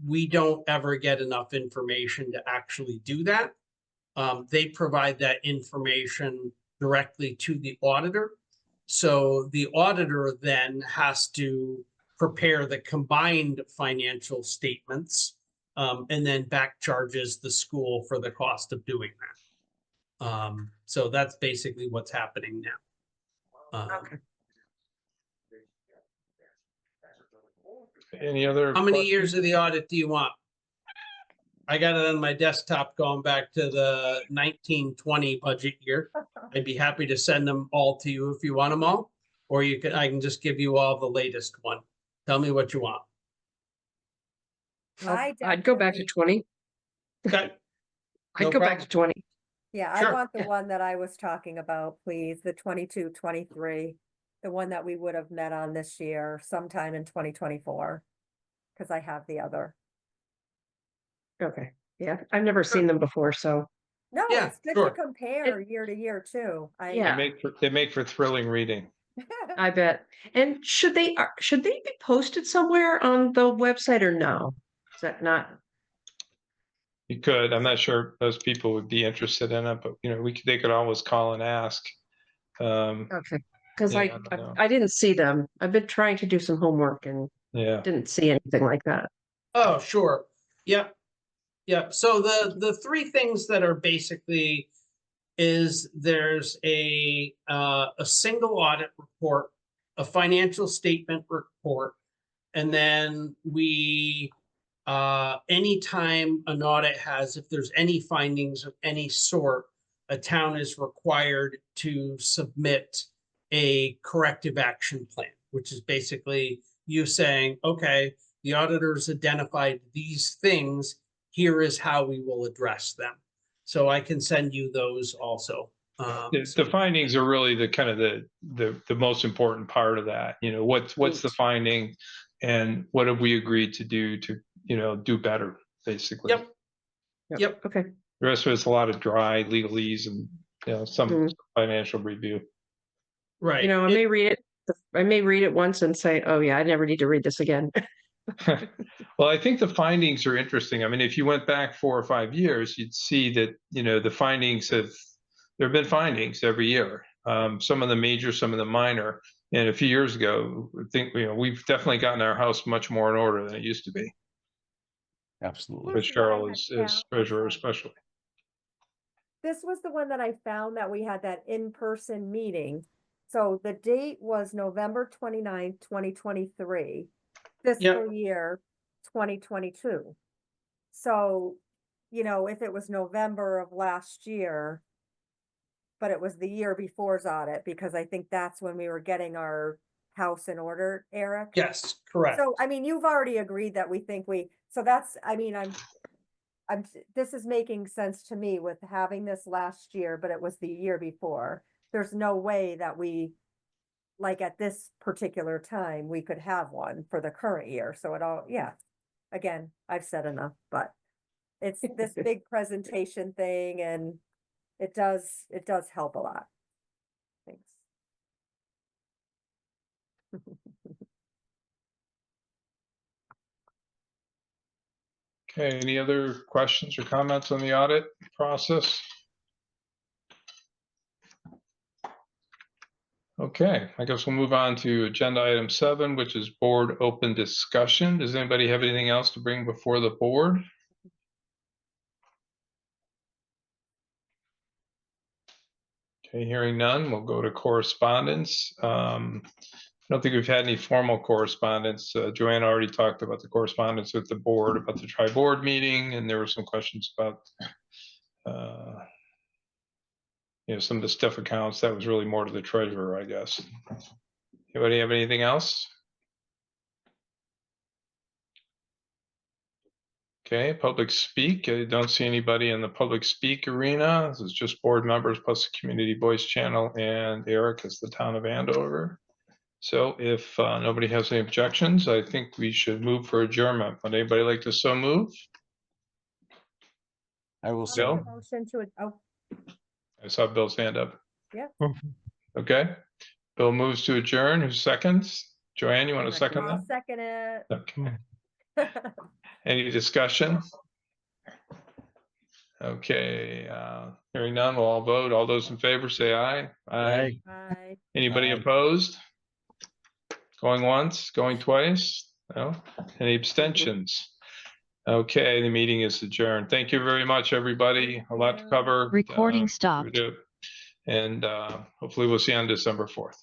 We don't ever get enough information to actually do that. They provide that information directly to the auditor. So the auditor then has to prepare the combined financial statements, and then back charges the school for the cost of doing that. So that's basically what's happening now. Okay. Any other? How many questions? years of the audit do you want? I got it on my desktop going back to the 1920 budget year. I'd be happy to send them all to you if you want them all, or I can just give you all the latest one. Tell me what you want. I'd go back to definitely- 20. Okay, I'd No go back to 20. Yeah, I Sure. want the Yeah. one that I was talking about, please, the 22, 23, the one that we would have met on this year sometime in 2024, because I have the other. Okay. Yeah, I've never seen them before, so No, Yeah, it's good sure. to compare year to year too. Yeah. They make for thrilling reading. I bet. And should they be posted somewhere on the website or no? Is that not? You could. I'm not sure most people would be interested in it, but they could always call and ask. Okay. Because Yeah, I I don't know. I didn't see them. I've been trying to do some homework and Yeah. didn't see anything like that. Oh, sure. Yep. Yep. So the three things that are basically is there's a single audit report, a financial statement report, and then we anytime an audit has, if there's any findings of any sort, a town is required to submit a corrective action plan, which is basically you saying, okay, the auditors identified these things, here is how we will address them. So I can send you those also. The findings are really the kind of the most important part of that. What's the finding, and what have we agreed to do to do better, basically. Yep. Yep. Okay. The rest of it's a lot of dry legalese and some financial review. Right. I may read it. I may read it once and say, "Oh yeah, I never need to read this again." Well, I think the findings are interesting. I mean, if you went back 4 or 5 years, you'd see that the findings there have been findings every year. Some of them major, some of them minor. And a few years ago, I think we've definitely gotten our house much more in order than it used to be. Absolutely. With Here's what I Cheryl had as found- treasurer, sorry. especially. This was the one that I found that we had that in-person meeting. So the date was November 29th, 2023, fiscal year 2022. So, if it was November of last year, but it was the year before's audit, because I think that's when we were getting our house in order, Eric. Yes, correct. So, I mean, you've already agreed that we think so that's, I mean, this is making sense to me with having this last year, but it was the year before. There's no way that we, like at this particular time, we could have one for the current year. So again, I've said enough, but it's this big presentation thing, and it does help a lot. Okay, any other questions or comments on the audit process? Okay, I guess we'll move on to agenda item 7, which is board open discussion. Does anybody have anything else to bring before the board? Okay, hearing none, we'll go to correspondence. I don't think we've had any formal correspondence. Joanne already talked about the correspondence with the board about the tri-board meeting, and there were some questions about some of the stuff accounts. That was really more to the treasurer, I guess. Anybody have anything else? Okay, public speak. I don't see anybody in the public speak arena. This is just board members plus the community voice channel and Eric is the town of Andover. So if nobody has any objections, I think we should move for adjournment. Would anybody like to so move? I will I'll say. make a motion to, oh, I saw Bill's hand up. Yeah. Okay. Bill moves to adjourn. Who seconds? Joanne, you want to second I'll that? second it. Okay. Any discussion? Okay, hearing none, we'll all vote. All those in favor say aye. Aye. Bye. Anybody Aye. opposed? Going once, going twice? No? Any abstentions? Okay, the meeting is adjourned. Thank you very much, everybody. A lot to cover. Recording We stopped. do. And hopefully we'll see you on December 4th.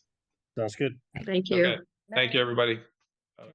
Sounds good. Thank you. Okay. Thank you, everybody.